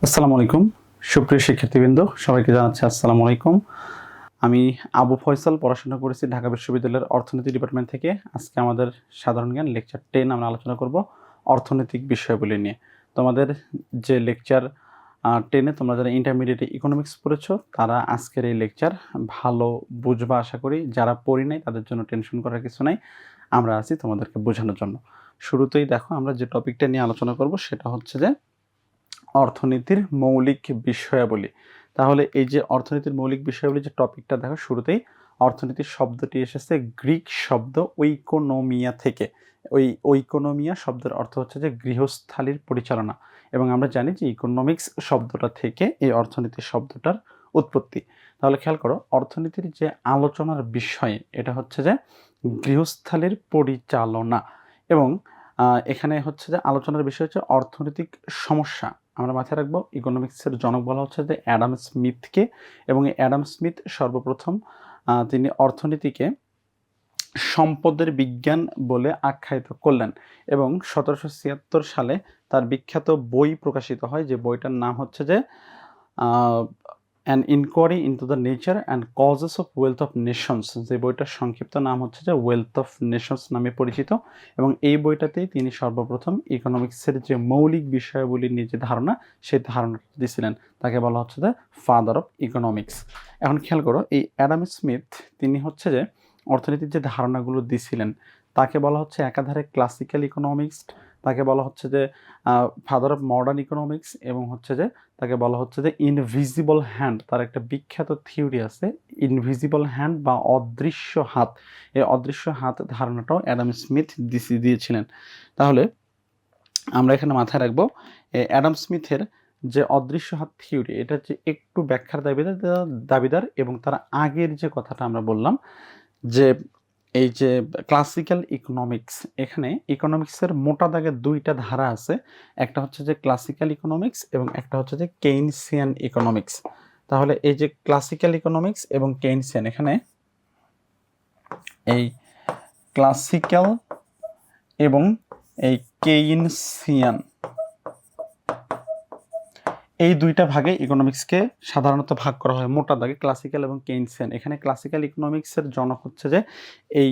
আসসালামু আলাইকুম সুপ্রিয় শিক্ষার্থীবৃন্দ, সবাইকে জানাচ্ছি আসসালামু আলাইকুম। আমি আবু ফয়সাল পড়াশোনা করেছি ঢাকা বিশ্ববিদ্যালয়ের অর্থনীতি ডিপার্টমেন্ট থেকে। আজকে আমাদের সাধারণ জ্ঞান লেকচার 10 আমরা আলোচনা করব অর্থনৈতিক বিষয়গুলি নিয়ে। তোমাদের যে লেকচার 10-এ তোমরা যারা ইন্টারমিডিয়েটে ইকোনমিক্স পড়েছো তারা আজকের এই লেকচার ভালো বুঝবা আশা করি। যারা পড়ি নাই তাদের জন্য টেনশন করার কিছু নাই, আমরা আছি তোমাদেরকে বোঝানোর জন্য। শুরুতেই দেখো আমরা যে টপিকটা নিয়ে আলোচনা করব সেটা হচ্ছে যে অর্থনীতির মৌলিক বিষয়াবলী। তাহলে এই যে অর্থনীতির মৌলিক বিষয়াবলী যে টপিকটা দেখো, শুরুতেই অর্থনীতির শব্দটি এসেছে গ্রিক শব্দ ওইকোনোমিয়া থেকে। ওইকোনোমিয়া শব্দের অর্থ হচ্ছে যে গৃহস্থালির পরিচালনা, এবং আমরা জানি যে ইকোনমিক্স শব্দটা থেকে এই অর্থনীতি শব্দটার উৎপত্তি। তাহলে খেয়াল করো, অর্থনীতির যে আলোচনার বিষয় এটা হচ্ছে যে গৃহস্থালির পরিচালনা, এবং এখানে হচ্ছে যে আলোচনার বিষয় হচ্ছে অর্থনৈতিক সমস্যা। আমরা মাথায় রাখবো ইকোনমিক্সের জনক বলা হচ্ছে যে অ্যাডাম স্মিথকে, এবং এই অ্যাডাম স্মিথ সর্বপ্রথম তিনি অর্থনীতিকে সম্পদের বিজ্ঞান বলে আখ্যায়িত করলেন, এবং 1776 সালে তার বিখ্যাত বই প্রকাশিত হয়, যে বইটার নাম হচ্ছে যে an inquiry into the nature and causes of wealth of nations. যে বইটার সংক্ষিপ্ত নাম হচ্ছে যে ওয়েলথ অফ নেশনস নামে পরিচিত। এবং এই বইটাতেই তিনি সর্বপ্রথম ইকোনমিক্সের যে মৌলিক বিষয়গুলি নিয়ে যে ধারণা, সেই ধারণাটা দিয়েছিলেন। তাকে বলা হচ্ছে যে ফাদার অফ ইকোনমিক্স। এখন খেয়াল করো, এই অ্যাডাম স্মিথ তিনি হচ্ছে যে অর্থনীতির যে ধারণাগুলো দিছিলেন তাকে বলা হচ্ছে একাধারে ক্লাসিক্যাল ইকোনমিক্স, তাকে বলা হচ্ছে যে ফাদার অফ মডার্ন ইকোনমিক্স, এবং হচ্ছে যে তাকে বলা হচ্ছে যে ইনভিজিবল হ্যান্ড। তার একটা বিখ্যাত থিওরি আছে ইনভিজিবল হ্যান্ড বা অদৃশ্য হাত। এই অদৃশ্য হাত ধারণাটাও অ্যাডাম স্মিথ দিয়েছিলেন। তাহলে আমরা এখানে মাথায় রাখবো অ্যাডাম স্মিথের যে অদৃশ্য হাত থিওরি, এটা যে একটু ব্যাখ্যার দাবিদার, এবং তার আগের যে কথাটা আমরা বললাম যে এই যে ক্লাসিক্যাল ইকোনমিক্স, এখানে ইকোনমিক্সের মোটা দাগে দুইটা ধারা আছে। একটা হচ্ছে যে ক্লাসিক্যাল ইকোনমিক্স এবং একটা হচ্ছে যে কেইনসিয়ান ইকোনমিক্স। তাহলে এই যে ক্লাসিক্যাল ইকোনমিক্স এবং কেইনসিয়ান, এখানে এই ক্লাসিক্যাল এবং এই কেইনসিয়ান এই দুইটা ভাগে ইকোনমিক্সকে সাধারণত ভাগ করা হয় মোটা দাগে, ক্লাসিক্যাল এবং কেইনসিয়ান। এখানে ক্লাসিক্যাল ইকোনমিক্সের জনক হচ্ছে যে এই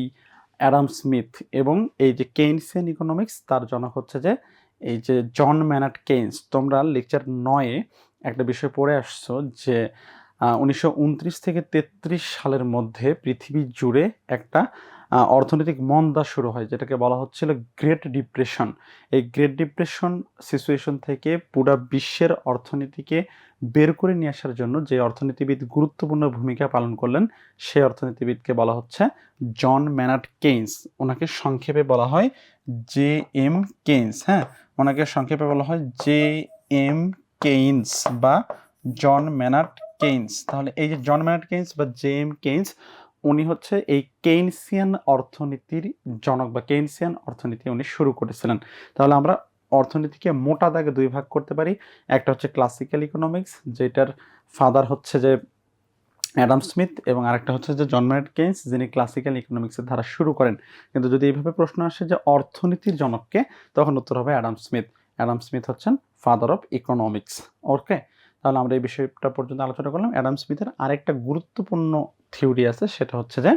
অ্যাডাম স্মিথ, এবং এই যে কেইনসিয়ান ইকোনমিক্স তার জনক হচ্ছে যে এই যে জন ম্যানার্ড কেইনস। তোমরা লেকচার 9-এ একটা বিষয় পড়ে আসছো যে 1929 থেকে 33 সালের মধ্যে পৃথিবী জুড়ে একটা অর্থনৈতিক মন্দা শুরু হয়, যেটাকে বলা হচ্ছিল গ্রেট ডিপ্রেশন। এই গ্রেট ডিপ্রেশন সিচুয়েশন থেকে পুরো বিশ্বের অর্থনীতিকে বের করে নিয়ে আসার জন্য যে অর্থনীতিবিদ গুরুত্বপূর্ণ ভূমিকা পালন করলেন, সেই অর্থনীতিবিদকে বলা হচ্ছে জন ম্যানার্ড কেইনস। ওনাকে সংক্ষেপে বলা হয় জে এম কেইনস। হ্যাঁ, ওনাকে সংক্ষেপে বলা হয় জে এম কেইনস বা জন ম্যানার্ড কেইনস। তাহলে এই যে জন ম্যানার্ড কেইনস বা জে এম কেইনস, উনি হচ্ছে এই কেইনসিয়ান অর্থনীতির জনক, বা কেইনসিয়ান অর্থনীতি উনি শুরু করেছিলেন। তাহলে আমরা অর্থনীতিকে মোটা দাগে দুই ভাগ করতে পারি। একটা হচ্ছে ক্লাসিক্যাল ইকোনমিক্স, যেটার ফাদার হচ্ছে যে অ্যাডাম স্মিথ, এবং আরেকটা হচ্ছে যে জন ম্যানার্ড কেইনস, যিনি ক্লাসিক্যাল ইকোনমিক্সের ধারা শুরু করেন। কিন্তু যদি এইভাবে প্রশ্ন আসে যে অর্থনীতির জনককে, তখন উত্তর হবে অ্যাডাম স্মিথ। অ্যাডাম স্মিথ হচ্ছেন ফাদার অফ ইকোনমিক্স। ওকে, তাহলে আমরা এই বিষয়টা পর্যন্ত আলোচনা করলাম। অ্যাডাম স্মিথের আরেকটা গুরুত্বপূর্ণ থিওরি আছে, সেটা হচ্ছে যে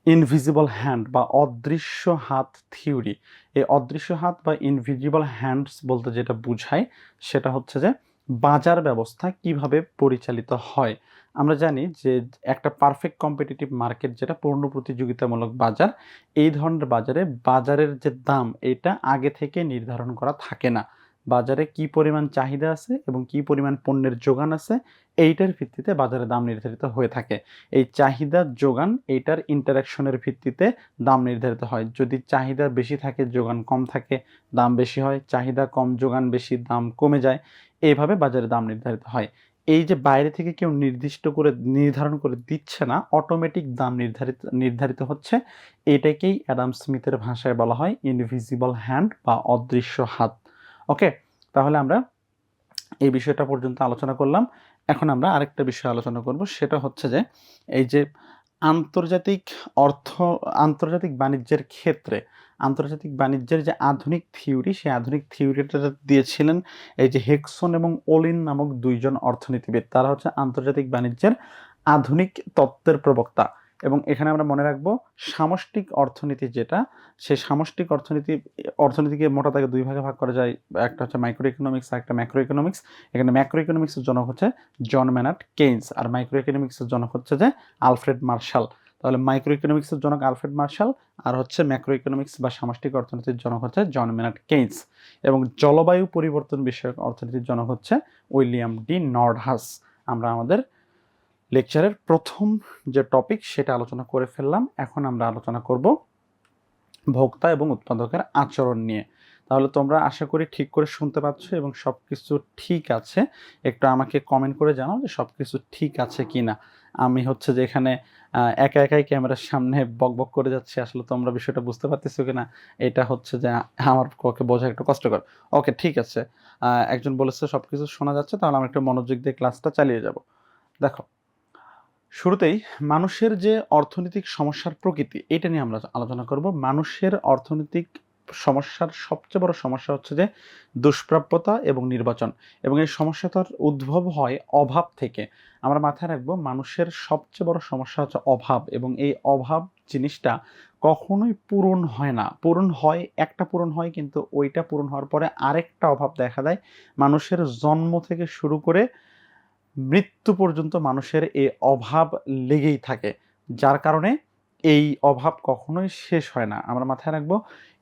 ইনভিজিবল হ্যান্ড বা অদৃশ্য হাত থিওরি। এই অদৃশ্য হাত বা ইনভিজিবল হ্যান্ডস বলতে যেটা বুঝায়, সেটা হচ্ছে যে বাজার ব্যবস্থা কিভাবে পরিচালিত হয়। আমরা জানি যে একটা পারফেক্ট কম্পিটিটিভ মার্কেট, যেটা পূর্ণ প্রতিযোগিতামূলক বাজার, এই ধরনের বাজারে বাজারের যে দাম এটা আগে থেকে নির্ধারণ করা থাকে না। বাজারে কি পরিমাণ চাহিদা আছে এবং কি পরিমাণ পণ্যের যোগান আছে, এইটার ভিত্তিতে বাজারে দাম নির্ধারিত হয়ে থাকে। এই চাহিদা যোগান এইটার ইন্টারাকশনের ভিত্তিতে দাম নির্ধারিত হয়। যদি চাহিদা বেশি থাকে যোগান কম থাকে, দাম বেশি হয়। চাহিদা কম যোগান বেশি, দাম কমে যায়। এইভাবে বাজারে দাম নির্ধারিত হয়। এই যে বাইরে থেকে কেউ নির্দিষ্ট করে নির্ধারণ করে দিচ্ছে না, অটোমেটিক দাম নির্ধারিত হচ্ছে। এটাকেই অ্যাডাম স্মিথের ভাষায় বলা হয় ইনভিজিবল হ্যান্ড বা অদৃশ্য হাত। ওকে, তাহলে আমরা এই বিষয়টা পর্যন্ত আলোচনা করলাম। এখন আমরা আরেকটা বিষয় আলোচনা করব, সেটা হচ্ছে যে এই যে আন্তর্জাতিক বাণিজ্যের ক্ষেত্রে আন্তর্জাতিক বাণিজ্যের যে আধুনিক থিওরি, সেই আধুনিক থিওরিটা দিয়েছিলেন এই যে হেক্সন এবং ওলিন নামক দুইজন অর্থনীতিবিদ। তারা হচ্ছে আন্তর্জাতিক বাণিজ্যের আধুনিক তত্ত্বের প্রবক্তা। এবং এখানে আমরা মনে রাখবো সামষ্টিক অর্থনীতি যেটা, সেই সামষ্টিক অর্থনীতিকে মোটা দাগে দুই ভাগে ভাগ করা যায়, একটা হচ্ছে মাইক্রো ইকোনমিক্স আর একটা ম্যাক্রো ইকোনমিক্স। এখানে ম্যাক্রো ইকোনমিক্সের জনক হচ্ছে জন ম্যানার্ড কেইনস, আর মাইক্রো ইকোনমিক্সের জনক হচ্ছে যে আলফ্রেড মার্শাল। তাহলে মাইক্রো ইকোনমিক্সের জনক আলফ্রেড মার্শাল, আর হচ্ছে ম্যাক্রো ইকোনমিক্স বা সামষ্টিক অর্থনীতির জনক হচ্ছে জন ম্যানার্ড কেইনস। এবং জলবায়ু পরিবর্তন বিষয়ক অর্থনীতির জনক হচ্ছে উইলিয়াম ডি নর্ডহাস। আমরা আমাদের লেকচারের প্রথম যে টপিক সেটা আলোচনা করে ফেললাম। এখন আমরা আলোচনা করব ভোক্তা এবং উৎপাদকের আচরণ নিয়ে। তাহলে তোমরা আশা করি ঠিক করে শুনতে পাচ্ছ এবং সব কিছু ঠিক আছে। একটু আমাকে কমেন্ট করে জানাও যে সব কিছু ঠিক আছে কি না। আমি হচ্ছে যে এখানে একা একাই ক্যামেরার সামনে বকবক করে যাচ্ছি, আসলে তোমরা বিষয়টা বুঝতে পারতেছো কিনা এটা হচ্ছে যে আমার পক্ষে বোঝা একটু কষ্টকর। ওকে, ঠিক আছে। একজন বলেছে সব কিছু শোনা যাচ্ছে, তাহলে আমি একটু মনোযোগ দিয়ে ক্লাসটা চালিয়ে যাব। দেখো, শুরুতেই মানুষের যে অর্থনৈতিক সমস্যার প্রকৃতি, এটা নিয়ে আমরা আলোচনা করব। মানুষের অর্থনৈতিক সমস্যার সবচেয়ে বড় সমস্যা হচ্ছে যে দুষ্প্রাপ্যতা এবং নির্বাচন, এবং এই সমস্যাটার উদ্ভব হয় অভাব থেকে। আমরা মাথায় রাখবো মানুষের সবচেয়ে বড় সমস্যা হচ্ছে অভাব, এবং এই অভাব জিনিসটা কখনোই পূরণ হয় না। পূরণ হয়, একটা পূরণ হয়, কিন্তু ওইটা পূরণ হওয়ার পরে আরেকটা অভাব দেখা দেয়। মানুষের জন্ম থেকে শুরু করে মৃত্যু পর্যন্ত মানুষের এই অভাব লেগেই থাকে, যার কারণে এই অভাব কখনোই শেষ হয় না। আমরা মাথায় রাখবো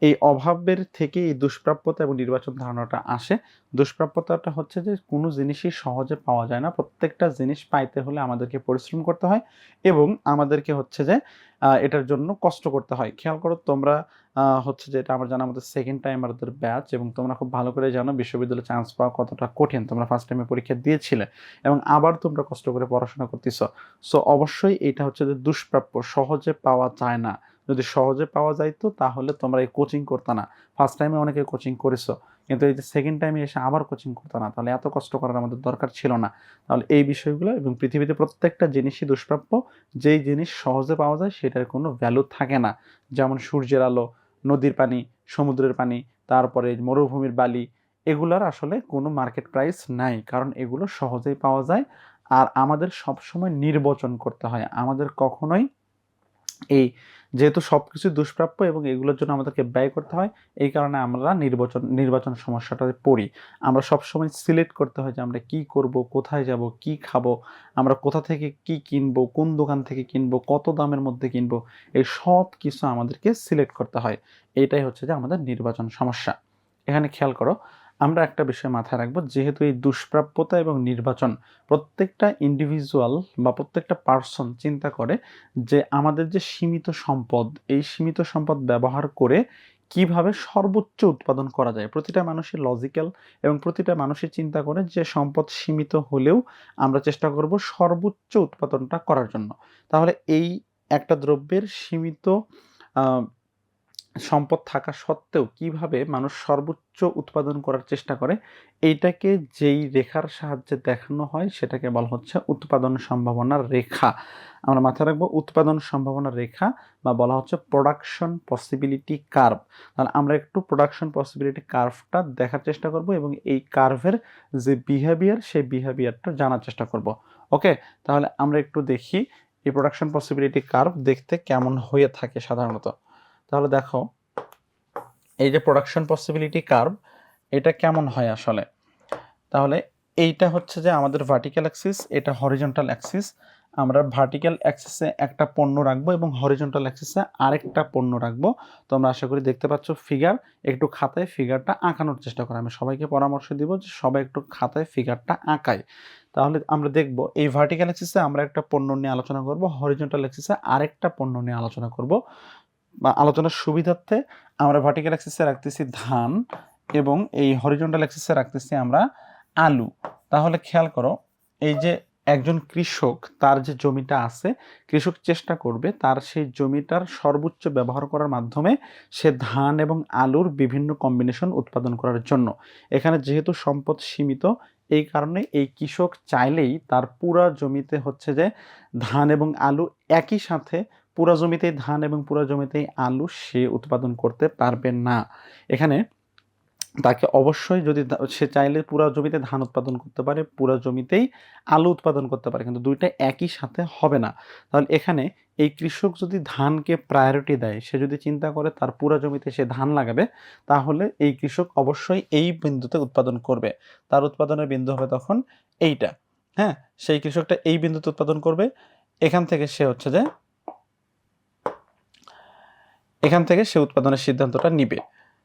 এই অভাবের থেকে এই দুষ্প্রাপ্যতা এবং নির্বাচন ধারণাটা আসে। দুষ্প্রাপ্যতাটা হচ্ছে যে কোনো জিনিসই সহজে পাওয়া যায় না, প্রত্যেকটা জিনিস পাইতে হলে আমাদেরকে পরিশ্রম করতে হয় এবং আমাদেরকে হচ্ছে যে এটার জন্য কষ্ট করতে হয়। খেয়াল করো তোমরা, হচ্ছে যে এটা আমার জানা আমাদের সেকেন্ড টাইমারদের ব্যাচ, এবং তোমরা খুব ভালো করে জানো বিশ্ববিদ্যালয়ে চান্স পাওয়া কতটা কঠিন। তোমরা ফার্স্ট টাইমে পরীক্ষা দিয়েছিলে এবং আবার তোমরা কষ্ট করে পড়াশোনা করতেছ। সো অবশ্যই এটা হচ্ছে যে দুষ্প্রাপ্য, সহজে পাওয়া যায় না। যদি সহজে পাওয়া যাইতো তাহলে তোমরা এই কোচিং করতে না। ফার্স্ট টাইমে অনেকে কোচিং করেছো, কিন্তু এই যে সেকেন্ড টাইমে এসে আবার কোচিং করতে না, তাহলে এত কষ্ট করার আমাদের দরকার ছিল না। তাহলে এই বিষয়গুলো, এবং পৃথিবীতে প্রত্যেকটা জিনিসই দুষ্প্রাপ্য। যেই জিনিস সহজে পাওয়া যায় সেটার কোনো ভ্যালু থাকে না, যেমন সূর্যের আলো, নদীর পানি, সমুদ্রের পানি, তারপরে মরুভূমির বালি, এগুলার আসলে কোনো মার্কেট প্রাইস নাই, কারণ এগুলো সহজেই পাওয়া যায়। আর আমাদের সবসময় নির্বাচন করতে হয়, আমাদের কখনোই এই যেহেতু সবকিছু দুষ্প্রাপ্য এবং এগুলোর জন্য আমাদেরকে ব্যয় করতে হয়, এই কারণে আমরা নির্বাচন সমস্যাটাতে পড়ি। আমরা সবসময় সিলেক্ট করতে হয় যে আমরা কি করব, কোথায় যাব, কি খাবো, আমরা কোথা থেকে কি কিনবো, কোন দোকান থেকে কিনবো, কত দামের মধ্যে কিনবো, এই সব কিছু আমাদেরকে সিলেক্ট করতে হয়। এইটাই হচ্ছে যে আমাদের নির্বাচন সমস্যা। এখানে খেয়াল করো, আমরা একটা বিষয় মাথায় রাখবো, যেহেতু এই দুষ্প্রাপ্যতা এবং নির্বাচন, প্রত্যেকটা ইন্ডিভিজুয়াল বা প্রত্যেকটা পার্সন চিন্তা করে যে আমাদের যে সীমিত সম্পদ, এই সীমিত সম্পদ ব্যবহার করে কিভাবে সর্বোচ্চ উৎপাদন করা যায়। প্রতিটা মানুষের লজিক্যাল, এবং প্রতিটা মানুষই চিন্তা করে যে সম্পদ সীমিত হলেও আমরা চেষ্টা করব সর্বোচ্চ উৎপাদনটা করার জন্য। তাহলে এই একটা দ্রব্যের সীমিত সম্পদ থাকা সত্ত্বেও কিভাবে মানুষ সর্বোচ্চ উৎপাদন করার চেষ্টা করে, এইটাকে যেই রেখার সাহায্যে দেখানো হয় সেটাকে বলা হচ্ছে উৎপাদন সম্ভাবনার রেখা। আমরা মাথায় রাখবো উৎপাদন সম্ভাবনার রেখা, বা বলা হচ্ছে প্রোডাকশন পসিবিলিটি কার্ভ। তাহলে আমরা একটু প্রোডাকশন পসিবিলিটি কার্ভটা দেখার চেষ্টা করব এবং এই কার্ভের যে বিহেভিয়ার, সেই বিহেভিয়ারটা জানার চেষ্টা করব। ওকে, তাহলে আমরা একটু দেখি এই প্রোডাকশন পসিবিলিটি কার্ভ দেখতে কেমন হয়ে থাকে সাধারণত। তাহলে দেখো, এই যে প্রোডাকশন পসিবিলিটি কার্ভ, এটা কেমন হয় আসলে। তাহলে এইটা হচ্ছে যে আমাদের ভার্টিক্যাল অ্যাক্সিস, এটা হরিজন্টাল অ্যাক্সিস। আমরা ভার্টিক্যাল অ্যাক্সিসে একটা পণ্য রাখবো এবং হরিজন্টাল অ্যাক্সিসে আরেকটা পণ্য রাখবো। তো আমরা আশা করি দেখতে পাচ্ছ ফিগার, একটু খাতায় ফিগারটা আঁকানোর চেষ্টা করো। আমি সবাইকে পরামর্শ দিব যে সবাই একটু খাতায় ফিগারটা আঁকায়। তাহলে আমরা দেখব এই ভার্টিক্যাল অ্যাক্সিসে আমরা একটা পণ্য নিয়ে আলোচনা করব, হরিজন্টাল অ্যাক্সিসে আরেকটা পণ্য নিয়ে আলোচনা করব। বা আলোচনার সুবিধার্থে আমরা ভার্টিক্যাল অ্যাক্সিসে রাখতেছি ধান এবং এই হরিজন্টাল অ্যাক্সিসে রাখতেছি আমরা আলু। তাহলে খেয়াল করো, এই যে একজন কৃষক, তার যে জমিটা আছে, কৃষক চেষ্টা করবে তার সেই জমিটার সর্বোচ্চ ব্যবহার করার মাধ্যমে সে ধান এবং আলুর বিভিন্ন কম্বিনেশন উৎপাদন করার জন্য। এখানে যেহেতু সম্পদ সীমিত, এই কারণে এই কৃষক চাইলেই তার পুরা জমিতে হচ্ছে যে ধান এবং আলু একই সাথে পুরা জমিতেই ধান এবং পুরা জমিতেই আলু সে উৎপাদন করতে পারবে না। এখানে তাকে অবশ্যই যদি সে চাইলে পুরা জমিতে ধান উৎপাদন করতে পারে, পুরা জমিতেই আলু উৎপাদন করতে পারে, কিন্তু দুইটা একই সাথে হবে না। তাহলে এখানে এই কৃষক যদি ধানকে প্রায়োরিটি দেয়, সে যদি চিন্তা করে তার পুরা জমিতে সে ধান লাগাবে, তাহলে এই কৃষক অবশ্যই এই বিন্দুতে উৎপাদন করবে। তার উৎপাদনের বিন্দু হবে তখন এইটা। হ্যাঁ, সেই কৃষকটা এই বিন্দুতে উৎপাদন করবে। এখান থেকে সে উৎপাদনের সিদ্ধান্তটা নিবে।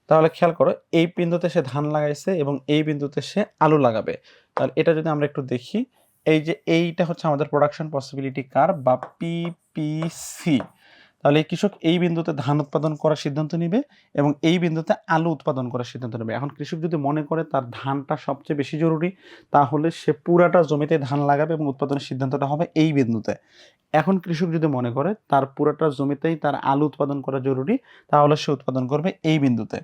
তাহলে খেয়াল করো, এই বিন্দুতে সে ধান লাগাইছে এবং এই বিন্দুতে সে আলু লাগাবে। তাহলে এটা যদি আমরা একটু দেখি, এই যে এইটা হচ্ছে আমাদের প্রোডাকশন পসিবিলিটি কার্ভ বা পিপিসি। তাহলে এই কৃষক এই বিন্দুতে ধান উৎপাদন করার সিদ্ধান্ত নিবে এবং এই বিন্দুতে আলু উৎপাদন করার সিদ্ধান্ত নেবে। এখন কৃষক যদি মনে করে তার ধানটা সবচেয়ে বেশি জরুরি, তাহলে সে পুরাটা জমিতে ধান লাগাবে এবং উৎপাদনের সিদ্ধান্তটা হবে এই বিন্দুতে। এখন কৃষক যদি মনে করে তার পুরোটা জমিতেই তার আলু উৎপাদন করা জরুরি, তাহলে সে উৎপাদন করবে এই বিন্দুতে।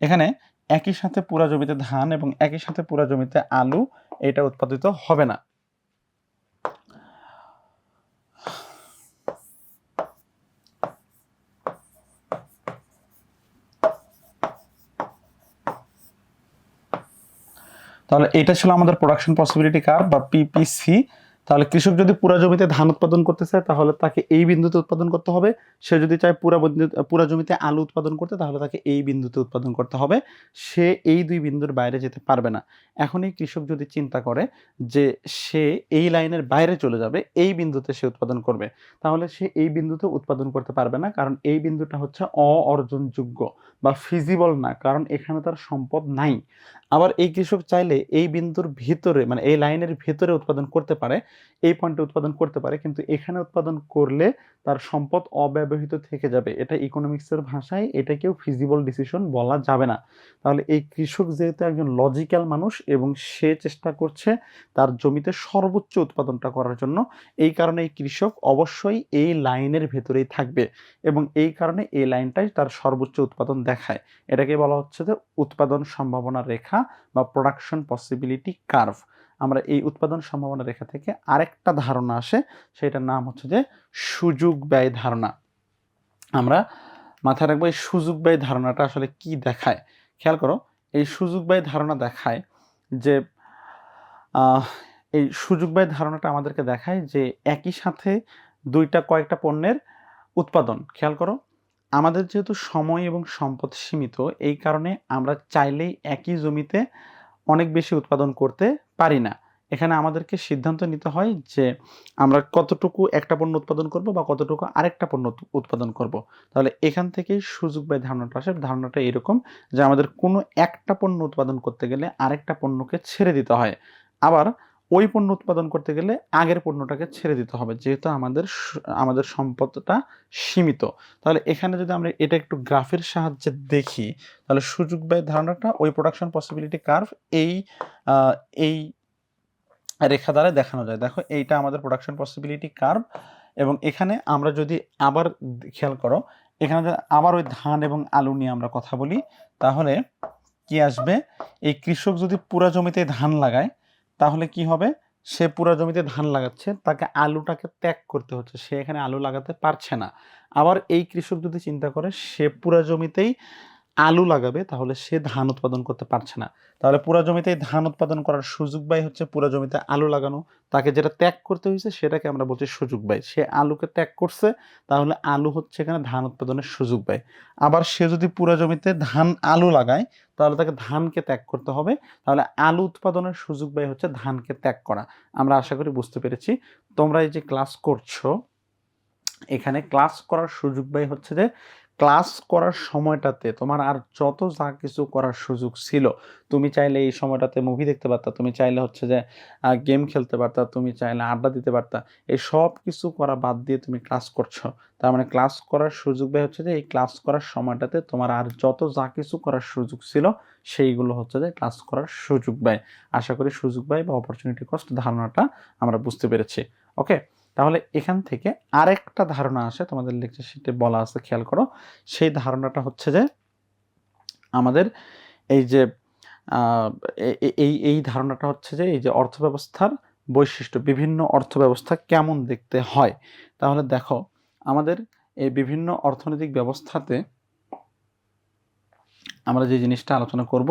এখানে একই সাথে পুরা জমিতে ধান এবং একই সাথে পুরা জমিতে আলু এটা উৎপাদিত হবে না। তাহলে এটা ছিল আমাদের প্রোডাকশন পসিবিলিটি কার্ভ বা পিপিসি। তাহলে কৃষক যদি পুরা জমিতে ধান উৎপাদন করতে চায়, তাহলে তাকে এই বিন্দুতে উৎপাদন করতে হবে। সে যদি চায় পুরা জমিতে আলু উৎপাদন করতে, তাহলে তাকে এই বিন্দুতে উৎপাদন করতে হবে। সে এই দুই বিন্দুর বাইরে যেতে পারবে না। এখন এই কৃষক যদি চিন্তা করে যে সে এই লাইনের বাইরে চলে যাবে, এই বিন্দুতে সে উৎপাদন করবে, তাহলে সে এই বিন্দুতে উৎপাদন করতে পারবে না, কারণ এই বিন্দুটা হচ্ছে অর্জনযোগ্য বা ফিজিবল না, কারণ এখানে তার সম্পদ নাই। আবার এই কৃষক চাইলে এই বিন্দুর ভিতরে, মানে এই লাইনের ভিতরে উৎপাদন করতে পারে, এই পয়েন্টে উৎপাদন করতে পারে, কিন্তু এখানে উৎপাদন করলে তার সম্পদ অব্যবহৃত থেকে যাবে। এটা ইকোনমিক্সের ভাষায় এটাকেও ফিজিবল ডিসিশন বলা যাবে না। তাহলে এই কৃষক যেহেতু একজন লজিক্যাল মানুষ এবং সে চেষ্টা করছে তার জমিতে সর্বোচ্চ উৎপাদনটা করার জন্য, এই কারণে এই কৃষক অবশ্যই এই লাইনের ভেতরেই থাকবে এবং এই কারণে এই লাইনটাই তার সর্বোচ্চ উৎপাদন দেখায়। এটাকে বলা হচ্ছে যে উৎপাদন সম্ভাবনা রেখা বা প্রোডাকশন পসিবিলিটি কার্ভ। আমরা এই উৎপাদন সম্ভাবনা রেখা থেকে আরেকটা ধারণা আসে, সেটার নাম হচ্ছে যে সুযোগ ব্যয় ধারণা। আমরা মাথায় রাখবো এই সুযোগ ব্যয় ধারণাটা আসলে কি দেখায়। খেয়াল করো, এই সুযোগ ব্যয় ধারণা দেখায় যে এই সুযোগ ব্যয় ধারণাটা আমাদেরকে দেখায় যে একই সাথে কয়েকটা পণ্যের উৎপাদন। খেয়াল করো, আমাদের যেহেতু সময় এবং সম্পদ সীমিত, এই কারণে আমরা চাইলেই একই জমিতে অনেক বেশি উৎপাদন করতে পারি না। এখানে আমাদেরকে সিদ্ধান্ত নিতে হয় যে আমরা কতটুকু একটা পণ্য উৎপাদন করব বা কতটুকু আরেকটা পণ্য উৎপাদন করব। তাহলে এখান থেকেই সুযোগ ব্যয় ধারণাটা আসে। ধারণাটা এরকম যে আমাদের কোনো একটা পণ্য উৎপাদন করতে গেলে আরেকটা পণ্যকে ছেড়ে দিতে হয়, আবার ওই পণ্য উৎপাদন করতে গেলে আগের পণ্যটাকে ছেড়ে দিতে হবে, যেহেতু আমাদের সম্পদটা সীমিত। তাহলে এখানে যদি আমরা এটা একটু গ্রাফের সাহায্যে দেখি, তাহলে সুযোগ ব্যয় ধারণাটা ওই প্রোডাকশন পসিবিলিটি কার্ভ এই রেখা দ্বারা দেখানো যায়। দেখো, এইটা আমাদের প্রোডাকশন পসিবিলিটি কার্ভ এবং এখানে আমরা যদি আবার খেয়াল করো, এখানে যদি আবার ওই ধান এবং আলু নিয়ে আমরা কথা বলি, তাহলে কি আসবে? এই কৃষক যদি পুরা জমিতে ধান লাগায়, তাহলে কি হবে? সে পুরা জমিতে ধান লাগাচ্ছে, তাকে আলুটাকে ত্যাগ করতে হচ্ছে, সে এখানে আলু লাগাতে পারছে না। আবার এই কৃষক যদি চিন্তা করে সে পুরা জমিতেই আলু লাগাবে, তাহলে সে ধান উৎপাদন করতে পারছে না। তাহলে পুরা জমিতে ধান উৎপাদন করার সুযোগ ব্যয় হচ্ছে পুরা জমিতে আলু লাগানো। তাকে যেটা ত্যাগ করতে হয়েছে সেটাকে আমরা বলছি সুযোগ ব্যয়। সে আলুকে ত্যাগ করছে, তাহলে আলু হচ্ছে এখানে ধান উৎপাদনের সুযোগ ব্যয়। আবার সে যদি পুরা জমিতে আলু লাগায়, তাহলে তাকে ধানকে ত্যাগ করতে হবে, তাহলে আলু উৎপাদনের সুযোগ ব্যয় হচ্ছে ধানকে ত্যাগ করা। আমরা আশা করি বুঝতে পেরেছি। তোমরা এই যে ক্লাস করছো, এখানে ক্লাস করার সুযোগ ব্যয় হচ্ছে যে ক্লাস করার সময়টাতে তোমার আর যত যা কিছু করার সুযোগ ছিল, তুমি চাইলে এই সময়টাতে মুভি দেখতে পারতা, তুমি চাইলে হচ্ছে যে গেম খেলতে পারতা, তুমি চাইলে আড্ডা দিতে পারতা, এই সব কিছু করা বাদ দিয়ে তুমি ক্লাস করছো। তার মানে ক্লাস করার সুযোগ ব্যয় হচ্ছে যে এই ক্লাস করার সময়টাতে তোমার আর যত যা কিছু করার সুযোগ ছিল সেইগুলো হচ্ছে যে ক্লাস করার সুযোগ ব্যয়। আশা করি সুযোগ ব্যয় বা অপরচুনিটি কস্ট ধারণাটা আমরা বুঝতে পেরেছি। ওকে, তাহলে এখান থেকে আরেকটা ধারণা আসে, তোমাদের লেকচার শিটে বলা আছে, খেয়াল করো। সেই ধারণাটা হচ্ছে যে আমাদের এই যে এই ধারণাটা হচ্ছে যে এই যে অর্থব্যবস্থার বৈশিষ্ট্য, বিভিন্ন অর্থব্যবস্থা কেমন দেখতে হয়। তাহলে দেখো, আমাদের এই বিভিন্ন অর্থনৈতিক ব্যবস্থাতে আমরা যে জিনিসটা আলোচনা করব,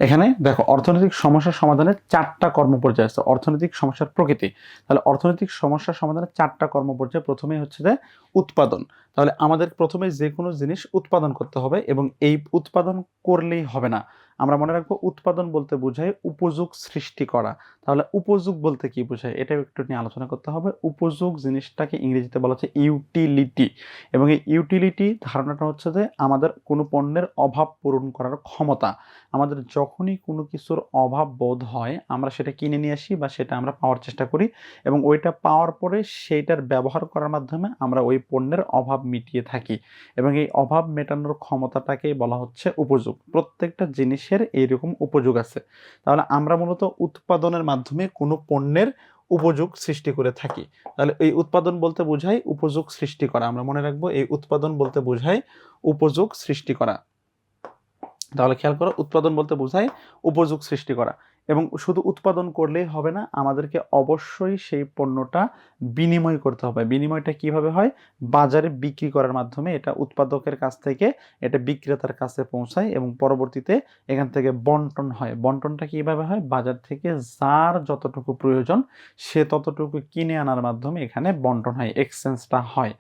এখানে দেখো অর্থনৈতিক সমস্যার সমাধানের 4টা কর্মপর্যায় আছে। অর্থনৈতিক সমস্যার প্রকৃতি, তাহলে অর্থনৈতিক সমস্যার সমাধানের 4টা কর্মপর্যায়। প্রথমেই হচ্ছে যে উৎপাদন। তাহলে আমাদের প্রথমে যে কোনো জিনিস উৎপাদন করতে হবে, এবং এই উৎপাদন করলেই হবে না। আমরা মনে রাখবো উৎপাদন বলতে বোঝায় উপযোগ সৃষ্টি করা। তাহলে উপযোগ বলতে কি বোঝায় এটা একটু নিয়ে আলোচনা করতে হবে। উপযোগ জিনিসটাকে ইংরেজিতে বলা হচ্ছে ইউটিলিটি, এবং এই ইউটিলিটি ধারণাটা হচ্ছে যে আমাদের কোনো পণ্যের অভাব পূরণ করার ক্ষমতা। আমাদের যখনই কোনো কিছুর অভাব বোধ হয় আমরা সেটা কিনে নিয়ে আসি বা সেটা আমরা পাওয়ার চেষ্টা করি, এবং ওইটা পাওয়ার পরে সেইটার ব্যবহার করার মাধ্যমে আমরা ওই পণ্যের অভাব মিটিয়ে থাকি, এবং এই অভাব মেটানোর ক্ষমতাটাকেই বলা হচ্ছে উপযোগ। প্রত্যেকটা জিনিসের এইরকম উপযোগ আছে। তাহলে আমরা মূলত উৎপাদনের মাধ্যমে কোনো পণ্যের উপযোগ সৃষ্টি করে থাকি। তাহলে এই উৎপাদন বলতে বোঝায় উপযোগ সৃষ্টি করা। আমরা মনে রাখবো এই উৎপাদন বলতে বোঝায় উপযোগ সৃষ্টি করা। তাহলে খেয়াল করো, উৎপাদন বলতে বোঝায় উপযোগ সৃষ্টি করা। এবং শুধু উৎপাদন করলেই হবে না, আমাদেরকে অবশ্যই সেই পণ্যটা বিনিময় করতে হবে। বিনিময়টা কিভাবে হয়? বাজারে বিক্রি করার মাধ্যমে। এটা উৎপাদকের কাছ থেকে এটা বিক্রেতার কাছে পৌঁছায়, এবং পরবর্তীতে এখান থেকে বন্টন হয়। বন্টনটা কিভাবে হয়? বাজার থেকে যার যতটুকু প্রয়োজন সে ততটুকু কিনে আনার মাধ্যমে এখানে বন্টন হয়, এক্সচেঞ্জটা হয়।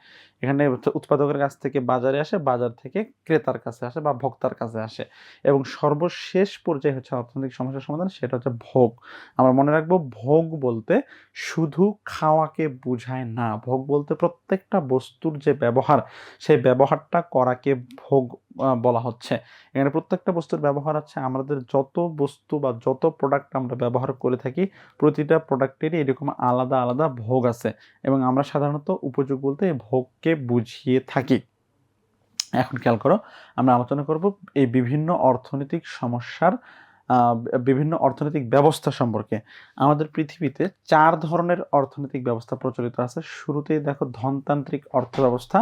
এখানে উৎপাদকের কাছ থেকে বাজারে আসে, বাজার থেকে ক্রেতার কাছে আসে বা ভোক্তার কাছে আসে। এবং সর্বশেষ পর্যায়ে হচ্ছে অর্থনৈতিক সমস্যার সমাধান, সেটা হচ্ছে ভোগ। আমরা মনে রাখবো ভোগ বলতে শুধু খাওয়াকে বোঝায় না। ভোগ বলতে প্রত্যেকটা বস্তুর যে ব্যবহার, সেই ব্যবহারটা করাকে ভোগ বলা হচ্ছে। এখানে প্রত্যেকটা বস্তুর ব্যবহার আছে। আমাদের যত বস্তু বা যত প্রোডাক্ট আমরা ব্যবহার করে থাকি, প্রতিটা প্রোডাক্টেরই এরকম আলাদা আলাদা ভোগ আছে, এবং আমরা সাধারণত উপযোগ বলতে এই ভোগকে বুঝিয়ে থাকি। এখন খেয়াল করো, আমরা আলোচনা করব এই বিভিন্ন অর্থনৈতিক সমস্যার বিভিন্ন অর্থনৈতিক ব্যবস্থা সম্পর্কে। আমাদের পৃথিবীতে 4 ধরনের অর্থনৈতিক ব্যবস্থা প্রচলিত আছে। শুরুতেই দেখো ধনতান্ত্রিক অর্থ ব্যবস্থা,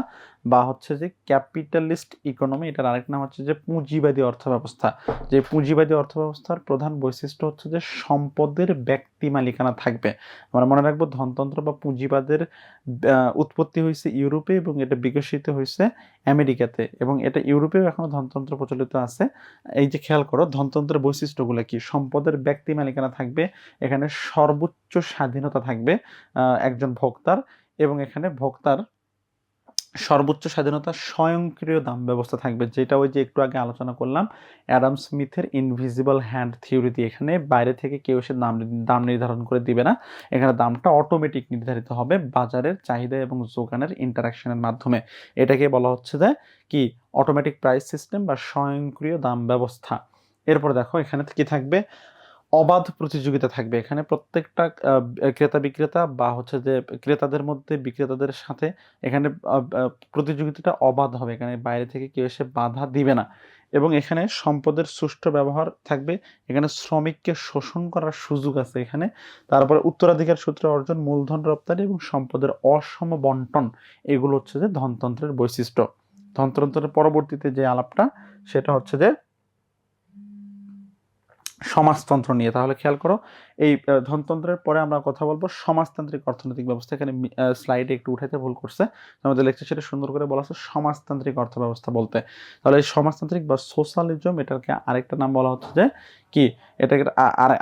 বা হচ্ছে যে ক্যাপিটালিস্ট ইকোনমি। এটার আরেক নাম হচ্ছে যে পুঁজিবাদী অর্থ ব্যবস্থা। যে পুঁজিবাদী অর্থ ব্যবস্থার প্রধান বৈশিষ্ট্য হচ্ছে যে সম্পদের ব্যক্তি মালিকানা থাকবে। আমরা মনে রাখবো ধনতন্ত্র বা পুঁজিবাদের উৎপত্তি হয়েছে ইউরোপে, এবং এটা বিকশিত হয়েছে আমেরিকাতে, এবং এটা ইউরোপেও এখনো ধনতন্ত্র প্রচলিত আছে। এই যে খেয়াল করো ধনতন্ত্রের বৈশিষ্ট্যগুলো কি? সম্পদের ব্যক্তি মালিকানা থাকবে, এখানে সর্বোচ্চ স্বাধীনতা থাকবে একজন ভোক্তার, এবং এখানে ভোক্তার সর্বোচ্চ স্বাধীনতা, স্বয়ংক্রিয় দাম ব্যবস্থা থাকবে, যেটা ওই যে একটু আগে আলোচনা করলাম অ্যাডাম স্মিথের ইনভিজিবল হ্যান্ড থিওরিতে। এখানে বাইরে থেকে কেউ এসে দাম নির্ধারণ করে দিবে না, এখানে দামটা অটোমেটিক নির্ধারিত হবে বাজারের চাহিদা এবং যোগানের ইন্টারাকশনের মাধ্যমে। এটাকে বলা হচ্ছে যে কি? অটোমেটিক প্রাইস সিস্টেম বা স্বয়ংক্রিয় দাম ব্যবস্থা। এরপর দেখো এখানে কি থাকবে? অবাধ প্রতিযোগিতা থাকবে। এখানে প্রত্যেকটা ক্রেতা বিক্রেতা বা হচ্ছে যে ক্রেতাদের মধ্যে বিক্রেতাদের সাথে এখানে প্রতিযোগিতাটা অবাধ হবে। এখানে বাইরে থেকে কেউ এসে বাধা দিবে না, এবং এখানে সম্পদের সুষ্ঠু ব্যবহার থাকবে। এখানে শ্রমিককে শোষণ করার সুযোগ আছে এখানে। তারপরে উত্তরাধিকার সূত্রে অর্জন, মূলধন রপ্তানি এবং সম্পদের অসম বন্টন, এগুলো হচ্ছে যে ধনতন্ত্রের বৈশিষ্ট্য। ধনতন্ত্রের পরবর্তীতে যে আলাপটা, সেটা হচ্ছে যে সমাজতন্ত্র নিয়ে। তাহলে খেয়াল করো, এই ধনতন্ত্রের পরে আমরা কথা বলবো সমাজতান্ত্রিক অর্থনৈতিক ব্যবস্থা। এখানে স্লাইডে একটু উঠাইতে ভুল করছে, আমাদের লেকচার সেটা সুন্দর করে বলা আছে সমাজতান্ত্রিক অর্থ ব্যবস্থা বলতে। তাহলে এই সমাজতান্ত্রিক বা সোশ্যালিজম, এটাকে আরেকটা নাম বলা হচ্ছে যে কি? এটাকে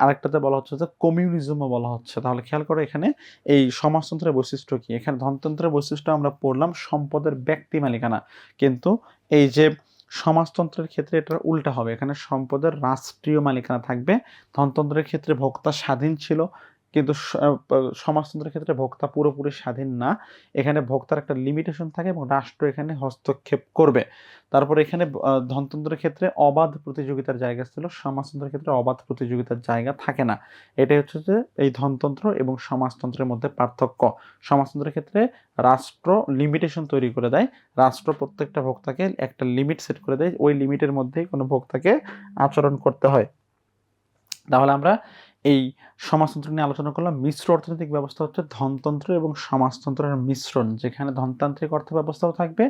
আরেকটাতে বলা হচ্ছে যে কমিউনিজমও বলা হচ্ছে। তাহলে খেয়াল করো এখানে এই সমাজতন্ত্রের বৈশিষ্ট্য কি? এখানে ধনতন্ত্রের বৈশিষ্ট্য আমরা পড়লাম সম্পদের ব্যক্তি মালিকানা, কিন্তু এই যে সমাজতন্ত্রের ক্ষেত্রে এটা উল্টা হবে, এখানে সম্পদের রাষ্ট্রীয় মালিকানা থাকবে। ধনতন্ত্রের ক্ষেত্রে ভোক্তা স্বাধীন ছিল, কিন্তু সমাজতন্ত্রের ক্ষেত্রে ভোক্তা পুরোপুরি স্বাধীন না। এখানে ভোক্তার একটা লিমিটেশন থাকে এবং রাষ্ট্র এখানে হস্তক্ষেপ করবে। তারপর এখানে ধনতন্ত্রের ক্ষেত্রে অবাধ প্রতিযোগিতার জায়গা ছিল, সমাজতন্ত্রের ক্ষেত্রে অবাধ প্রতিযোগিতার জায়গা থাকে না। এটাই হচ্ছে যে এই ধনতন্ত্র এবং সমাজতন্ত্রের মধ্যে পার্থক্য। সমাজতন্ত্রের ক্ষেত্রে রাষ্ট্র লিমিটেশন তৈরি করে দেয়, রাষ্ট্র প্রত্যেকটা ভোক্তাকে একটা লিমিট সেট করে দেয়, ওই লিমিটের মধ্যেই কোনো ভোক্তাকে আচরণ করতে হয়। তাহলে আমরা এই সমাজতন্ত্র নিয়ে আলোচনা করলাম। মিশ্র অর্থনৈতিক ব্যবস্থা হচ্ছে ধনতন্ত্র এবং সমাজতন্ত্রের মিশ্রণ, যেখানে ধনতান্ত্রিক অর্থ ব্যবস্থাও থাকবে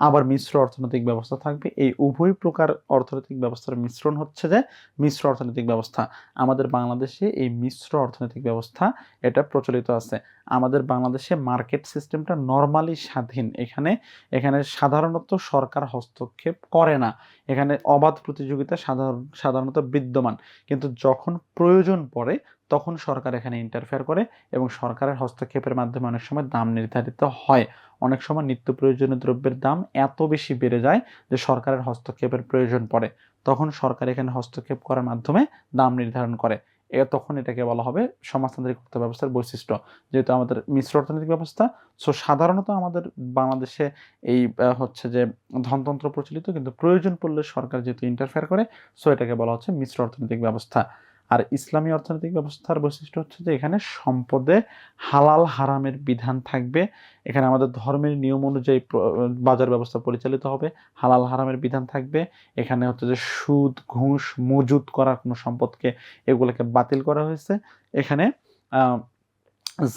আবার মিশ্র অর্থনৈতিক ব্যবস্থা থাকবে। এই উভয় প্রকার অর্থনৈতিক ব্যবস্থার মিশ্রণ হচ্ছে যে মিশ্র অর্থনৈতিক ব্যবস্থা। আমাদের বাংলাদেশে এই মিশ্র অর্থনৈতিক ব্যবস্থা এটা প্রচলিত আছে। আমাদের বাংলাদেশে মার্কেট সিস্টেমটা নরমালি স্বাধীন। এখানে সাধারণত সরকার হস্তক্ষেপ করে না। এখানে অবাধ প্রতিযোগিতা সাধারণত বিদ্যমান, কিন্তু যখন প্রয়োজন পড়ে তখন সরকার এখানে ইন্টারফেয়ার করে এবং সরকারের হস্তক্ষেপের মাধ্যমে অনেক সময় দাম নির্ধারিত হয়। অনেক সময় নিত্য প্রয়োজনীয় দ্রব্যের দাম এত বেশি বেড়ে যায় যে সরকারের হস্তক্ষেপের প্রয়োজন পড়ে, তখন সরকার এখানে হস্তক্ষেপ করার মাধ্যমে দাম নির্ধারণ করে। তখন এটাকে বলা হবে সমাজতান্ত্রিক অর্থ ব্যবস্থার বৈশিষ্ট্য। যেহেতু আমাদের মিশ্র অর্থনৈতিক ব্যবস্থা, সো সাধারণত আমাদের বাংলাদেশে এই হচ্ছে যে ধনতন্ত্র প্রচলিত, কিন্তু প্রয়োজন পড়লে সরকার যেহেতু ইন্টারফেয়ার করে, সো এটাকে বলা হচ্ছে মিশ্র অর্থনৈতিক ব্যবস্থা। আর ইসলামী অর্থনৈতিক ব্যবস্থার বৈশিষ্ট্য হচ্ছে যে এখানে সম্পদে হালাল হারামের বিধান থাকবে। এখানে আমাদের ধর্মের নিয়ম অনুযায়ী বাজার ব্যবস্থা পরিচালিত হবে, হালাল হারামের বিধান থাকবে। এখানে হচ্ছে যে সুদ ঘুষ মজুত করার কোনো সম্পদকে এগুলোকে বাতিল করা হয়েছে। এখানে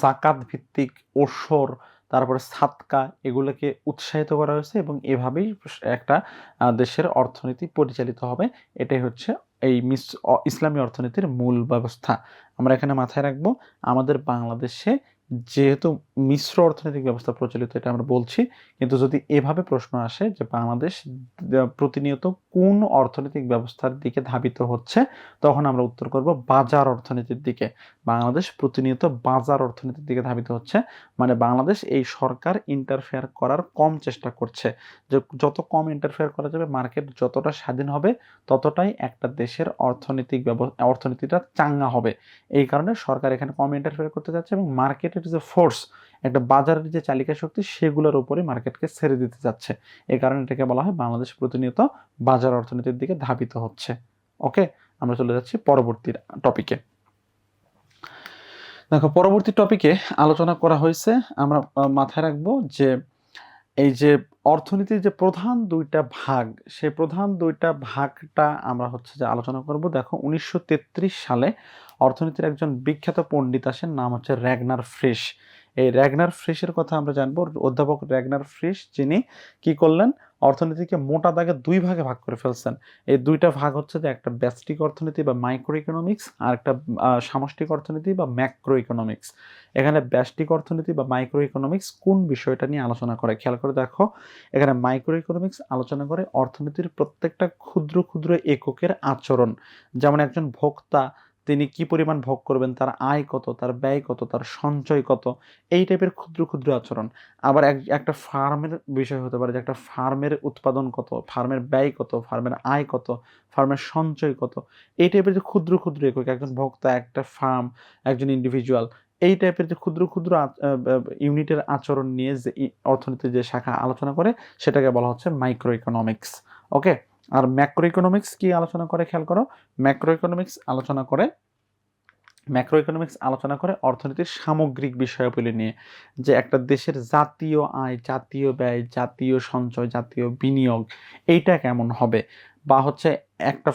জাকাত ভিত্তিক ওসর, তারপরে সাদকা, এগুলোকে উৎসাহিত করা হয়েছে এবং এভাবেই একটা দেশের অর্থনীতি পরিচালিত হবে। এটাই হচ্ছে এই ইসলামী অর্থনীতির মূল ব্যবস্থা। আমরা এখানে মাথায় রাখবো, আমাদের বাংলাদেশে যেহেতু মিশ্র অর্থনৈতিক ব্যবস্থা প্রচলিত, এটা আমরা বলছি, কিন্তু যদি এভাবে প্রশ্ন আসে যে বাংলাদেশ প্রতিনিয়ত কোন অর্থনৈতিক ব্যবস্থার দিকে ধাবিত হচ্ছে, তখন আমরা উত্তর করব বাজার অর্থনীতির দিকে। বাংলাদেশ প্রতিনিয়ত বাজার অর্থনীতির দিকে ধাবিত হচ্ছে, মানে বাংলাদেশ এই সরকার ইন্টারফেয়ার করার কম চেষ্টা করছে। যে যত কম ইন্টারফেয়ার করা যাবে, মার্কেট যতটা স্বাধীন হবে, ততটাই একটা দেশের অর্থনীতিটা চাঙ্গা হবে। এই কারণে সরকার এখানে কম ইন্টারফেয়ার করতে যাচ্ছে এবং মার্কেটের যে ফোর্স, একটা বাজারের যে চালিকা শক্তি, সেগুলোর উপরে মার্কেটকে ছেড়ে দিতে যাচ্ছে। এই কারণে এটাকে বলা হয় বাংলাদেশ প্রতিনিয়ত বাজার অর্থনীতির দিকে ধাবিত হচ্ছে। ওকে, আমরা চলে যাচ্ছি পরবর্তী টপিকে। দেখো, পরবর্তী টপিকে আলোচনা করা হয়েছে, আমরা মাথায় রাখবো যে এই যে অর্থনীতির যে প্রধান দুইটা ভাগ, সেই প্রধান দুইটা ভাগটা আমরা হচ্ছে যে আলোচনা করব। দেখো, 1933 সালে অর্থনীতির একজন বিখ্যাত পণ্ডিত আসেন, নাম হচ্ছে র্যাগনার ফ্রিশ। এই র্যাগনার ফ্রিশের কথা আমরা জানবো। অধ্যাপক র্যাগনার ফ্রিশ, যিনি কি করলেন, অর্থনীতিকে মোটা দাগে দুই ভাগে ভাগ করে ফেলছেন। এই দুইটা ভাগ হচ্ছে যে একটা ব্যষ্টিক অর্থনীতি বা মাইক্রো ইকোনমিক্স, আর একটা সামষ্টিক অর্থনীতি বা ম্যাক্রো ইকোনমিক্স। এখানে ব্যষ্টিক অর্থনীতি বা মাইক্রো ইকোনমিক্স কোন বিষয়টা নিয়ে আলোচনা করে, খেয়াল করে দেখো। এখানে মাইক্রো ইকোনমিক্স আলোচনা করে অর্থনীতির প্রত্যেকটা ক্ষুদ্র ক্ষুদ্র এককের আচরণ, যেমন একজন ভোক্তা তিনি কি পরিমাণ ভোগ করবেন, তার আয় কত, তার ব্যয় কত, তার সঞ্চয় কত, এই টাইপের ক্ষুদ্র ক্ষুদ্র আচরণ। আবার একটা ফার্মের বিষয় হতে পারে যে একটা ফার্মের উৎপাদন কত, ফার্মের ব্যয় কত, ফার্মের আয় কত, ফার্মের সঞ্চয় কত, এই টাইপের যে ক্ষুদ্র ক্ষুদ্র একক, একজন ভোক্তা, একটা ফার্ম, একজন ইন্ডিভিজুয়াল, এই টাইপের যে ক্ষুদ্র ক্ষুদ্র ইউনিটের আচরণ নিয়ে যে অর্থনীতির যে শাখা আলোচনা করে, সেটাকে বলা হচ্ছে মাইক্রো ইকোনমিক্স। ওকে, আর ম্যাক্রো ইকোনমিক্স কি আলোচনা করে, খেয়াল করো। ম্যাক্রো ইকোনমিক্স আলোচনা করে অর্থনীতির সামগ্রিক বিষয়াবলী নিয়ে, যে একটা দেশের জাতীয় আয়, জাতীয় ব্যয়, জাতীয় সঞ্চয়, জাতীয় বিনিয়োগ, এইটা কেমন হবে। বা হচ্ছে একটা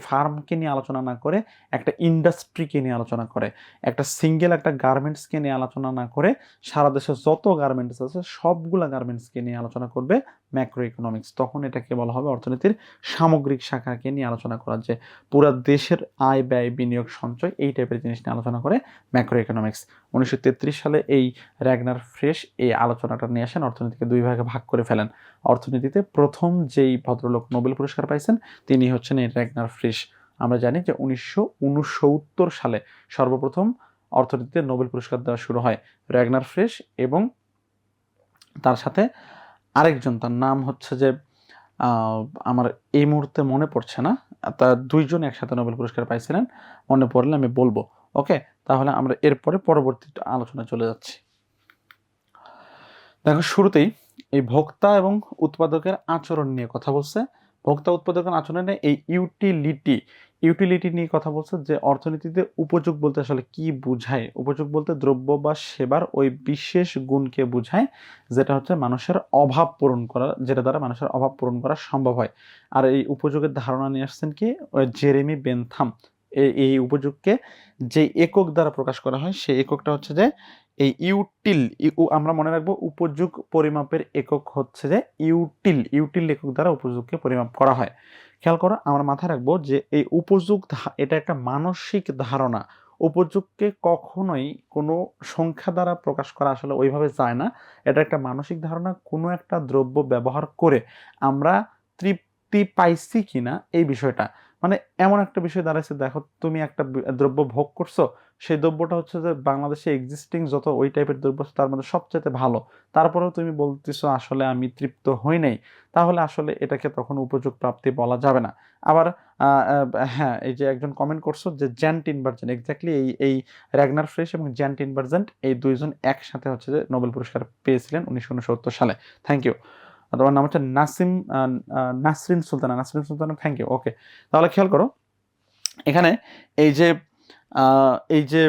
ফার্মকে নিয়ে আলোচনা না করে একটা ইন্ডাস্ট্রিকে নিয়ে আলোচনা করে, একটা সিঙ্গেল একটা গার্মেন্টসকে নিয়ে আলোচনা না করে সারা দেশে যত গার্মেন্টস আছে সবগুলা গার্মেন্টসকে নিয়ে আলোচনা করবে ম্যাক্রো ইকোনমিক্স। তখন এটাকে বলা হবে অর্থনীতির সামগ্রিক শাখাকে নিয়ে আলোচনা করা, যে পুরো দেশের আয় ব্যয় বিনিয়োগ সঞ্চয় এই টাইপের জিনিস নিয়ে আলোচনা করে ম্যাক্রো ইকোনমিক্স। 1933 সালে এই র্যাগনার ফ্রিশ এই আলোচনাটা নিয়ে আসেন, অর্থনীতিকে দুই ভাগে ভাগ করে ফেলেন। অর্থনীতিতে প্রথম যেই ভদ্রলোক নোবেল পুরস্কার পাইছেন তিনি হচ্ছেন এই র্যাগনার ফ্রিশ। আমরা জানি যে 1969 সালে সর্বপ্রথম অর্থনীতিতে নোবেল পুরস্কার দেওয়া শুরু হয় র্যাগনার ফ্রিশ এবং তার সাথে আরেকজন, তার নাম হচ্ছে যে আমার এই মুহূর্তে মনে পড়ছে না, তার দুইজন একসাথে নোবেল পুরস্কার পাইছিলেন, মনে পড়লে আমি বলবো। ওকে, তাহলে আমরা এরপরে পরবর্তী আলোচনা চলে যাচ্ছি। দেখো, শুরুতেই এই ভোক্তা এবং উৎপাদকের আচরণ নিয়ে কথা বলছে। ভোক্তা উৎপাদকের আচরণে এই ইউটিলিটি নিয়ে কথা বলছে, যে অর্থনীতিতে উপযোগ বলতে আসলে কি বুঝায়। উপযোগ বলতে দ্রব্য বা সেবার ওই বিশেষ গুণকে বুঝায় যেটা হচ্ছে মানুষের অভাব পূরণ করা, যেটা দ্বারা মানুষের অভাব পূরণ করা সম্ভব হয়। আর এই উপযোগের ধারণা নিয়ে আসছেন কি, জেরেমি বেনথাম। এই উপযোগকে যে একক দ্বারা প্রকাশ করা হয় সেই এককটা হচ্ছে যে এই ইউটিল। আমরা মনে রাখবো উপযোগ পরিমাপের একক হচ্ছে যে ইউটিল একক দ্বারা উপযোগকে পরিমাপ করা হয়। খেয়াল করো, আমরা মাথায় রাখবো যে এই উপযোগ এটা একটা মানসিক ধারণা। উপযোগকে কখনোই কোনো সংখ্যা দ্বারা প্রকাশ করা আসলে ওইভাবে যায় না। এটা একটা মানসিক ধারণা। কোনো একটা দ্রব্য ব্যবহার করে আমরা তৃপ্তি পাইছি কিনা এই বিষয়টা, মানে এমন একটা বিষয় দাঁড়াইছে। দেখো, তুমি একটা দ্রব্য ভোগ করছো, সেই দ্রব্যটা হচ্ছে যে বাংলাদেশে এক্সিস্টিং যত ওই টাইপের দ্রব্য তার মধ্যে সবচেয়ে ভালো, তারপরেও তুমি বলতেছো আসলে আমি তৃপ্ত হই নাই, তাহলে আসলে এটাকে তখন উপযোগ প্রাপ্তি বলা যাবে না। আবার হ্যাঁ, এই যে একজন কমেন্ট করছো যে জ্যান্ট ইনভার্জেন্ট, এক্স্যাক্টলি এই র্যাগনার ফ্রেশ এবং জ্যান্ট ইনভার্জেন্ট এই দুইজন একসাথে হচ্ছে যে নোবেল পুরস্কার পেয়েছিলেন 1969 সালে। Thank you. তোমার নাম হচ্ছে Nasrin Sultana, thank you. Okay, তাহলে খেয়াল করো এখানে এই যে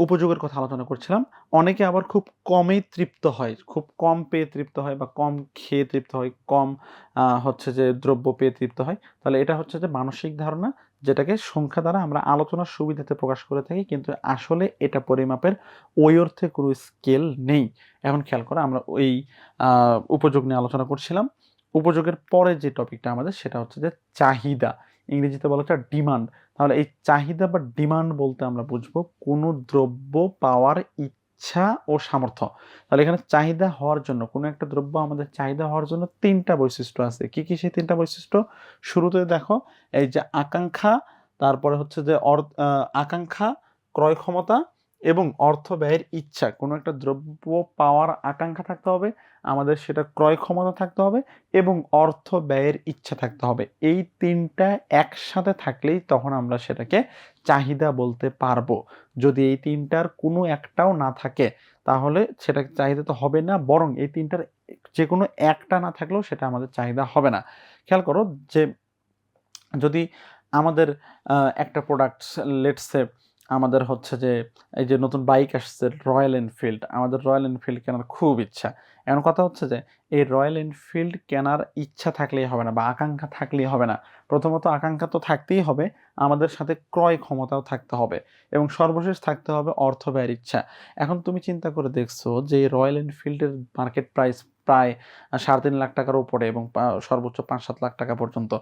উপযোগের কথা আলোচনা করছিলাম। অনেকে আবার খুব কমেই তৃপ্ত হয়, খুব কম পেয়ে তৃপ্ত হয়, বা কম খেয়ে তৃপ্ত হয়, কম হচ্ছে যে দ্রব্য পেয়ে তৃপ্ত হয়। তাহলে এটা হচ্ছে যে মানসিক ধারণা, যেটাকে সংখ্যা দ্বারা আমরা আলোচনার সুবিধাতে প্রকাশ করে থাকি, কিন্তু আসলে এটা পরিমাপের ওই অর্থে কোনো স্কেল নেই। এখন খেয়াল করো, আমরা ওই উপযোগ নিয়ে আলোচনা করছিলাম। উপযোগের পরে যে টপিকটা আমাদের, সেটা হচ্ছে যে চাহিদা, ইংরেজিতে বলা হচ্ছে ডিমান্ড। তাহলে এই চাহিদা বা ডিমান্ড বলতে আমরা বুঝবো কোনো দ্রব্য পাওয়ার ইচ্ছা ও সামর্থ্য। তাহলে এখানে চাহিদা হওয়ার জন্য, কোনো একটা দ্রব্য আমাদের চাহিদা হওয়ার জন্য তিনটা বৈশিষ্ট্য আছে। কি কি সেই তিনটা বৈশিষ্ট্য? শুরুতে দেখো, এই যে আকাঙ্ক্ষা, তারপরে হচ্ছে যে আকাঙ্ক্ষা, ক্রয় ক্ষমতা এবং অর্থ ব্যয়ের ইচ্ছা। কোনো একটা দ্রব্য পাওয়ার আকাঙ্ক্ষা থাকতে হবে, আমাদের সেটা ক্রয় ক্ষমতা থাকতে হবে এবং অর্থ ব্যয়ের ইচ্ছা থাকতে হবে। এই তিনটা একসাথে থাকলেই তখন আমরা সেটাকে চাহিদা বলতে পারবো। যদি এই তিনটার কোনো একটাও না থাকে তাহলে সেটা চাহিদা তো হবে না, বরং এই তিনটার যে কোনো একটা না থাকলেও সেটা আমাদের চাহিদা হবে না। খেয়াল করো যে যদি আমাদের একটা প্রোডাক্ট, লেটস সে আমাদের হচ্ছে যে এই যে নতুন বাইক আসছে রয়্যাল এনফিল্ড, আমাদের রয়্যাল এনফিল্ড কেনার খুব ইচ্ছা। এখন কথা হচ্ছে যে এই রয়্যাল এনফিল্ড কেনার ইচ্ছা থাকলেই হবে না, বা আকাঙ্ক্ষা থাকলেই হবে না। প্রথমত আকাঙ্ক্ষা তো থাকতেই হবে, আমাদের সাথে ক্রয় ক্ষমতাও থাকতে হবে, এবং সর্বশেষ থাকতে হবে অর্থ ব্যয়ের ইচ্ছা। এখন তুমি চিন্তা করে দেখছো যে রয়্যাল এনফিল্ডের মার্কেট প্রাইস প্রায় 3.5 লাখ টাকার উপরে, এবং সর্বোচ্চ 5-7 লাখ টাকা পর্যন্ত।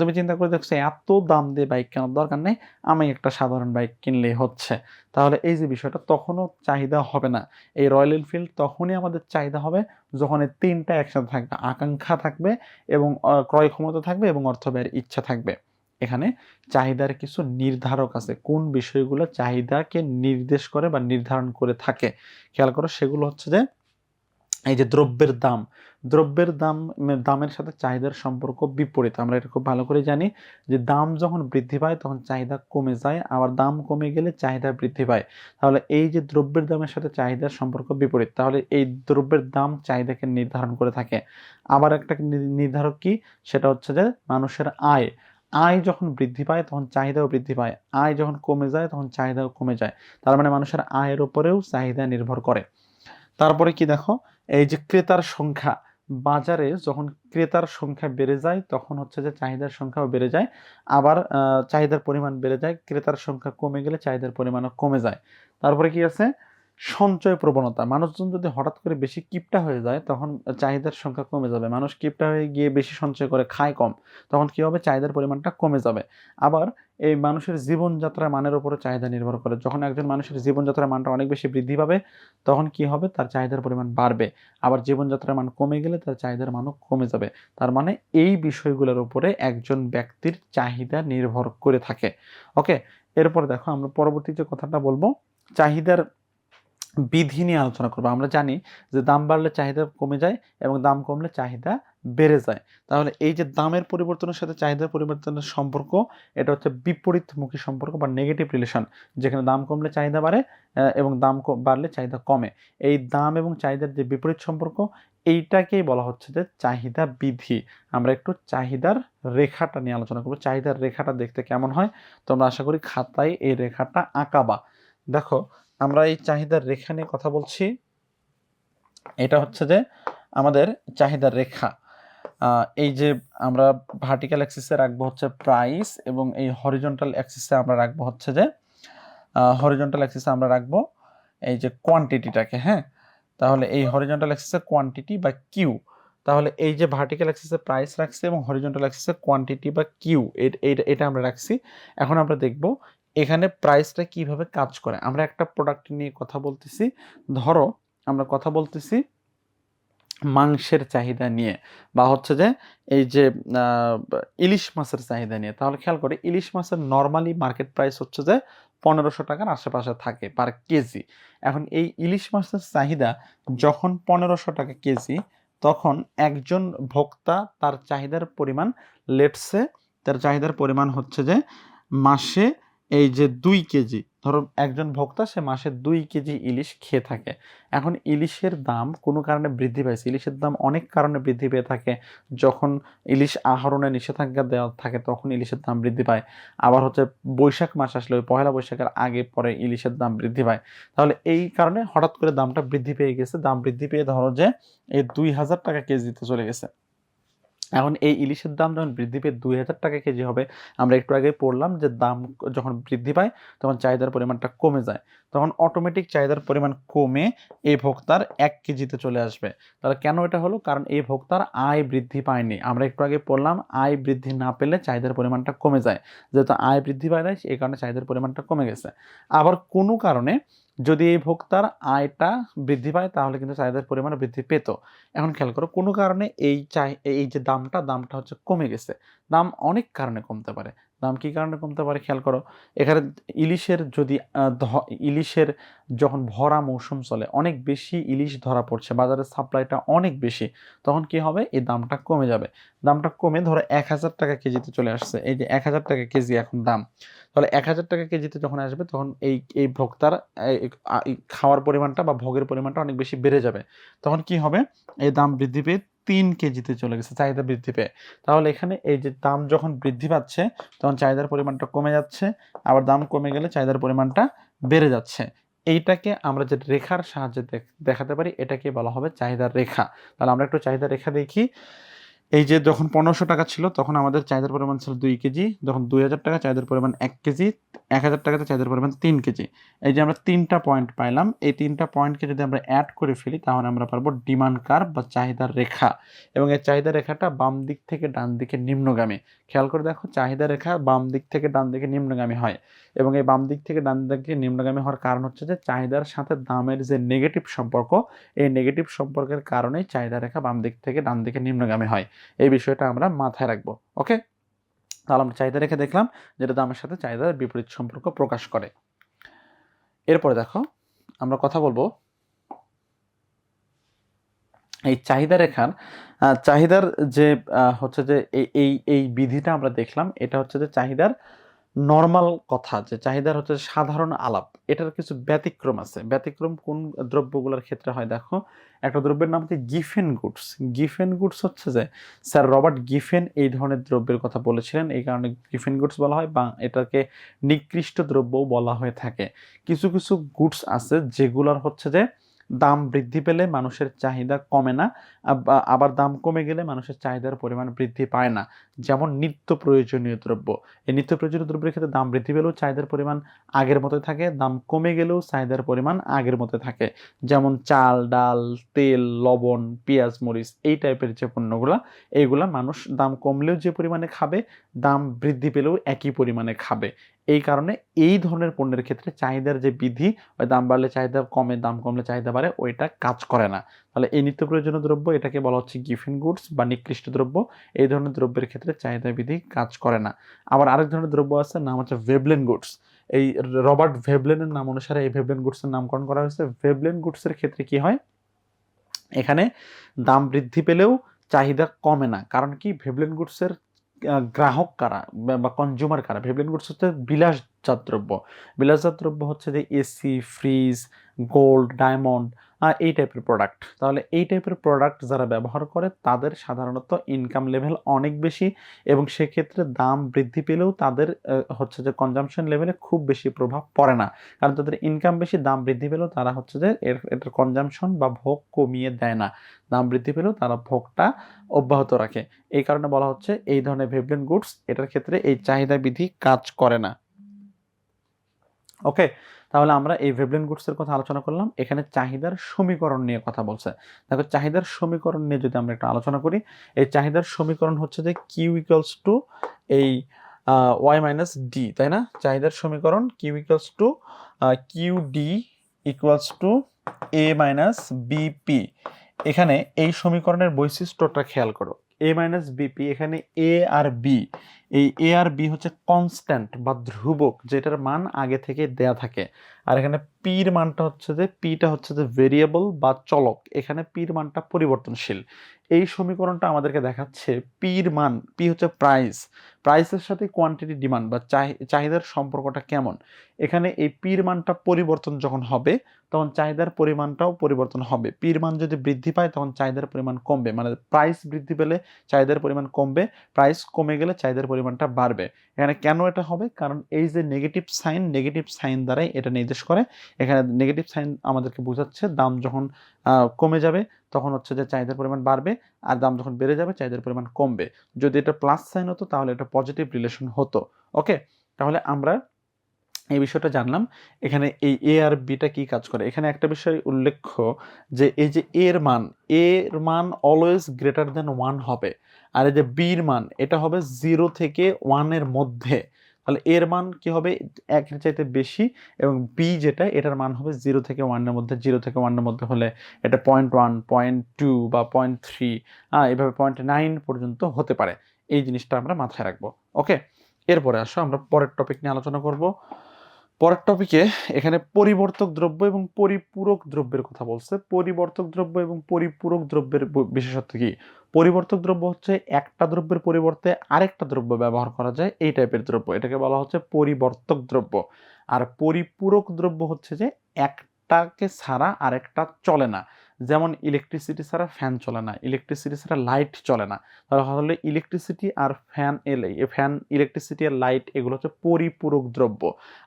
তুমি চিন্তা করে দেখছো এত দাম দিয়ে বাইক কেনার দরকার নেই, আমি একটা সাধারণ বাইক কিনলেই হচ্ছে। তাহলে এই যে বিষয়টা, তখনও চাহিদা হবে না। এই রয়্যাল এনফিল্ড তখনই আমাদের চাহিদা হবে যখন এই তিনটা একসাথে থাকবে, আকাঙ্ক্ষা থাকবে এবং ক্রয় ক্ষমতা থাকবে এবং অর্থ ব্যয়ের ইচ্ছা থাকবে। এখানে চাহিদার কিছু নির্ধারক আছে, কোন বিষয়গুলো চাহিদাকে নির্দেশ করে বা নির্ধারণ করে থাকে। খেয়াল করো, সেগুলো হচ্ছে যে এই যে দ্রব্যের দামের সাথে চাহিদার সম্পর্ক বিপরীত। আমরা এটা খুব ভালো করে জানি যে দাম যখন বৃদ্ধি পায় তখন চাহিদা কমে যায়, আবার দাম কমে গেলে চাহিদা বৃদ্ধি পায়। তাহলে এই যে দ্রব্যের দামের সাথে চাহিদার সম্পর্ক বিপরীত, তাহলে এই দ্রব্যের দাম চাহিদাকে নির্ধারণ করে থাকে। আবার একটা নির্ধারক কি, সেটা হচ্ছে যে মানুষের আয় যখন বৃদ্ধি পায় তখন চাহিদাও বৃদ্ধি পায়, আয় যখন কমে যায় তখন চাহিদাও কমে যায়। তার মানে মানুষের আয়ের উপরেও চাহিদা নির্ভর করে। তারপরে কি দেখো, এই যে ক্রেতার সংখ্যা, বাজারে যখন ক্রেতার সংখ্যা বেড়ে যায় তখন হচ্ছে যে চাহিদার সংখ্যাও বেড়ে যায়, আবার চাহিদার পরিমাণ বেড়ে যায়, ক্রেতার সংখ্যা কমে গেলে চাহিদার পরিমাণও কমে যায়। তারপরে কি আছে, সঞ্চয় প্রবণতা, মানুষজন যদি হঠাৎ করে বেশি কিপটা হয়ে যায় তখন চাহিদার সংখ্যা কমে যাবে, মানুষ কিপটা হয়ে গিয়ে বেশি সঞ্চয় করে খায় কম, তখন কি হবে, চাহিদার পরিমাণটা কমে যাবে। আবার এই মানুষের জীবনযাত্রার মানের উপরে চাহিদা নির্ভর করে, যখন একজন মানুষের জীবনযাত্রার মানটা অনেক বেশি বৃদ্ধি পাবে তখন কি হবে, তার চাহিদার পরিমাণ বাড়বে, আবার জীবনযাত্রার মান কমে গেলে তার চাহিদার মানও কমে যাবে। তার মানে এই বিষয়গুলোর উপরে একজন ব্যক্তির চাহিদা নির্ভর করে থাকে। ওকে, এরপর দেখো আমরা পরবর্তী যে কথাটা বলবো, চাহিদার বিধি নিয়ে আলোচনা করবো। আমরা জানি যে দাম বাড়লে চাহিদা কমে যায় এবং দাম কমলে চাহিদা বেড়ে যায়। তাহলে এই যে দামের পরিবর্তনের সাথে চাহিদার পরিবর্তনের সম্পর্ক, এটা হচ্ছে বিপরীতমুখী সম্পর্ক বা নেগেটিভ রিলেশন, যেখানে দাম কমলে চাহিদা বাড়ে এবং দাম বাড়লে চাহিদা কমে। এই দাম এবং চাহিদার যে বিপরীত সম্পর্ক, এইটাকেই বলা হচ্ছে যে চাহিদা বিধি। আমরা একটু চাহিদার রেখাটা নিয়ে আলোচনা করবো। চাহিদার রেখাটা দেখতে কেমন হয় তোমরা আশা করি খাতায় এই রেখাটা আঁকাবা। দেখো, আমরা এই চাহিদার রেখা নিয়ে কথা বলছি, এটা হচ্ছে যে আমাদের চাহিদার রেখা। এই যে আমরা ভার্টিক্যাল অ্যাক্সিসে রাখবো হচ্ছে প্রাইস, এবং এই হরিজন্টাল অ্যাক্সিসে আমরা রাখবো হচ্ছে যে এই যে কোয়ান্টিটিটাকে। হ্যাঁ, তাহলে এই হরিজন্টাল অ্যাক্সিসে কোয়ান্টিটি বা কিউ, তাহলে এই যে ভার্টিক্যাল অ্যাক্সিসে প্রাইস রাখছি এবং হরিজন্টাল অ্যাক্সিসে কোয়ান্টিটি বা কিউ, এটা আমরা রাখছি। এখন আমরা দেখব এখানে প্রাইসটা কিভাবে কাজ করে। আমরা একটা প্রোডাক্ট নিয়ে কথা বলতেছি, ধরো আমরা কথা বলতেছি মাংসের চাহিদা নিয়ে, বা হচ্ছে যে এই যে ইলিশ মাছের চাহিদা নিয়ে। তাহলে খেয়াল করে ইলিশ মাছের নর্মালি মার্কেট প্রাইস হচ্ছে যে 1500 টাকার আশেপাশে থাকে পার কেজি। এখন এই ইলিশ মাছের চাহিদা যখন 1500 টাকা কেজি, তখন একজন ভোক্তা তার চাহিদার পরিমাণ, লেটসে তার চাহিদার পরিমাণ হচ্ছে যে মাসে এই যে 2 কেজি, ধরো একজন ভোক্তা সে মাসে 2 কেজি ইলিশ খেয়ে থাকে। এখন ইলিশের দাম কোনো কারণে বৃদ্ধি পাইছে, ইলিশের দাম অনেক কারণে বৃদ্ধি পেয়ে থাকে। যখন ইলিশ আহরণে নিষেধাজ্ঞা দেওয়া থাকে তখন ইলিশের দাম বৃদ্ধি পায়। আবার হচ্ছে বৈশাখ মাস আসলে ওই পহেলা বৈশাখের আগে পরে ইলিশের দাম বৃদ্ধি পায়। তাহলে এই কারণে হঠাৎ করে দামটা বৃদ্ধি পেয়ে গেছে, দাম বৃদ্ধি পেয়ে ধরো যে এই 2000 টাকা কেজিতে চলে গেছে। এখন এই ইলিশের দাম যখন বৃদ্ধি পেয়ে 2000 টাকা কেজি হবে, আমরা একটু আগে পড়লাম যে দাম যখন বৃদ্ধি পায় তখন চাহিদার পরিমাণটা কমে যায়, তখন অটোমেটিক চাহিদার পরিমাণ কমে এই ভোক্তার 1 কেজিতে চলে আসবে। তাহলে কেন এটা হলো? কারণ এই ভোক্তার আয় বৃদ্ধি পায়নি। আমরা একটু আগে পড়লাম আয় বৃদ্ধি না পেলে চাহিদার পরিমাণটা কমে যায়, যেহেতু আয় বৃদ্ধি পায় না এই কারণে চাহিদার পরিমাণটা কমে গেছে। আবার কোনো কারণে যদি এই ভোক্তার আয়টা বৃদ্ধি পায় তাহলে কিন্তু চাহিদার পরিমাণ বৃদ্ধি পেত। এখন খেয়াল করো কোনো কারণে এই যে দামটা হচ্ছে কমে গেছে। দাম অনেক কারণে কমতে পারে। দাম কি কারণে কমতে পারে খেয়াল করো। এখানে ইলিশের যদি ইলিশের যখন ভরা মৌসুম চলে, অনেক বেশি ইলিশ ধরা পড়ছে, বাজারের সাপ্লাইটা অনেক বেশি, তখন কি হবে? এই দামটা কমে যাবে। দামটা কমে ধরো 1000 টাকা কেজিতে চলে আসছে, এই যে 1000 টাকা কেজি এখন দাম। তাহলে 1000 টাকা কেজিতে যখন আসবে তখন এই ভোক্তার খাওয়ার পরিমাণটা বা ভোগের পরিমাণটা অনেক বেশি বেড়ে যাবে। তখন কি হবে? এই দাম বৃদ্ধি পেয়ে 3 কেজিতে চলে গেছে চাহিদা বৃদ্ধি পেয়ে। তাহলে এখানে এই যে দাম যখন বৃদ্ধি পাচ্ছে তখন চাহিদার পরিমাণটা কমে যাচ্ছে, আবার দাম কমে গেলে চাহিদার পরিমাণটা বেড়ে যাচ্ছে। এইটাকে আমরা যে রেখার সাহায্যে দেখাতে পারি এটাকে বলা হবে চাহিদার রেখা। তাহলে আমরা একটু চাহিদার রেখা দেখি। এই যে যখন 1500 টাকা ছিল তখন আমাদের চাহিদার পরিমাণ ছিল 2 কেজি, যখন 2000 টাকা চাহিদার পরিমাণ 1 কেজি, 1000 টাকাতে চাহিদার পরিমাণ 3 কেজি। এই যে আমরা 3টা পয়েন্ট পাইলাম, এই 3টা পয়েন্টকে যদি আমরা অ্যাড করে ফেলি তাহলে আমরা পারবো ডিমান্ড কার্ভ বা চাহিদার রেখা। এবং এই চাহিদা রেখাটা বাম দিক থেকে ডান দিকে নিম্নগামী। খেয়াল করে দেখো, চাহিদা রেখা বাম দিক থেকে ডান দিকে নিম্নগামী হয়, এবং এই বাম দিক থেকে ডান দিকে নিম্নগামী হওয়ার কারণ হচ্ছে যে চাহিদার সাথে দামের যে নেগেটিভ সম্পর্ক, এই নেগেটিভ সম্পর্কের কারণেই চাহিদা রেখা বাম দিক থেকে ডান দিকে নিম্নগামী হয়। এই বিষয়টা আমরা মাথায় রাখবো। ওকে, তাহলে আমরা চাহিদা রেখে দেখলাম যেটা দামের সাথে চাহিদার বিপরীত সম্পর্ক প্রকাশ করে। এরপরে দেখো আমরা কথা বলবো এই চাহিদা রেখার চাহিদার যে হচ্ছে যে এই বিধিটা আমরা দেখলাম, এটা হচ্ছে যে চাহিদার নর্মাল কথা, যে চাহিদার হচ্ছে সাধারণ আলাপ। এটার কিছু ব্যতিক্রম আছে। ব্যতিক্রম কোন দ্রব্যগুলোর ক্ষেত্রে হয় দেখো, একটা দ্রব্যের নাম হচ্ছে গিফেন গুডস। গিফেন গুডস হচ্ছে যে স্যার রবার্ট গিফেন এই ধরনের দ্রব্যের কথা বলেছিলেন, এই কারণে গিফেন গুডস বলা হয়, বা এটাকে নিকৃষ্ট দ্রব্যও বলা হয়ে থাকে। কিছু কিছু গুডস আছে যেগুলোর হচ্ছে যে দাম বৃদ্ধি পেলে মানুষের চাহিদা কমে না, আবার দাম কমে গেলে মানুষের চাহিদার পরিমাণ বৃদ্ধি পায় না। যেমন নিত্য প্রয়োজনীয় দ্রব্য, এই নিত্য প্রয়োজনীয় দ্রব্যের ক্ষেত্রে দাম বৃদ্ধি পেলেও চাহিদার পরিমাণ আগের মতো থাকে, দাম কমে গেলেও চাহিদার পরিমাণ আগের মতো থাকে। যেমন চাল, ডাল, তেল, লবণ, পেঁয়াজ, মরিচ, এই টাইপের যে পণ্যগুলো, এইগুলা মানুষ দাম কমলেও যে পরিমাণে খাবে, দাম বৃদ্ধি পেলেও একই পরিমাণে খাবে। এই কারণে এই ধরনের পণ্যের ক্ষেত্রে চাহিদার যে বিধি, ওই দাম বাড়লে চাহিদা কমে, দাম কমলে চাহিদা বাড়ে, ওইটা কাজ করে না। তাহলে এই নিত্য প্রয়োজনীয় দ্রব্য, এটাকে বলা হচ্ছে গিফেন গুডস বা নিকৃষ্ট দ্রব্য। এই ধরনের দ্রব্যের ক্ষেত্রে চাহিদা বিধি কাজ করে না। আবার আরেক ধরনের দ্রব্য আছে, নাম হচ্ছে ভেবলেন গুডস। এই রবার্ট ভেবলেনের নাম অনুসারে এই ভেবলেন গুডসের নামকরণ করা হয়েছে। ভেবলেন গুডসের ক্ষেত্রে কি হয়, এখানে দাম বৃদ্ধি পেলেও চাহিদা কমে না। কারণ কি, ভেবলেন গুডসের গ্রাহক কারা বা কনজিউমার কারা? ভেবলেন গুডস হচ্ছে বিলাস বিলাসজাত দ্রব্য। বিলাসজাত দ্রব্য হচ্ছে যে এসি, ফ্রিজ, গোল্ড, ডায়মন্ড, এই টাইপের প্রোডাক্ট। তাহলে এই টাইপের প্রোডাক্ট যারা ব্যবহার করে তাদের সাধারণত ইনকাম লেভেল অনেক বেশি, এবং সেক্ষেত্রে দাম বৃদ্ধি পেলেও তাদের হচ্ছে যে কনজাম্পশন লেভেলে খুব বেশি প্রভাব পড়ে না, কারণ তাদের ইনকাম বেশি, দাম বৃদ্ধি পেলেও তারা হচ্ছে যে এটার কনজাম্পশন বা ভোগ কমিয়ে দেয় না, দাম বৃদ্ধি পেলেও তারা ভোগটা অব্যাহত রাখে। এই কারণে বলা হচ্ছে এই ধরনের ভেবলেন গুডস এটার ক্ষেত্রে এই চাহিদা বিধি কাজ করে না। ওকে, তাহলে আমরা এই ভেবলেন গুডসের কথা আলোচনা করলাম। এখানে চাহিদার সমীকরণ নিয়ে কথা বলছে। দেখো চাহিদার সমীকরণ নিয়ে যদি আমরা একটু আলোচনা করি, এই চাহিদার সমীকরণ হচ্ছে যে কিউ ইকুয়ালস টু এই ওয়াই মাইনাস ডি, তাই না? চাহিদার সমীকরণ Q equals to Q D equals to A minus BP. এখানে এই সমীকরণের বৈশিষ্ট্যটা খেয়াল করো, এ মাইনাস বিপি, এখানে এ আর বি, এই এ আর বি হচ্ছে কনস্ট্যান্ট বা ধ্রুবক, যেটার মান আগে থেকে দেয়া থাকে। আর এখানে পির মানটা হচ্ছে যে পিটা হচ্ছে যে ভেরিয়েবল বা চলক, এখানে পির মানটা পরিবর্তনশীল। এই সমীকরণটা আমাদেরকে দেখাচ্ছে পির মান, পি হচ্ছে প্রাইস, প্রাইসের সাথে কোয়ান্টিটি ডিমান্ড বা চাহিদার সম্পর্কটা কেমন। এখানে এই পির মানটা পরিবর্তন যখন হবে তখন চাহিদার পরিমাণটাও পরিবর্তন হবে। পির মান যদি বৃদ্ধি পায় তখন চাহিদার পরিমাণ কমবে, মানে প্রাইস বৃদ্ধি পেলে চাহিদার পরিমাণ কমবে, প্রাইস কমে গেলে চাহিদার পরিমাণটা বাড়বে। এখানে কেন এটা হবে? কারণ এই যে নেগেটিভ সাইন দ্বারাই এটা নির্দেশ করে। এখানে নেগেটিভ সাইন আমাদেরকে বোঝাচ্ছে দাম যখন কমে যাবে তখন হচ্ছে যে চাহিদার পরিমাণ বাড়বে, আর দাম যখন বেড়ে যাবে চাহিদার পরিমাণ কমবে। যদি এটা প্লাস সাইন হতো তাহলে এটা পজিটিভ রিলেশন হতো। ওকে, তাহলে আমরা এই বিষয়টা জানলাম। এখানে এই এ আর বিটা কি কাজ করে, এখানে একটা বিষয় উল্লেখ্য যে এই যে এর মান অলওয়েজ গ্রেটার দেন 1 হবে, আর এই যে বির মান এটা হবে 0 থেকে 1 এর মধ্যে। তাহলে এর মান কি হবে? 1 এর চাইতে বেশি, এবং বি যেটা এটার মান হবে 0 থেকে 1 এর মধ্যে। 0 থেকে 1 এর মধ্যে হলে এটা 0.1, 0.2 বা 0.3, এভাবে 0.9 পর্যন্ত হতে পারে। এই জিনিসটা আমরা মাথায় রাখবো। ওকে, এরপরে আসো আমরা পরের টপিক নিয়ে আলোচনা করব। পরের টপিকে এখানে পরিবর্তক দ্রব্য এবং পরিপূরক দ্রব্যের কথা বলছে। পরিবর্তক দ্রব্য এবং পরিপূরক দ্রব্যের বিশেষত্ব কি? পরিবর্তক দ্রব্য হচ্ছে একটা দ্রব্যের পরিবর্তে আরেকটা দ্রব্য ব্যবহার করা যায়, এই টাইপের দ্রব্য, এটাকে বলা হচ্ছে পরিবর্তক দ্রব্য। আর পরিপূরক দ্রব্য হচ্ছে যে একটাকে ছাড়া আরেকটা চলে না। যেমন ইলেকট্রিসিটি ছাড়া ফ্যান চলে না, ইলেকট্রিসিটি ছাড়া লাইট চলে না। তাহলে ইলেকট্রিসিটি আর ইলেকট্রিসিটি আর লাইট এগুলো হচ্ছে পরিপূরক দ্রব্য।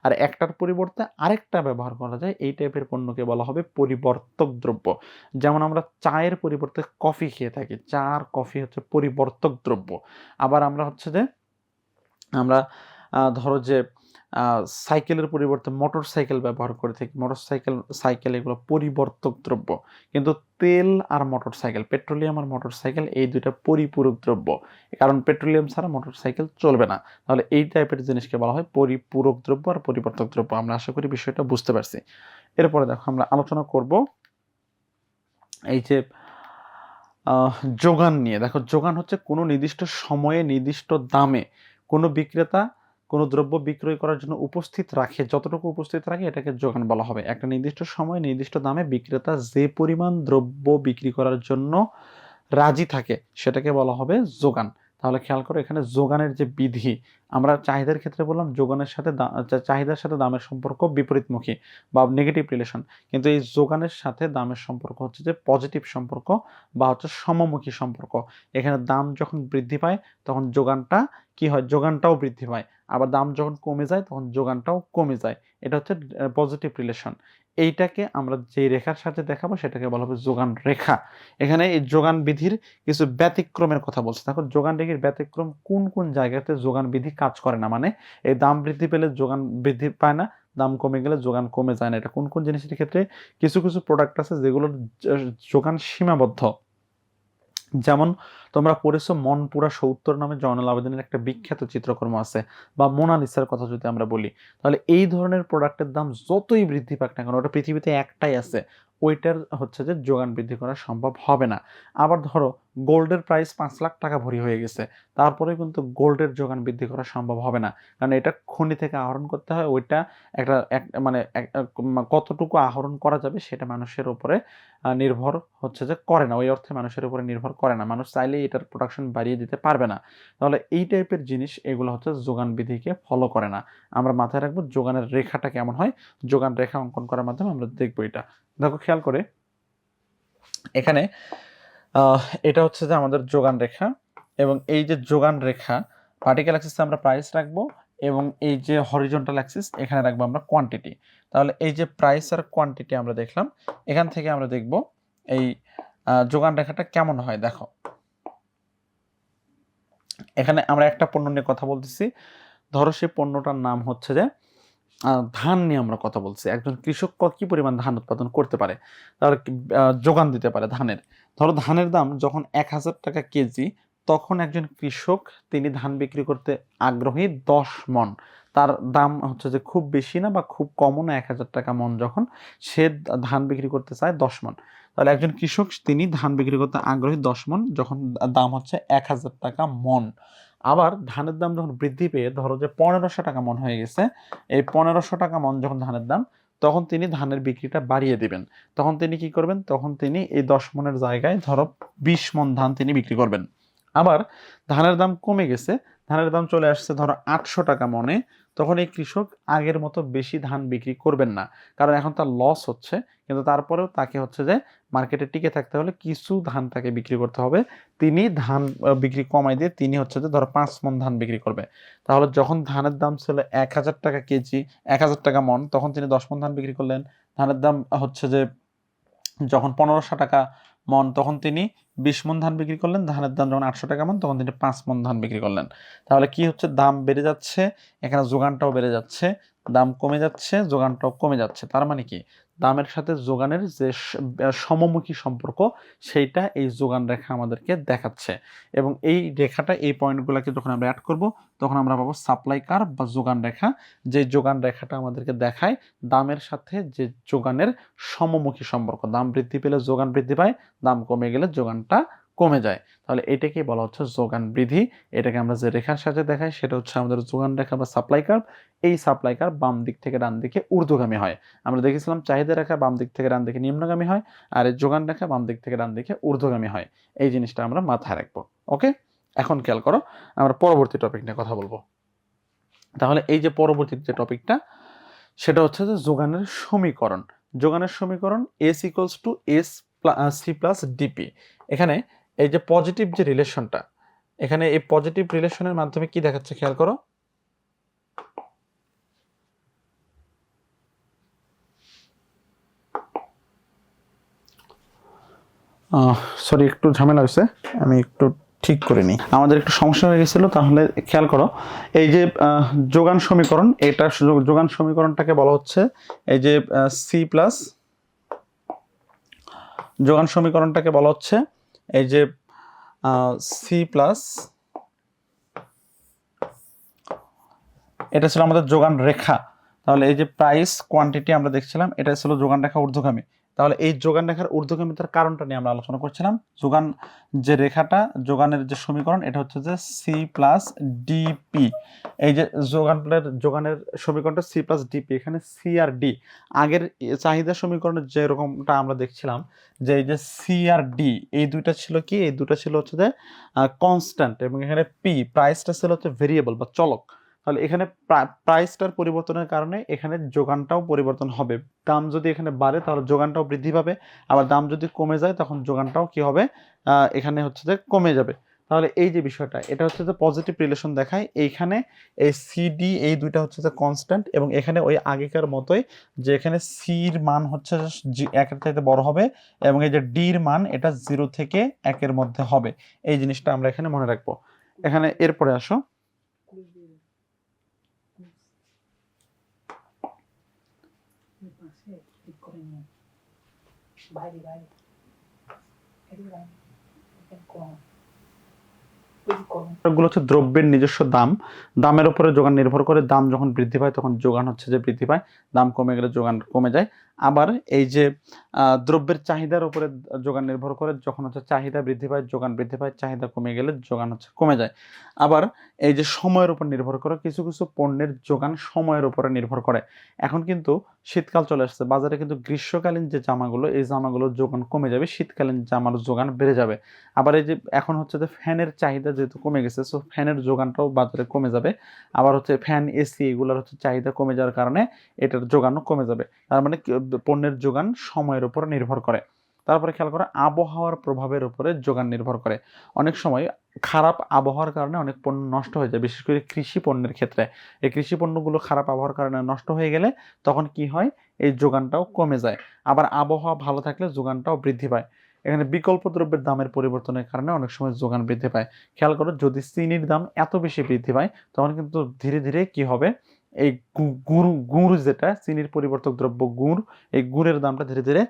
আর একটার পরিবর্তে আরেকটা ব্যবহার করা যায়, এই টাইপের পণ্যকে বলা হবে পরিবর্তক দ্রব্য। যেমন আমরা চায়ের পরিবর্তে কফি খেয়ে থাকি, চা আর কফি হচ্ছে পরিবর্তক দ্রব্য। আবার আমরা হচ্ছে যে আমরা ধরো যে সাইকেলের পরিবর্তে মোটর সাইকেল ব্যবহার করে থাকি, সাইকেল এগুলো পরিবর্তক দ্রব্য। কিন্তু তেল আর মোটর সাইকেল, পেট্রোলিয়াম আর মোটর সাইকেল, এই দুইটা পরিপূরক দ্রব্য, কারণ পেট্রোলিয়াম ছাড়া মোটর সাইকেল চলবে না। তাহলে এই টাইপের জিনিসকে বলা হয় পরিপূরক দ্রব্য আর পরিবর্তক দ্রব্য। আমরা আশা করি বিষয়টা বুঝতে পারছি। এরপরে দেখো আমরা আলোচনা করব এই যে যোগান নিয়ে। দেখো যোগান হচ্ছে কোনো নির্দিষ্ট সময়ে নির্দিষ্ট দামে কোনো বিক্রেতা কোনো দ্রব্য বিক্রয় করার জন্য উপস্থিত রাখে, যতটুকু উপস্থিত রাখে এটাকে যোগান বলা হবে। একটা নির্দিষ্ট সময়ে নির্দিষ্ট দামে বিক্রেতা যে পরিমাণ দ্রব্য বিক্রি করার জন্য রাজি থাকে সেটাকে বলা হবে যোগান। তাহলে খেয়াল করো এখানে যোগানের যে বিধি, আমরা চাহিদার ক্ষেত্রে বললাম যোগানের সাথে চাহিদার সাথে দামের সম্পর্ক বিপরীতমুখী বা নেগেটিভ রিলেশন, কিন্তু এই যোগানের সাথে দামের সম্পর্ক হচ্ছে যে পজিটিভ সম্পর্ক বা হচ্ছে সমমুখী সম্পর্ক। এখানে দাম যখন বৃদ্ধি পায় তখন যোগানটা কি হয়? যোগানটাও বৃদ্ধি পায়। আবার দাম যখন কমে যায় তখন যোগানটাও কমে যায়। এটা হচ্ছে পজিটিভ রিলেশন। এইটাকে আমরা যে রেখার সাথে দেখাবো সেটাকে বলা হবে যোগান রেখা। এখানে এই যোগান বিধির কিছু ব্যতিক্রমের কথা বলছে। দেখো যোগান বিধির ব্যতিক্রম কোন কোন জায়গাতে যোগান বিধি কাজ করে না, মানে এই দাম বৃদ্ধি পেলে যোগান বৃদ্ধি পায় না, দাম কমে গেলে যোগান কমে যায় না। এটা কোন কোন জিনিসের ক্ষেত্রে? কিছু কিছু প্রোডাক্ট আছে যেগুলোর যোগান সীমাবদ্ধ। যেমন তোমরা পড়েছো মনপুরা ৭০ নামে জয়নুল আবেদিনের একটা বিখ্যাত চিত্রকর্ম আছে, বা মোনালিসার কথা যদি আমরা বলি, তাহলে এই ধরনের প্রোডাক্টের দাম যতই বৃদ্ধি পাক না কেন, ওটা পৃথিবীতে একটাই আছে, ওইটার হচ্ছে যে যোগান বৃদ্ধি করা সম্ভব হবে না। আবার ধরো গোল্ডের প্রাইস 5 লাখ টাকা ভরি হয়ে গেছে, তারপরে কিন্তু গোল্ডের যোগান বৃদ্ধি করা সম্ভব হবে না, কারণ এটা খনি থেকে আহরণ করতে হয়। ওইটা মানে কতটুকু আহরণ করা যাবে সেটা মানুষের উপরে নির্ভর হচ্ছে যে করে না, ওই অর্থে মানুষের উপরে নির্ভর করে না, মানুষ চাইলেই এটার প্রোডাকশন বাড়িয়ে দিতে পারবে না। তাহলে এই টাইপের জিনিস এগুলো হচ্ছে যোগান বিধিকে ফলো করে না। আমরা মাথায় রাখবো যোগানের রেখাটা কেমন হয়, যোগান রেখা অঙ্কন করার মাধ্যমে আমরা দেখবো এটা। দেখো খেয়াল করে এখানে এটা হচ্ছে যে আমাদের যোগান রেখা, এবং এই যে যোগান রেখা ভার্টিক্যাল অ্যাক্সিসে আমরা প্রাইস রাখবো, এবং এই যে হরিজন্টাল অ্যাক্সিস এখানে রাখবো আমরা কোয়ান্টিটি। তাহলে এই যে প্রাইস আর কোয়ান্টিটি আমরা দেখলাম, এখান থেকে আমরা দেখব এই যোগান রেখাটা কেমন হয়। দেখো এখানে আমরা একটা পণ্য নিয়ে কথা বলতেছি, ধরো সেই পণ্যটার নাম হচ্ছে যে ধান নিয়ে আমরা কথা বলছি। একজন কৃষক কি পরিমাণ ধান উৎপাদন করতে পারে, তার যোগান দিতে পারে ধানের। ধরো ধানের দাম যখন 1000 টাকা কেজি, তখন একজন কৃষক তিনি ধান বিক্রি করতে আগ্রহী 10 মন। তার দাম হচ্ছে যে খুব বেশি না বা খুব কমও না, 1000 টাকা মন যখন সে ধান বিক্রি করতে চায় 10 মন। তাহলে একজন কৃষক তিনি ধান বিক্রি করতে আগ্রহী 10 মন, যখন দাম হচ্ছে 1000 টাকা মন। আবার ধানের দাম যখন বৃদ্ধি পেয়ে ধরো যে 1500 টাকা মন হয়ে গেছে, এই 1500 টাকা মন যখন ধানের দাম, তখন তিনি ধানের বিক্রিটা বাড়িয়ে দিবেন। তখন তিনি কি করবেন, তখন তিনি এই 10 মনের জায়গায় ধরো 20 মন ধান তিনি বিক্রি করবেন। আবার ধানের দাম কমে গেছে, ধানের দাম চলে আসছে ধরো 800 টাকা মনে, তখন এই কৃষক আগের মতো বেশি ধান বিক্রি করবেন না, কারণ এখন তার লস হচ্ছে। কিন্তু তারপরেও তাকে হচ্ছে যে মার্কেটে টিকে থাকতে হলে কিছু ধান তাকে বিক্রি করতে হবে। তিনি ধান বিক্রি কমাই দিয়ে তিনি হচ্ছে যে ধরো 5 মন ধান বিক্রি করবে। তাহলে যখন ধানের দাম ছিল 1000 টাকা কেজি, 1000 টাকা মন, তখন তিনি 10 মন ধান বিক্রি করলেন। ধানের দাম হচ্ছে যে যখন 1500 টাকা মন, তখন তিনি 20 মন ধান বিক্রি করলেন। ধানের দাম যখন 800 টাকা মন, তখন তিনি 5 মন ধান বিক্রি করলেন। তাহলে কি হচ্ছে, দাম বেড়ে যাচ্ছে, এখানে যোগানটাও বেড়ে যাচ্ছে, দাম কমে যাচ্ছে, যোগানটাও কমে যাচ্ছে। তার মানে কি, দামের সাথে যোগানের যে সমমুখী সম্পর্ক, সেইটা এই যোগান রেখা আমাদেরকে দেখাচ্ছে। এবং এই রেখাটা, এই পয়েন্টগুলোকে যখন আমরা অ্যাড করব, তখন আমরা পাবো সাপ্লাই কার্ভ বা যোগান রেখা। যে যোগান রেখাটা আমাদেরকে দেখায় দামের সাথে যে যোগানের সমমুখী সম্পর্ক। দাম বৃদ্ধি পেলে যোগান বৃদ্ধি পায়, দাম কমে গেলে যোগানটা কমে যায়। তাহলে এটাকে বলা হচ্ছে যোগান বৃদ্ধি। এটাকে আমরা যে রেখার সাথে দেখাই সেটা হচ্ছে আমাদের যোগান রেখা বা সাপ্লাই কার্ভ। এই সাপ্লাই কার্ভ বাম দিক থেকে ডান দিকে ঊর্ধ্বগামী হয়। আমরা দেখেছিলাম চাহিদা রেখা বাম দিক থেকে ডান দিকে নিম্নগামী হয়, আর এই যোগান রেখা বাম দিক থেকে ডান দিকে ঊর্ধ্বগামী হয়। এই জিনিসটা আমরা মাথায় রাখবো। ওকে, এখন খেয়াল করো, আমরা পরবর্তী টপিক নিয়ে কথা বলবো। তাহলে এই যে পরবর্তী যে টপিকটা, সেটা হচ্ছে যে যোগানের সমীকরণ। যোগানের সমীকরণ S equals to C plus DP. এখানে এই যে পজিটিভ যে রিলেশনটা, এখানে এই পজিটিভ রিলেশনের মাধ্যমে কি দেখাচ্ছে খেয়াল করো, সরি একটু ঝামেলা হয়েছে, আমি একটু ঠিক করে নিই, আমাদের একটু সমস্যা হয়ে গেছিল। তাহলে খেয়াল করো, এই যে যোগান সমীকরণ, এটা যোগান সমীকরণটাকে বলা হচ্ছে এই যে সি প্লাস, যোগান সমীকরণটাকে বলা হচ্ছে এই যে সি প্লাস, এটা ছিল আমাদের যোগান রেখা। তাহলে এই যে প্রাইস কোয়ান্টিটি আমরা দেখছিলাম, এটা ছিল যোগান রেখা ঊর্ধ্বগামী। তাহলে এই যোগান রেখার ঊর্ধ্বগামিতার কারণটা নিয়ে আমরা আলোচনা করছিলাম। যোগান যে রেখাটা, যোগানের যে সমীকরণ, এটা হচ্ছে যে সি প্লাস ডিপি। এই যে যোগানের সমীকরণটা সি প্লাস ডিপি, এখানে সি আর ডি আগের চাহিদা সমীকরণের যেরকমটা আমরা দেখছিলাম, যে এই যে সি আর ডি এই দুইটা ছিল কি, এই দুটো ছিল হচ্ছে যে কনস্ট্যান্ট, এবং এখানে পি প্রাইসটা ছিল হচ্ছে ভেরিয়েবল বা চলক। তাহলে এখানে প্রাইসটার পরিবর্তনের কারণে এখানে যোগানটাও পরিবর্তন হবে। দাম যদি এখানে বাড়ে তাহলে যোগানটাও বৃদ্ধি পাবে, আবার দাম যদি কমে যায় তখন যোগানটাও কি হবে, এখানে হচ্ছে যে কমে যাবে। তাহলে এই যে বিষয়টা, এটা হচ্ছে যে পজিটিভ রিলেশন দেখায়। এইখানে এই সিডি এই দুইটা হচ্ছে যে কনস্ট্যান্ট, এবং এখানে ওই আগেকার মতোই যে এখানে সির মান হচ্ছে 1-এর চাইতে বড় হবে, এবং এই যে ডির মান এটা 0 থেকে 1-এর মধ্যে হবে। এই জিনিসটা আমরা এখানে মনে রাখবো। এখানে এরপরে আসো, গুলো হচ্ছে দ্রব্যের নিজস্ব দাম, দামের উপরে যোগান নির্ভর করে। দাম যখন বৃদ্ধি পায় তখন যোগান হচ্ছে যে বৃদ্ধি পায়, দাম কমে গেলে যোগান কমে যায়। আবার এই যে দ্রব্যের চাহিদার উপরে যোগান নির্ভর করে, যখন হচ্ছে চাহিদা বৃদ্ধি পায় যোগান বৃদ্ধি পায়, চাহিদা কমে গেলে যোগান হচ্ছে কমে যায়। আবার এই যে সময়ের উপর নির্ভর করে, কিছু কিছু পণ্যের যোগান সময়ের উপরে নির্ভর করে। এখন কিন্তু শীতকাল চলে আসছে, বাজারে কিন্তু গ্রীষ্মকালীন যে জামাগুলো, এই জামাগুলোর যোগান কমে যাবে, শীতকালীন জামার যোগান বেড়ে যাবে। আবার এই যে এখন হচ্ছে যে ফ্যানের চাহিদা যেহেতু কমে গেছে, সো ফ্যানের যোগানটাও বাজারে কমে যাবে। আবার হচ্ছে ফ্যান, এসি এগুলোর হচ্ছে চাহিদা কমে যাওয়ার কারণে এটার যোগানও কমে যাবে। তার মানে পণ্যের যোগান সময়ের উপর নির্ভর করে। তারপরে খেয়াল করো, আবহাওয়ার প্রভাবের উপরে যোগান নির্ভর করে। অনেক সময় খারাপ আবহাওয়ার কারণে অনেক পণ্য নষ্ট হয়ে যায়, বিশেষ করে কৃষি পণ্যের ক্ষেত্রে। এই কৃষি পণ্যগুলো খারাপ আবহাওয়ার কারণে নষ্ট হয়ে গেলে তখন কি হয়, এই যোগানটাও কমে যায়। আবার আবহাওয়া ভালো থাকলে যোগানটাও বৃদ্ধি পায়। এখানে বিকল্প দ্রব্যের দামের পরিবর্তনের কারণে অনেক সময় যোগান বৃদ্ধি পায়। খেয়াল করো, যদি চিনির দাম এত বেশি বৃদ্ধি পায় তখন কিন্তু ধীরে ধীরে কি হবে, এই গুড় যেটা চিনির পরিবর্তক দ্রব্য গুড়, এই গুড়ের দামটা ধীরে ধীরে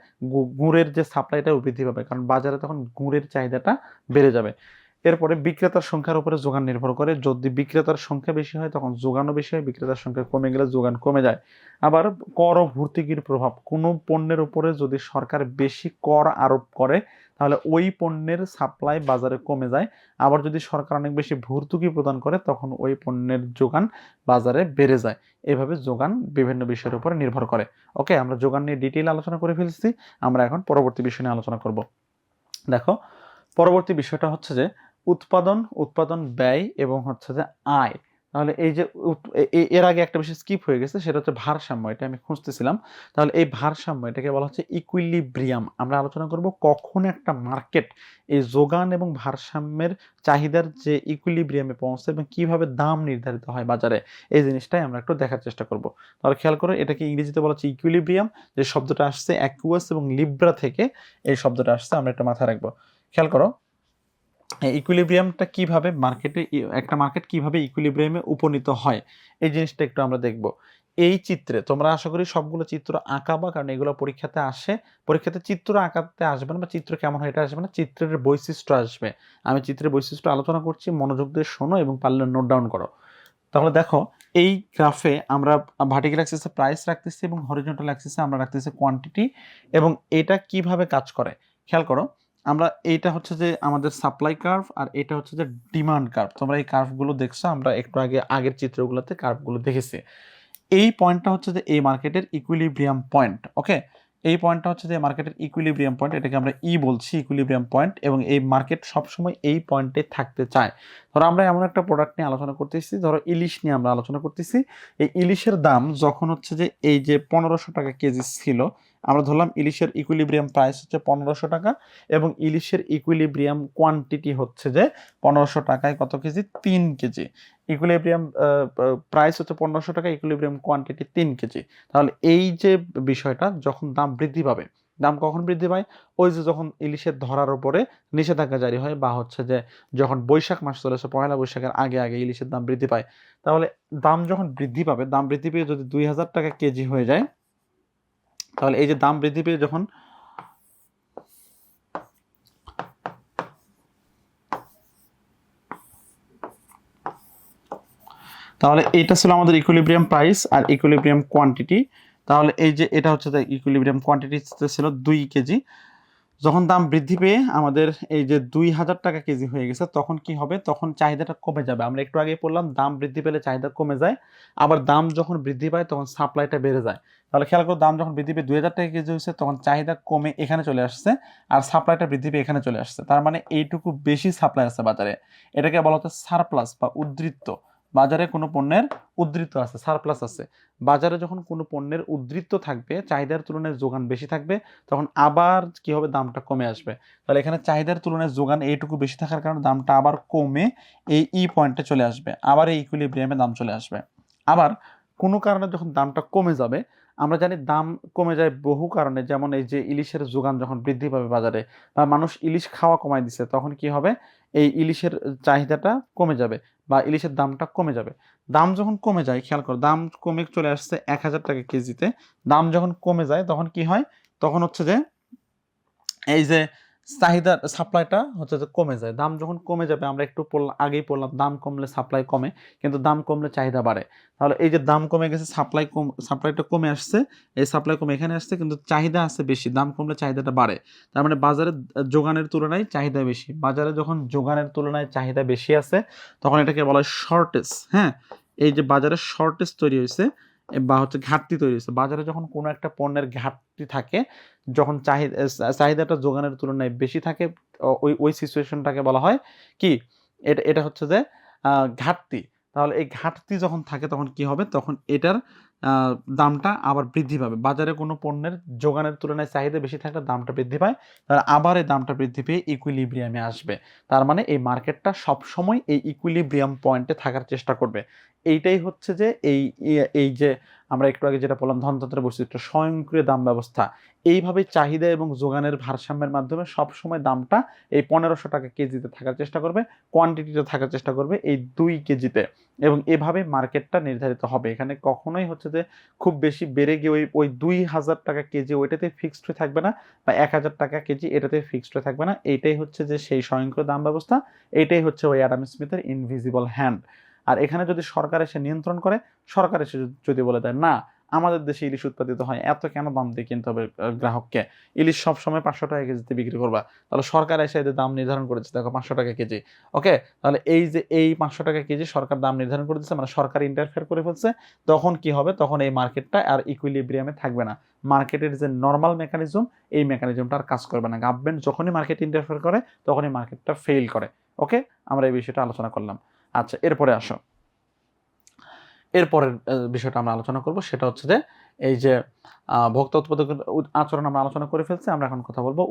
গুড়ের যে সাপ্লাইটাও বৃদ্ধি পাবে, কারণ বাজারে তখন গুড়ের চাহিদাটা বেড়ে যাবে। এরপরে বিক্রেতার সংখ্যার উপরে যোগান নির্ভর করে। যদি বিক্রেতার সংখ্যা বেশি হয় তখন যোগানও বেশি হয়, বিক্রেতার সংখ্যা কমে গেলে যোগান কমে যায়। আবার কর ও ভর্তুকির প্রভাব, কোনো পণ্যের উপরে যদি সরকার বেশি কর আরোপ করে তাহলে ওই পণ্যের সাপ্লাই বাজারে কমে যায়। আবার যদি সরকার অনেক বেশি ভর্তুকি প্রদান করে তখন ওই পণ্যের যোগান বাজারে বেড়ে যায়। এভাবে যোগান বিভিন্ন বিষয়ের উপরে নির্ভর করে। ওকে, আমরা যোগান নিয়ে ডিটেইল আলোচনা করে ফেলছি। আমরা এখন পরবর্তী বিষয় নিয়ে আলোচনা করব। দেখো, পরবর্তী বিষয়টা হচ্ছে যে উৎপাদন ব্যয় এবং হচ্ছে যে আয়। তাহলে এই যে এর আগে একটা বিষয় স্কিপ হয়ে গেছে, সেটা হচ্ছে ভারসাম্য। এটা আমি খুঁজতেছিলাম। তাহলে এই ভারসাম্য, এটাকে বলা হচ্ছে ইকুইলিব্রিয়াম। আমরা আলোচনা করব কখন একটা মার্কেট এই যোগান এবং ভারসাম্যের চাহিদার যে ইকুইলিব্রিয়ামে পৌঁছে এবং কিভাবে দাম নির্ধারিত হয় বাজারে, এই জিনিসটাই আমরা একটু দেখার চেষ্টা করব। তাহলে খেয়াল করো, এটাকে ইংরেজিতে বলা হচ্ছে ইকুইলিব্রিয়াম। যে শব্দটা আসছে অ্যাকুয়াস এবং লিব্রা থেকে, এই শব্দটা আসছে, আমরা একটা মাথায় রাখবো। খেয়াল করো, ইকুইলিব্রিয়ামটা কিভাবে একটা মার্কেট কিভাবে ইকুইলিব্রিয়ামে উপনীত হয়, এই জিনিসটা একটু আমরা দেখব। এই চিত্রে তোমরা আশা করি সবগুলো চিত্র আঁকাবা, কারণ এগুলো পরীক্ষাতে আসে। পরীক্ষাতে চিত্র আঁকাতে আসবে না, বা চিত্র কেমন হয় এটা আসবে না, চিত্রের বৈশিষ্ট্য আসবে। আমি চিত্রের বৈশিষ্ট্য আলোচনা করছি, মনোযোগ দিয়ে শোনো এবং পারলে নোট ডাউন করো। তাহলে দেখো, এই গ্রাফে আমরা ভার্টিক্যাল অ্যাক্সিসে প্রাইস রাখতেছি এবং হরিজন্টাল অ্যাক্সিসে আমরা রাখতেছি কোয়ান্টিটি। এবং এটা কিভাবে কাজ করে খেয়াল করো, আমরা এইটা হচ্ছে যে আমাদের সাপ্লাই কার্ভ, আর এটা হচ্ছে যে ডিমান্ড কার্ভ। তোমরা এই কার্ভগুলো দেখছো, আমরা একটু আগের চিত্রগুলোতে কার্ভগুলো দেখেছি। এই পয়েন্টটা হচ্ছে যে এই মার্কেটের ইকুইলিব্রিয়াম পয়েন্ট। ওকে, এই পয়েন্টটা হচ্ছে যে মার্কেটের ইকুইলিব্রিয়াম পয়েন্ট, এটাকে আমরা বলছি ইকুইলিব্রিয়াম পয়েন্ট। এবং এই মার্কেট সবসময় এই পয়েন্টে থাকতে চায়। ধরো আমরা এমন একটা প্রোডাক্ট নিয়ে আলোচনা করতেছি, ধরো ইলিশ নিয়ে আমরা আলোচনা করতেছি। এই ইলিশের দাম যখন হচ্ছে যে এই যে 1500 টাকা কেজি ছিল, আমরা ধরলাম ইলিশের ইকুইলিব্রিয়াম প্রাইস হচ্ছে 1500 টাকা, এবং ইলিশের ইকুইলিব্রিয়াম কোয়ান্টিটি হচ্ছে যে 1500 টাকায় কত কেজি, 3 কেজি। ইকুইলিব্রিয়াম প্রাইস হচ্ছে 1500 টাকা, ইকুইলিব্রিয়াম কোয়ান্টিটি 3 কেজি। তাহলে এই যে বিষয়টা, যখন দাম বৃদ্ধি পাবে, দাম কখন বৃদ্ধি পায়, ওই যে যখন ইলিশের ধরার উপরে নিষেধাজ্ঞা জারি হয়, বা হচ্ছে যে যখন বৈশাখ মাস চলে আসে, পয়লা বৈশাখের আগে আগে ইলিশের দাম বৃদ্ধি পায়। তাহলে দাম যখন বৃদ্ধি পাবে, দাম বৃদ্ধি পেয়ে যদি 2000 টাকা কেজি হয়ে যায়, তাহলে এই যে দাম বৃদ্ধি পেয়ে যখন তাহলে এইটা ছিল আমাদের ইকুইলিব্রিয়াম প্রাইস আর ইকুইলিব্রিয়াম কোয়ান্টিটি। তাহলে এই যে এটা হচ্ছে ইকুইলিব্রিয়াম কোয়ান্টিটি ছিল 2 কেজি। যখন দাম বৃদ্ধি পেয়ে আমাদের এই যে 2000 টাকা কেজি হয়ে গেছে, তখন কি হবে, তখন চাহিদাটা কমে যাবে। আমরা একটু আগে পড়লাম, দাম বৃদ্ধি পেলে চাহিদা কমে যায়। আবার দাম যখন বৃদ্ধি পায় তখন সাপ্লাইটা বেড়ে যায়। তাহলে খেয়াল করো, দাম যখন বৃদ্ধি পেয়ে 2000 টাকা কেজি হয়েছে, তখন চাহিদা কমে এখানে চলে আসছে, আর সাপ্লাইটা বৃদ্ধি পেয়ে এখানে চলে আসছে। তার মানে এইটুকু বেশি সাপ্লাই আছে বাজারে। এটাকে বলা হচ্ছে সারপ্লাস বা উদ্বৃত্ত। বাজারে কোনো পণ্যের উদ্বৃত্ত আছে, সারপ্লাস আছে। বাজারে যখন কোনো পণ্যের উদ্বৃত্ত থাকবে, চাহিদার তুলনায় যোগান বেশি থাকবে, তখন আবার কি হবে, দামটা কমে আসবে। তাহলে এখানে চাহিদার তুলনায় যোগান এইটুকু বেশি থাকার কারণে দামটা আবার কমে এই পয়েন্টে চলে আসবে, আবার এই ইকুইলিব্রিয়ামে দাম চলে আসবে। আবার কোনো কারণে যখন দামটা কমে যাবে, আমরা জানি দাম কমে যায় বহু কারণে, যেমন এই যে ইলিশের যোগান যখন বৃদ্ধি পাবে বাজারে, বা মানুষ ইলিশ খাওয়া কমায় দিচ্ছে, তখন কি হবে, এই ইলিশের চাহিদাটা কমে যাবে বা ইলিশের দামটা কমে যাবে। দাম যখন কমে যায়, খেয়াল করো, দাম কমে চলে আসছে 1000 টাকা কেজিতে। দাম যখন কমে যায় তখন কি হয়, তখন হচ্ছে যে এই যে চাহিদা সাপ্লাইটা হচ্ছে যে কমে যায়। দাম যখন কমে যাবে, আমরা একটু আগেই পড়লাম দাম কমলে সাপ্লাই কমে, কিন্তু দাম কমলে চাহিদা বাড়ে। তাহলে এই যে দাম কমে গেছে, সাপ্লাইটা কমে আসছে, এই সাপ্লাই কমে এখানে আসছে, কিন্তু চাহিদা আছে বেশি, দাম কমলে চাহিদাটা বাড়ে। তার মানে বাজারে যোগানের তুলনায় চাহিদা বেশি। বাজারে যখন যোগানের তুলনায় চাহিদা বেশি আছে, তখন এটাকে বলা হয় শর্টেজ। হ্যাঁ, এই যে বাজারে শর্টেজ তৈরি হয়েছে বা হচ্ছে ঘাটতি তৈরি হয়েছে, বাজারে যখন কোনো একটা পণ্যের ঘাটতি থাকে, যখন চাহিদাটা যোগানের তুলনায় বেশি থাকে, ওই ওই সিচুয়েশনটাকে বলা হয় কি, এটা এটা হচ্ছে যে ঘাটতি। তাহলে এই ঘাটতি যখন থাকে তখন কি হবে, তখন এটার দামটা আবার বৃদ্ধি পাবে। বাজারে কোনো পণ্যের যোগানের তুলনায় চাহিদা বেশি থাকলে দামটা বৃদ্ধি পায়, তাহলে আবার এই দামটা বৃদ্ধি পেয়ে ইকুইলিব্রিয়ামে আসবে। তার মানে এই মার্কেটটা সবসময় এই ইকুইলিব্রিয়াম পয়েন্টে থাকার চেষ্টা করবে। এইটাই হচ্ছে যে এই যে আমরা একটু আগে যেটা বললাম ধনতন্ত্রের বৈশিষ্ট্য, স্বয়ংক্রিয় দাম ব্যবস্থা। এইভাবে চাহিদা এবং যোগানের ভারসাম্যের মাধ্যমে সবসময় দামটা এই 1500 টাকা কেজিতে থাকার চেষ্টা করবে, কোয়ান্টিটিতে থাকার চেষ্টা করবে এই 2 কেজিতে, এবং এভাবে মার্কেটটা নির্ধারিত হবে। এখানে কখনোই হচ্ছে যে খুব বেশি বেড়ে গিয়ে ওই 2000 টাকা কেজি ওইটাতে ফিক্সড হয়ে থাকবে না, বা 1000 টাকা কেজি এটাতে ফিক্সড হয়ে থাকবে না। এইটাই হচ্ছে যে সেই স্বয়ংক্রিয় দাম ব্যবস্থা, এইটাই হচ্ছে ওই অ্যাডাম স্মিথের ইনভিজিবল হ্যান্ড। আর এখানে যদি সরকার এসে নিয়ন্ত্রণ করে, সরকার এসে যদি বলে দেয় না আমাদের দেশে ইলিশ উৎপাদিত হয়, এত কেন দাম দিয়ে কিনতে হবে গ্রাহককে, ইলিশ সবসময় 500 টাকা কেজিতে বিক্রি করবা, তাহলে সরকার এসে এদের দাম নির্ধারণ করেছে, দেখো 500 টাকা কেজি। ওকে, তাহলে এই যে এই 500 টাকা কেজি সরকার দাম নির্ধারণ করে দিচ্ছে, মানে সরকার ইন্টারফেয়ার করে ফেলছে, তখন কি হবে, তখন এই মার্কেটটা আর ইকুইলিব্রিয়ামে থাকবে না। মার্কেটের যে নর্মাল মেকানিজম, এই মেকানিজমটা আর কাজ করবে না। গভর্নমেন্ট যখনই মার্কেট ইন্টারফেয়ার করে তখনই মার্কেটটা ফেল করে। ওকে, আমরা এই বিষয়টা আলোচনা করলাম। আচ্ছা, এরপরে আসো, এরপরের বিষয়টা আমরা আলোচনা করব, সেটা হচ্ছে যে এই যে ভোক্তা উৎপাদকের আচরণ আমরা আলোচনা করে ফেলছি। আমরা এখন কথা বলবো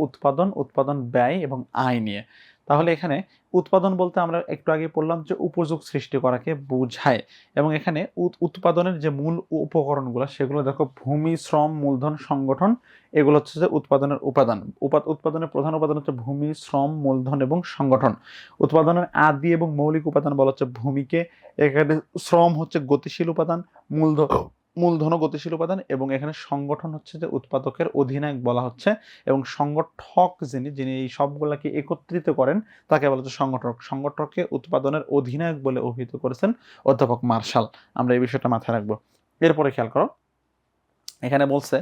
উৎপাদন ব্যয় এবং আয় নিয়ে। তাহলে এখানে উৎপাদন বলতে আমরা একটু আগে পড়লাম যে উপযোগ সৃষ্টি করাকে বোঝায়, এবং এখানে উৎপাদনের যে মূল উপকরণগুলো সেগুলো দেখো, ভূমি, শ্রম, মূলধন, সংগঠন, এগুলো হচ্ছে যে উৎপাদনের উপাদান। উৎপাদনের প্রধান উপাদান হচ্ছে ভূমি, শ্রম, মূলধন এবং সংগঠন। উৎপাদনের আদি এবং মৌলিক উপাদান বলা হচ্ছে ভূমিকে, এখানে শ্রম হচ্ছে গতিশীল উপাদান, মূলধন গতিশীল উপাদান, এবং এখানে সংগঠন হচ্ছে যে উৎপাদকের অধিনায়ক বলা হচ্ছে, এবং সংগঠক যিনি এই সবগুলাকে একত্রিত করেন তাকে বলা হচ্ছে সংগঠক। সংগঠককে উৎপাদনের অধিনায়ক বলে অভিহিত করেছেন অধ্যাপক মার্শাল। আমরা এই বিষয়টা মাথায় রাখবো। এরপরে খেয়াল করো, এখানে বলছে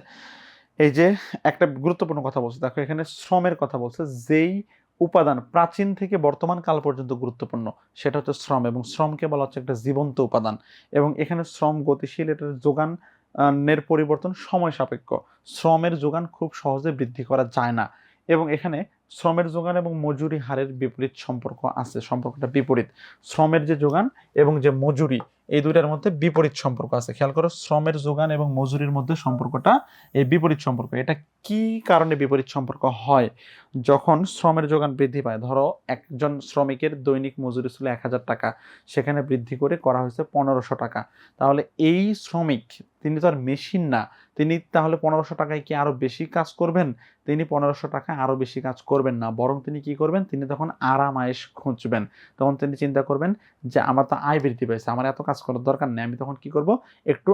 এই যে একটা গুরুত্বপূর্ণ কথা বলছে, দেখো এখানে শ্রমের কথা বলছে, যেই উপাদান প্রাচীন থেকে বর্তমান কাল পর্যন্ত গুরুত্বপূর্ণ সেটা হচ্ছে শ্রম, এবং শ্রমকে বলা হচ্ছে একটা জীবন্ত উপাদান। এবং এখানে শ্রম গতিশীল, এটার যোগান এর পরিবর্তন সময় সাপেক্ষ, শ্রমের যোগান খুব সহজে বৃদ্ধি করা যায় না। এবং এখানে শ্রমের যোগান এবং মজুরি হারের বিপরীত সম্পর্ক আছে, সম্পর্কটা বিপরীত। শ্রমের যে যোগান এবং যে মজুরি, এই দুইটার মধ্যে বিপরীত সম্পর্ক আছে। খেয়াল করো, শ্রমের যোগান এবং মজুরির মধ্যে সম্পর্কটা এই বিপরীত সম্পর্ক। এটা কি কারণে বিপরীত সম্পর্ক হয়? যখন শ্রমের যোগান বৃদ্ধি পায়, ধরো একজন শ্রমিকের দৈনিক মজুরি ছিল 1000 টাকা, সেখানে বৃদ্ধি করে করা হয়েছে 1500 টাকা, তাহলে এই শ্রমিক, তিনি তো আর মেশিন না, তিনি তাহলে 1500 টাকায় কি আরো বেশি কাজ করবেন? তিনি 1500 টাকা আরো বেশি কাজ করবেন না, বরং তিনি কি করবেন, তিনি তখন আরাম আয়েশ খুঁজবেন। তখন তিনি চিন্তা করবেন যে আমার তো আয় বৃদ্ধি পেয়েছে, আমার এত কাজ করার দরকার নেই, আমি তখন কি করব, একটু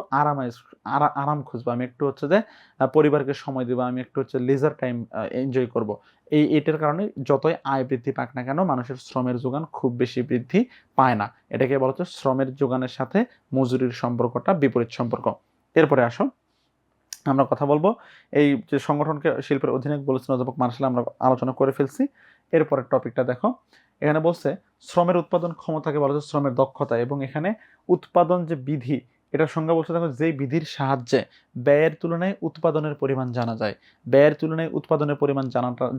আরাম খুঁজবো, আমি একটু হচ্ছে যে পরিবারকে সময় দেবো, আমি একটু হচ্ছে লেজার টাইম এনজয় করব। এটার কারণে যতই আয় বৃদ্ধি পাক না কেন, মানুষের শ্রমের যোগান খুব বেশি বৃদ্ধি পায় না। এটাকে বলা হচ্ছে শ্রমের যোগানের সাথে মজুরির সম্পর্কটা বিপরীত সম্পর্ক। এরপরে আসো, আমরা কথা বলবো এই যে সংগঠনকে শিল্পের অধীনে বলেছেন অধ্যাপক মার্শাল, আমরা আলোচনা করে ফেলছি। এরপরের টপিকটা দেখো, এখানে বলছে শ্রমের উৎপাদন ক্ষমতাকে বলা হচ্ছে শ্রমের দক্ষতা, এবং এখানে উৎপাদন যে বিধি, এটার সংজ্ঞা বলছে দেখো, যেই বিধির সাহায্যে ব্যয়ের তুলনায় উৎপাদনের পরিমাণ জানা যায়। ব্যয়ের তুলনায় উৎপাদনের পরিমাণ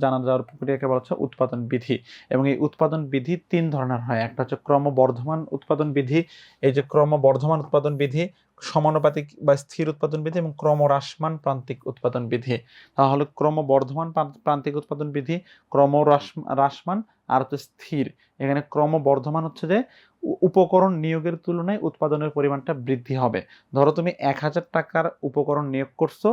জানা যাওয়ার প্রক্রিয়াকে বলা হচ্ছে উৎপাদন বিধি। এবং এই উৎপাদন বিধি 3 ধরনের হয়, একটা হচ্ছে ক্রমবর্ধমান উৎপাদন বিধি, এই যে ক্রমবর্ধমান উৎপাদন বিধি, সমানুপাতিক বা স্থির উৎপাদন বিধি, এবং ক্রমহ্রাসমান প্রান্তিক উৎপাদন বিধি। তাহলে ক্রমবর্ধমান প্রান্তিক উৎপাদন বিধি, ক্রমহ্রাসমান আর হচ্ছে স্থির। এখানে ক্রমবর্ধমান হচ্ছে যে উপকরণ নিয়োগের তুলনায় উৎপাদনের পরিমাণটা বৃদ্ধি হবে। ধরো তুমি 1000 টাকার উপকরণ নিয়োগ করছো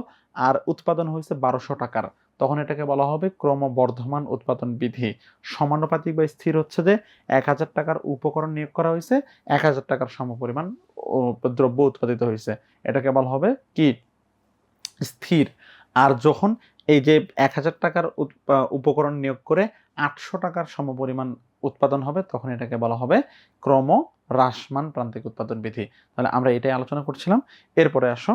আর উৎপাদন হয়েছে 1200 টাকার, তখন এটাকে বলা হবে ক্রমবর্ধমান উৎপাদন বিধি। সমানুপাতিক বা স্থির হচ্ছে যে 1000 টাকার উপকরণ নিয়োগ করা হয়েছে, 1000 টাকার সমপরিমাণ দ্রব্য উৎপাদিত হয়েছে, এটাকে বলা হবে কি, স্থির। আর যখন এই যে 1000 টাকার উপকরণ নিয়োগ করে 800 টাকার সমপরিমাণ উৎপাদন হবে, তখন এটাকে বলা হবে ক্রম হ্রাসমান প্রান্তিক উৎপাদন বিধি। তাহলে আমরা এটাই আলোচনা করছিলাম। এরপরে আসো,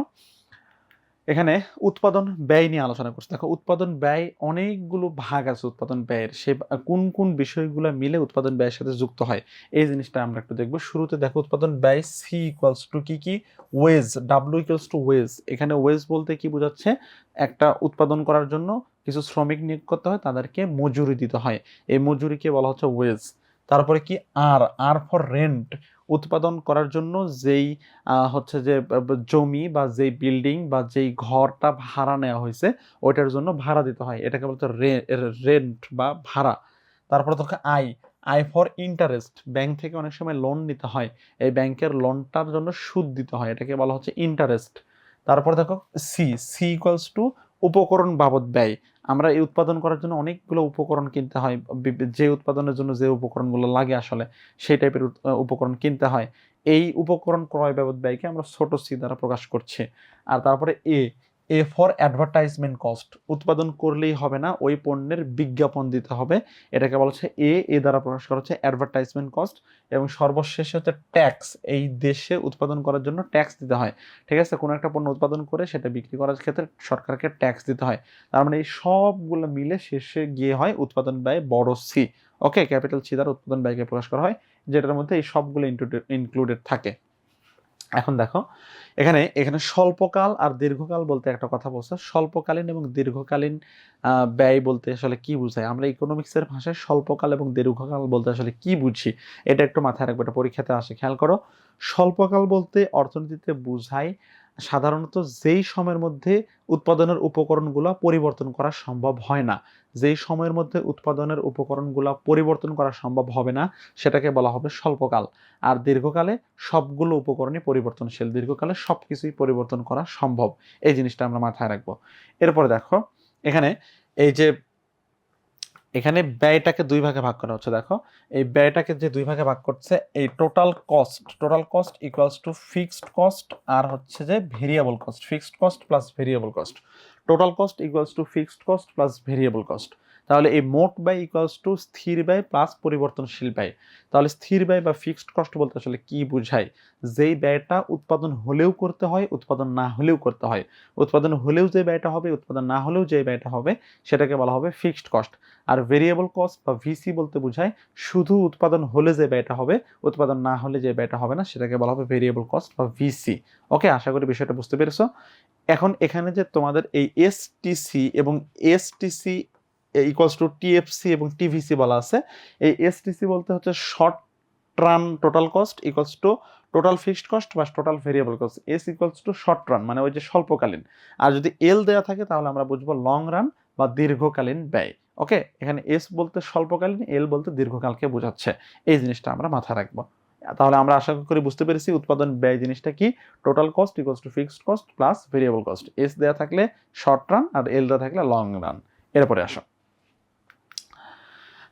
এখানে উৎপাদন ব্যয় নিয়ে আলোচনা করছি। দেখো উৎপাদন ব্যয় অনেকগুলো ভাগ আছে উৎপাদন ব্যয়ের, সে কোন কোন বিষয়গুলো মিলে উৎপাদন ব্যয়ের সাথে যুক্ত হয় এই জিনিসটা আমরা একটু দেখব। শুরুতে দেখো উৎপাদন ব্যয় সি ইকুয়ালস টু কি wage, W equals to wage. এখানে ওয়েজ বলতে কি বোঝাচ্ছে, একটা উৎপাদন করার জন্য কিছু শ্রমিক নিয়োগ করতে হয়, তাদেরকে মজুরি দিতে হয়, এই মজুরিকে বলা হচ্ছে ওয়েজ। তারপরে কি আর, আর ফর রেন্ট, উৎপাদন করার জন্য যেই হচ্ছে যে জমি বা যেই বিল্ডিং বা যেই ঘরটা ভাড়া নেওয়া হয়েছে ওইটার জন্য ভাড়া দিতে হয়, এটাকে বলতে রেন্ট বা ভাড়া। তারপরে দেখো আই ফর ইন্টারেস্ট, ব্যাংক থেকে অনেক সময় লোন নিতে হয়, এই ব্যাংকের লোনটার জন্য সুদ দিতে হয়, এটাকে বলা হচ্ছে ইন্টারেস্ট। তারপর দেখো সি ইকুয়ালস টু উপকরণ বাবদ ব্যয়। আমরা এই উৎপাদন করার জন্য অনেকগুলো উপকরণ কিনতে হয়, যে উৎপাদনের জন্য যে উপকরণগুলো লাগে আসলে সেই টাইপের উপকরণ কিনতে হয়, এই উপকরণ ক্রয় বাবদ ব্যয়কে আমরা ছোট সি দ্বারা প্রকাশ করছি। আর তারপরে এ ফর অ্যাডভার্টাইজমেন্ট কস্ট, উৎপাদন করলেই হবে না, ওই পণ্যের বিজ্ঞাপন দিতে হবে, এটাকে বলা হচ্ছে এ দ্বারা প্রকাশ করা হচ্ছে অ্যাডভার্টাইজমেন্ট কস্ট। এবং সর্বশেষে হচ্ছে ট্যাক্স, এই দেশে উৎপাদন করার জন্য ট্যাক্স দিতে হয়, ঠিক আছে, কোনো একটা পণ্য উৎপাদন করে সেটা বিক্রি করার ক্ষেত্রে সরকারকে ট্যাক্স দিতে হয়। তার মানে এই সবগুলো মিলে শেষে গিয়ে হয় উৎপাদন ব্যয় বড় সি। ওকে, ক্যাপিটাল সি দ্বারা উৎপাদন ব্যয়কে প্রকাশ করা হয়, যেটার মধ্যে এই সবগুলো ইনক্লুডেড থাকে। এখন দেখো এখানে স্বল্পকাল আর দীর্ঘকাল বলতে একটা কথা বলছে। স্বল্পকালীন এবং দীর্ঘকালীন ব্যয় বলতে আসলে কি বোঝায়, আমরা ইকোনমিক্সের ভাষায় স্বল্পকাল এবং দীর্ঘকাল বলতে আসলে কি বুঝি এটা একটু মাথায় রাখবে, এটা পরীক্ষাতে আসে, খেয়াল করো। স্বল্পকাল বলতে অর্থনীতিতে বোঝায় সাধারণত যেই সময়ের মধ্যে উৎপাদনের উপকরণগুলো পরিবর্তন করা সম্ভব হয় না, যেই সময়ের মধ্যে উৎপাদনের উপকরণগুলো পরিবর্তন করা সম্ভব হবে না সেটাকে বলা হবে স্বল্পকাল। আর দীর্ঘকালে সবগুলো উপকরণই পরিবর্তনশীল, দীর্ঘকালে সবকিছুই পরিবর্তন করা সম্ভব, এই জিনিসটা আমরা মাথায় রাখবো। এরপরে দেখো এখানে এই যে এখানে ব্যয়টাকে দুই ভাগে ভাগ করা হচ্ছে। দেখো এই ব্যয়টাকে যে দুই ভাগে ভাগ করছে, এই total cost equals to fixed cost আর হচ্ছে যে variable cost, fixed cost plus variable cost. Total cost equals to fixed cost plus variable cost. তাহলে এই মোট ব্যয় ইকুয়ালস টু স্থির ব্যয় প্লাস পরিবর্তনশীল ব্যয়। তাহলে স্থির ব্যয় বা ফিক্সড কস্ট বলতে আসলে কি বোঝায়, যেই ব্যয়টা উৎপাদন হলেও করতে হয়, উৎপাদন না হলেও করতে হয়, উৎপাদন হলেও যে ব্যয়টা হবে, উৎপাদন না হলেও যে ব্যয়টা হবে, সেটাকে বলা হবে ফিক্সড কস্ট। আর ভেরিয়েবল কস্ট বা ভিসি বলতে বোঝায় শুধু উৎপাদন হলে যে ব্যয়টা হবে, উৎপাদন না হলে যে ব্যয়টা হবে না, সেটাকে বলা হবে ভেরিয়েবল কস্ট বা ভিসি। ওকে, আশা করি বিষয়টা বুঝতে পেরেছো। এখন এখানে যে তোমাদের এই এসটিসি এবং এসটিসি ইকুয়ালস টু টিএফসি এবং টিভিসি বলা আছে, এই এসটিসি বলতে হচ্ছে short run total cost equals to total fixed cost বা total variable cost. S equals to short run মানে ওই যে স্বল্পকালীন, আর যদি এল দেওয়া থাকে তাহলে আমরা বুঝবো লং রান বা দীর্ঘকালীন ব্যয়। ওকে, এখানে এস বলতে স্বল্পকালীন, এল বলতে দীর্ঘকালকে বোঝাচ্ছে, এই জিনিসটা আমরা মাথায় রাখবো। তাহলে আমরা আশা করি বুঝতে পেরেছি উৎপাদন ব্যয় জিনিসটা কি, total cost equals to fixed cost plus variable cost. S দেওয়া থাকলে শর্ট রান আর এল দেওয়া থাকলে লং রান। এরপরে আসো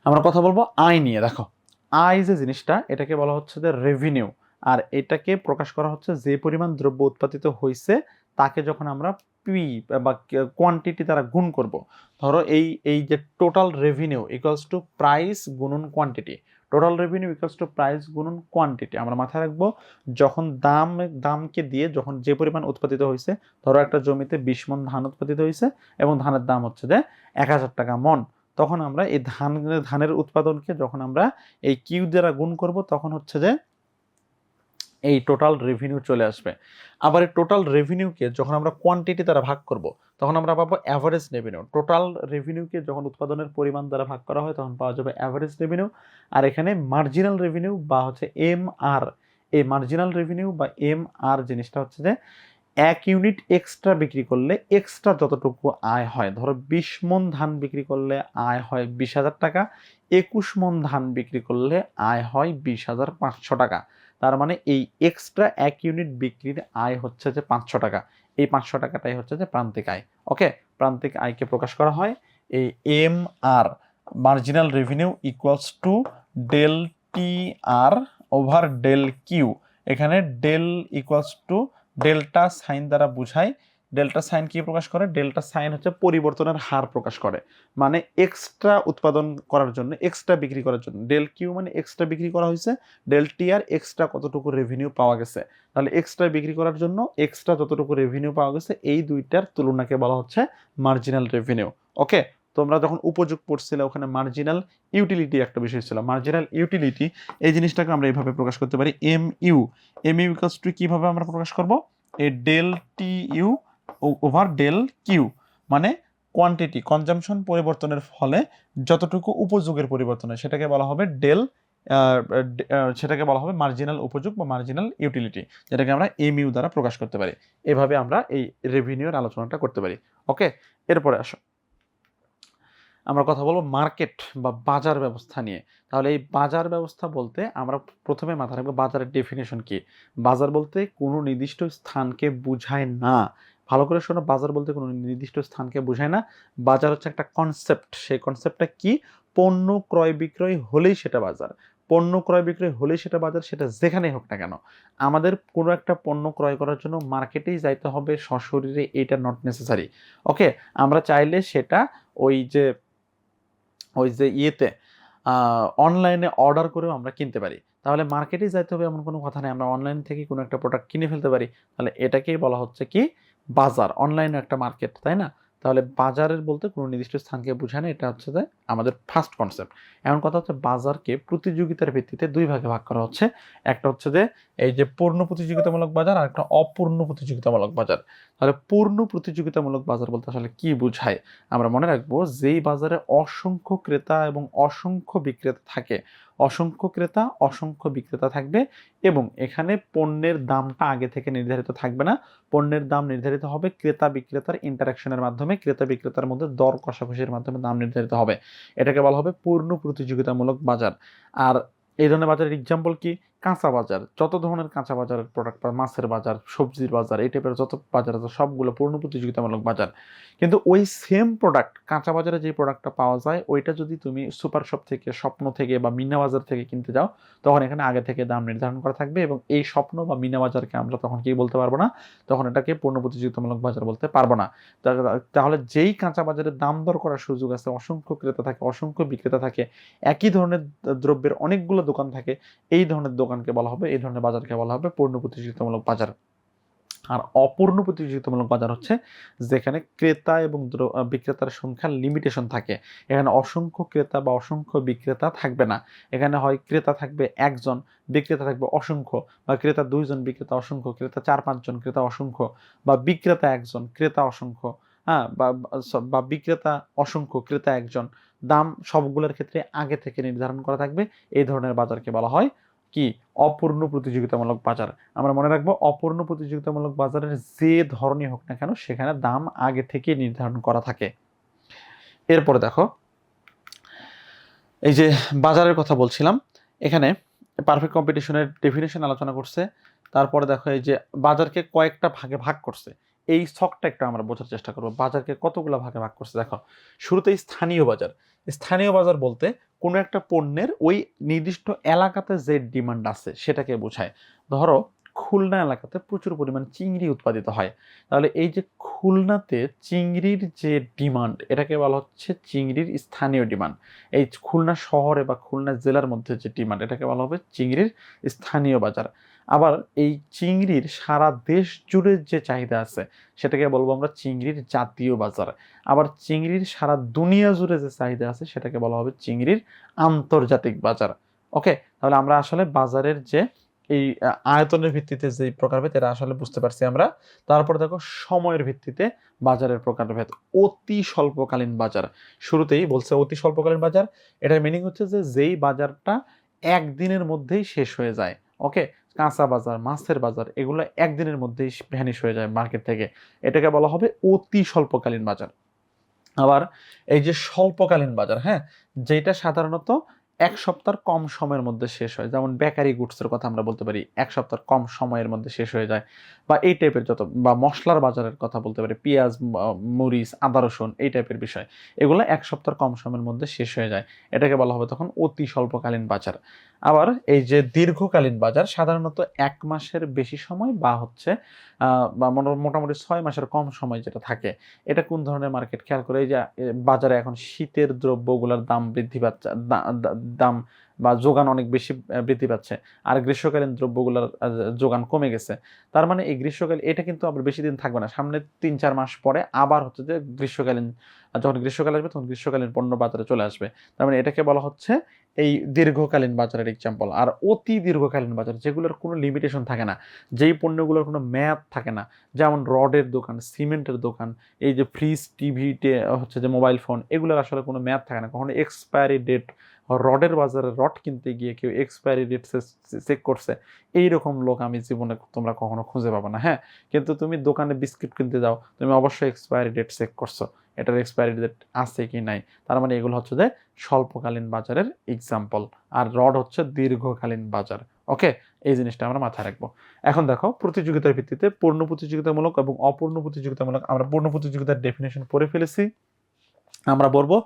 আমরা কথা বলবো আয় নিয়ে। দেখো আয় যে জিনিসটা, এটাকে বলা হচ্ছে যে রেভিনিউ, আর এটাকে প্রকাশ করা হচ্ছে যে পরিমাণ দ্রব্য উৎপাদিত হয়েছে তাকে যখন আমরা পি বা কোয়ান্টিটি দ্বারা গুণ করব। ধরো এই যে total revenue equals to price গুণন quantity, total revenue equals to price গুণন কোয়ান্টিটি। আমরা মাথায় রাখবো যখন দামকে দিয়ে যখন যে পরিমাণ উৎপাদিত হয়েছে, ধরো একটা জমিতে 20 মণ ধান উৎপাদিত হয়েছে এবং ধানের দাম হচ্ছে যে 1000 টাকা মণ, তখন আমরা এই ধানের উৎপাদনকে যখন আমরা এই কিউ দ্বারা গুণ করব তখন হচ্ছে যে এই টোটাল রেভিনিউ চলে আসবে। আবার এই টোটাল রেভিনিউকে যখন আমরা কোয়ান্টিটি দ্বারা ভাগ করব তখন আমরা পাবো অ্যাভারেজ রেভিনিউ। টোটাল রেভিনিউকে যখন উৎপাদনের পরিমাণ দ্বারা ভাগ করা হয় তখন পাওয়া যাবে অ্যাভারেজ রেভিনিউ। আর এখানে মার্জিনাল রেভিনিউ বা হচ্ছে এম আর, এই মার্জিনাল রেভিনিউ বা এম আর জিনিসটা হচ্ছে যে 1 ইউনিট এক্সট্রা বিক্রি করলে এক্সট্রা যতটুকু আয় হয়, ধরো 20 মণ ধান বিক্রি করলে আয় হয় 20,000 টাকা, 21 মণ ধান বিক্রি করলে আয় হয় 20,500 টাকা। তার মানে এই এক্সট্রা 1 ইউনিট বিক্রির আয় হচ্ছে যে 500 টাকা, এই 500 টাকাটাই হচ্ছে যে প্রান্তিক আয়। ওকে, প্রান্তিক আয়কে প্রকাশ করা হয় এই M R, marginal revenue equals to del T R over del Q. এখানে del equals to delta sign দ্বারা বোঝায় ডেল্টা সাইন কি প্রকাশ করে? ডেল্টা সাইন হচ্ছে পরিবর্তনের হার প্রকাশ করে, মানে এক্সট্রা উৎপাদন করার জন্য, এক্সট্রা বিক্রি করার জন্য। ডেল কিউ মানে এক্সট্রা বিক্রি করা হয়েছে, ডেল টি আর এক্সট্রা কতটুকু রেভিনিউ পাওয়া গেছে। তাহলে এক্সট্রা বিক্রি করার জন্য এক্সট্রা যতটুকু রেভিনিউ পাওয়া গেছে, এই দুইটার তুলনাকে বলা হচ্ছে মার্জিনাল রেভিনিউ। ওকে, তোমরা যখন উপযোগ পড়ছিলে ওখানে মার্জিনাল ইউটিলিটি একটা বিষয় ছিল। মার্জিনাল ইউটিলিটি এই জিনিসটাকে আমরা এইভাবে প্রকাশ করতে পারি, এম ইউ ইকুয়ালস টু কিভাবে আমরা প্রকাশ করব? এ del T U over del Q, মানে কোয়ান্টিটি কনজাম্পশন পরিবর্তনের ফলে যতটুকু উপযোগের পরিবর্তন হয় সেটাকে বলা হবে সেটাকে বলা হবে মার্জিনাল উপযোগ বা মার্জিনাল ইউটিলিটি, যেটাকে আমরা এমইউ দ্বারা প্রকাশ করতে পারি। এভাবে আমরা এই রেভিনিউর আলোচনাটা করতে পারি। ওকে, এরপরে আসো আমরা কথা বলবো মার্কেট বা বাজার ব্যবস্থা নিয়ে। তাহলে এই বাজার ব্যবস্থা বলতে আমরা প্রথমে মাথায় রাখবো বাজারের ডেফিনেশন কি। বাজার বলতে কোনো নির্দিষ্ট স্থানকে বোঝায় না। ভালো করে শোনো, বাজার বলতে কোনো নির্দিষ্ট স্থানকে বোঝায় না। বাজার হচ্ছে একটা কনসেপ্ট। সেই কনসেপ্টটা কি? পণ্য ক্রয় বিক্রয় হলেই সেটা বাজার। পণ্য ক্রয় বিক্রয় হলেই সেটা বাজার, সেটা যেখানেই হোক না কেন। আমাদের কোনো একটা পণ্য ক্রয় করার জন্য মার্কেটেই যাইতে হবে সশরীরে, এটা নট নেসেসারি। ওকে, আমরা চাইলে সেটা ওই যে ইয়েতে অনলাইনে অর্ডার করেও আমরা কিনতে পারি। তাহলে মার্কেটে যাইতে হবে এমন কোনো কথা নেই, আমরা অনলাইন থেকে কোনো একটা প্রোডাক্ট কিনে ফেলতে পারি। তাহলে এটাকেই বলা হচ্ছে কি? বাজার। অনলাইনে একটা মার্কেট, তাই না? তাহলে বাজারের বলতে কোনো নির্দিষ্ট স্থানকে বোঝায় না, এটা হচ্ছে যে আমাদের ফার্স্ট কনসেপ্ট। এমন কথা হচ্ছে বাজারকে প্রতিযোগিতার ভিত্তিতে দুই ভাগে ভাগ করা হচ্ছে। একটা হচ্ছে যে এই যে পূর্ণ প্রতিযোগিতামূলক বাজার, আর একটা অপূর্ণ প্রতিযোগিতামূলক বাজার। তাহলে পূর্ণ প্রতিযোগিতামূলক বাজার বলতে আসলে কি বোঝায়? আমরা মনে রাখবো যেই বাজারে অসংখ্য ক্রেতা এবং অসংখ্য বিক্রেতা থাকে, অসংখ্য ক্রেতা অসংখ্য বিক্রেতা থাকবে, এবং এখানে পণ্যের দামটা আগে থেকে নির্ধারিত থাকবে না। পণ্যের দাম নির্ধারিত হবে ক্রেতা বিক্রেতার ইন্টারাকশনের মাধ্যমে, ক্রেতা বিক্রেতার মধ্যে দর কষাকষির মাধ্যমে দাম নির্ধারিত হবে। এটাকে বলা হবে পূর্ণ প্রতিযোগিতামূলক বাজার। আর এই ধরনের বাজারের এক্সাম্পল কি? কাঁচা বাজার, যত ধরনের কাঁচা বাজারের প্রোডাক্ট, মাছের বাজার, সবজির বাজার, এই টাইপের যত বাজার আছে সবগুলো পূর্ণ প্রতিযোগিতামূলক বাজার। কিন্তু ওই সেম প্রোডাক্ট, কাঁচা বাজারে যে প্রোডাক্টটা পাওয়া যায় ওইটা যদি তুমি সুপার শপ থেকে, স্বপ্ন থেকে বা মিনা বাজার থেকে কিনতে যাও, তখন এখানে আগে থেকে দাম নির্ধারণ করা থাকবে, এবং এই স্বপ্ন বা মিনা বাজারকে আমরা তখন কি বলতে পারবো না, তখন এটাকে পূর্ণ প্রতিযোগিতামূলক বাজার বলতে পারবো না। তাহলে যেই কাঁচা বাজারে দাম দর করার সুযোগ আছে, অসংখ্য ক্রেতা থাকে, অসংখ্য বিক্রেতা থাকে, একই ধরনের দ্রব্যের অনেকগুলো দোকান থাকে, এই ধরনের দোকানকে বলা হবে, এই ধরনের বাজারকে বলা হবে পূর্ণ প্রতিযোগিতামূলক বাজার। আর অপূর্ণ প্রতিযোগিতামূলক বাজার হচ্ছে যেখানে ক্রেতা এবং বিক্রেতার সংখ্যার লিমিটেশন থাকে। এখানে অসংখ্য ক্রেতা বা অসংখ্য বিক্রেতা থাকবে না। এখানে হয় ক্রেতা থাকবে একজন, বিক্রেতা থাকবে অসংখ্য, বা ক্রেতা দুইজন, বিক্রেতা অসংখ্য, ক্রেতা 4-5 জন, ক্রেতা অসংখ্য, বা বিক্রেতা একজন, ক্রেতা অসংখ্য, হ্যাঁ, বা বিক্রেতা অসংখ্য, ক্রেতা একজন। দাম সবগুলোর ক্ষেত্রে আগে থেকে নির্ধারণ করা থাকবে। এই ধরনের বাজারকে বলা হয় কি? অপূর্ণ প্রতিযোগিতামূলক বাজার। আমরা মনে রাখবো অপূর্ণ প্রতিযোগিতামূলক বাজারের যে ধরনই হোক না কেন সেখানে দাম আগে থেকে নির্ধারণ করা থাকে। এরপরে দেখো, এই যে বাজারের কথা বলছিলাম, এখানে পারফেক্ট কম্পিটিশনের ডেফিনেশন আলোচনা করছে। তারপরে দেখো এই যে বাজারকে কয়েকটা ভাগে ভাগ করছে, এই ছকটা একটু আমরা বোঝার চেষ্টা করবো। বাজারকে কতগুলো ভাগে ভাগ করছে দেখো। শুরুতেই স্থানীয় বাজার। স্থানীয় বাজার বলতে কোনো একটা পণ্যের ওই নির্দিষ্ট এলাকাতে যে ডিমান্ড আছে সেটাকে বোঝায়। ধরো খুলনা এলাকাতে প্রচুর পরিমাণ চিংড়ি উৎপাদিত হয়, তাহলে এই যে খুলনাতে চিংড়ির যে ডিমান্ড, এটাকে বলা হচ্ছে চিংড়ির স্থানীয় ডিমান্ড। এই খুলনা শহরে বা খুলনা জেলার মধ্যে যে ডিমান্ড, এটাকে বলা হবে চিংড়ির স্থানীয় বাজার। আবার এই চিংড়ির সারা দেশ জুড়ে যে চাহিদা আছে সেটাকে বলবো আমরা চিংড়ির জাতীয় বাজার। আবার চিংড়ির সারা দুনিয়া জুড়ে যে চাহিদা আছে সেটাকে বলা হবে চিংড়ির আন্তর্জাতিক বাজার। ওকে, তাহলে আমরা আসলে বাজারের যে এই আয়তনের ভিত্তিতে যে প্রকারভেদ, এটা আসলে বুঝতে পারছি আমরা। তারপরে দেখো সময়ের ভিত্তিতে বাজারের প্রকারভেদ। অতি স্বল্পকালীন বাজার, শুরুতেই বলছে অতি স্বল্পকালীন বাজার। এটার মিনিং হচ্ছে যে যেই বাজারটা একদিনের মধ্যেই শেষ হয়ে যায়। ওকে, কাঁচা বাজার, মাছের বাজার, এগুলো একদিনের মধ্যেই ভ্যানিশ হয়ে যায় মার্কেট থেকে, এটাকে বলা হবে অতি স্বল্পকালীন বাজার। আবার এই যে স্বল্পকালীন বাজার, হ্যাঁ, যেটা সাধারণত এক সপ্তাহের কম সময়ের মধ্যে শেষ হয়, যেমন বেকারি গুডসের কথা আমরা বলতে পারি এক সপ্তাহের কম সময়ের মধ্যে শেষ হয়ে যায়, বা এই টাইপের যত, বা মশলার বাজারের কথা বলতে পারি পেঁয়াজ, মরিচ, আদা, রসুন, এই টাইপের বিষয়, এগুলো এক সপ্তাহের কম সময়ের মধ্যে শেষ হয়ে যায়, এটাকে বলা হবে তখন অতি স্বল্পকালীন বাজার। আবার এই যে দীর্ঘকালীন বাজার সাধারণত 1 মাসের বেশি সময় বা হচ্ছে বা মোটামুটি 6 মাসের কম সময় যেটা থাকে, এটা কোন ধরনের মার্কেট খেয়াল করে, এই যে বাজারে এখন শীতের দ্রব্যগুলোর দাম বৃদ্ধি পাচ্ছে, দাম বা যোগান অনেক বেশি বৃদ্ধি পাচ্ছে, আর গ্রীষ্মকালীন দ্রব্যগুলোর যোগান কমে গেছে। তার মানে এই গ্রীষ্মকাল এটা কিন্তু আবার বেশি দিন থাকবে না, সামনে 3-4 মাস পরে আবার হচ্ছে যে গ্রীষ্মকালীন, যখন গ্রীষ্মকাল আসবে তখন গ্রীষ্মকালীন পণ্য বাজারে চলে আসবে। তার মানে এটাকে বলা হচ্ছে এই দীর্ঘকালীন বাজারের এক্সাম্পল। আর অতি দীর্ঘকালীন বাজার যেগুলোর কোনো লিমিটেশন থাকে না, যেই পণ্যগুলোর কোনো মেয়াদ থাকে না, যেমন রডের দোকান, সিমেন্টের দোকান, এই যে ফ্রিজ, টিভিতে হচ্ছে যে মোবাইল ফোন, এগুলোর আসলে কোনো মেয়াদ থাকে না, কখনো এক্সপায়ারি ডেট, রডের বাজারে রড কিনতে গিয়ে কেউ এক্সপায়ারি ডেট চেক করছে, এইরকম লোক আমি জীবনে তোমরা কখনো খুঁজে পাবে না। হ্যাঁ, কিন্তু তুমি দোকানে বিস্কিট কিনতে যাও, তুমি অবশ্যই এক্সপায়ারি ডেট চেক করছো, এটার এক্সপায়ারি ডেট আছে কি নাই। তার মানে এগুলো হচ্ছে যে স্বল্পকালীন বাজারের এক্সাম্পল, আর রড হচ্ছে দীর্ঘকালীন বাজার। ওকে, এই জিনিসটা আমরা মাথায় রাখবো। এখন দেখো, প্রতিযোগিতার ভিত্তিতে পূর্ণ প্রতিযোগিতামূলক এবং অপূর্ণ প্রতিযোগিতামূলক, আমরা পূর্ণ প্রতিযোগিতার ডেফিনেশন পড়ে ফেলেছি, আমরা বলবো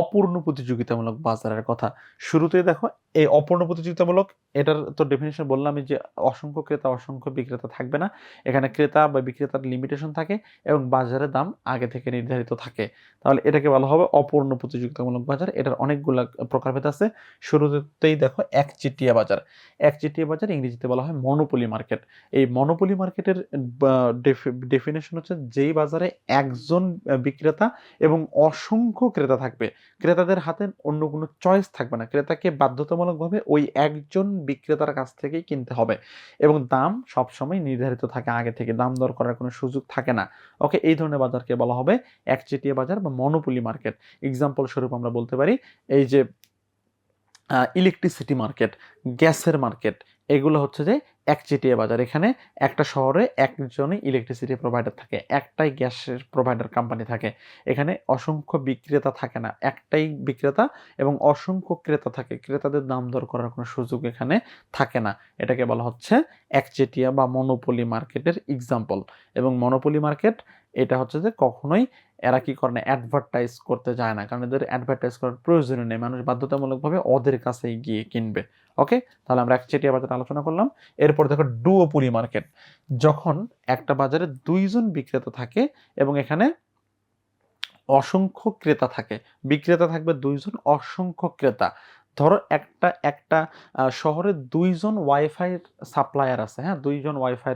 অপূর্ণ প্রতিযোগিতামূলক বাজারের কথা। শুরুতেই দেখো, এই অপূর্ণ প্রতিযোগিতামূলক, এটার তো ডেফিনেশন বললামই যে অসংখ্য ক্রেতা অসংখ্য বিক্রেতা থাকবে না, এখানে ক্রেতা বা বিক্রেতার লিমিটেশন থাকে এবং বাজারের দাম আগে থেকে নির্ধারিত থাকে, তাহলে এটাকে বলা হবে অপূর্ণ প্রতিযোগিতামূলক বাজার। এটার অনেকগুলো প্রকারভেদ আছে। শুরুতেই দেখো একচেটিয়া বাজার। একচেটিয়া বাজার ইংরেজিতে বলা হয় মনোপলি মার্কেট। এই মনোপলি মার্কেটের ডেফিনেশন হচ্ছে যেই বাজারে একজন বিক্রেতা এবং অসংখ্য ক্রেতা থাকবে, ক্রেতাদের হাতে অন্য কোনো চয়েস থাকবে না, ক্রেতাকে বাধ্যতামূলকভাবে ওই একজন বিক্রেতার কাছ থেকেই কিনতে হবে, এবং দাম সবসময় নির্ধারিত থাকে, আগে থেকে দাম দর করার কোনো সুযোগ থাকে না। ওকে, এই ধরনের বাজারকে বলা হবে একচেটিয়া বাজার বা মনোপলি মার্কেট। এক্সাম্পল স্বরূপ আমরা বলতে পারি এই যে ইলেকট্রিসিটি মার্কেট, গ্যাসের মার্কেট, এগুলো হচ্ছে যে একচেটিয়া বাজার। এখানে একটা শহরে একজনই ইলেকট্রিসিটি প্রোভাইডার থাকে, একটাই গ্যাসের প্রোভাইডার কোম্পানি থাকে, এখানে অসংখ্য বিক্রেতা থাকে না, একটাই বিক্রেতা এবং অসংখ্য ক্রেতা থাকে, ক্রেতাদের দাম দর করার কোনো সুযোগ এখানে থাকে না, এটাকে বলা হচ্ছে একচেটিয়া বা মনোপলি মার্কেটের এক্সাম্পল। এবং মনোপলি মার্কেট এটা হচ্ছে যে কখনোই এরা কি করে না, অ্যাডভার্টাইজ করতে যায় না, কারণ এদের অ্যাডভার্টাইজ করার প্রয়োজন নেই, মানুষ বাধ্যতামূলকভাবে ওদের কাছেই গিয়ে কিনবে। ওকে, তাহলে আমরা একচেটিয়া বাজার আলোচনা করলাম। এরপর দেখো ডুওপলি মার্কেট, যখন একটা বাজারে দুইজন বিক্রেতা থাকে এবং এখানে অসংখ্য ক্রেতা থাকে, বিক্রেতা থাকবে দুইজন, অসংখ্য ক্রেতা। ধরো একটা একটা শহরে দুইজন ওয়াইফাই সাপ্লায়ার আছে, হ্যাঁ, দুইজন ওয়াইফাই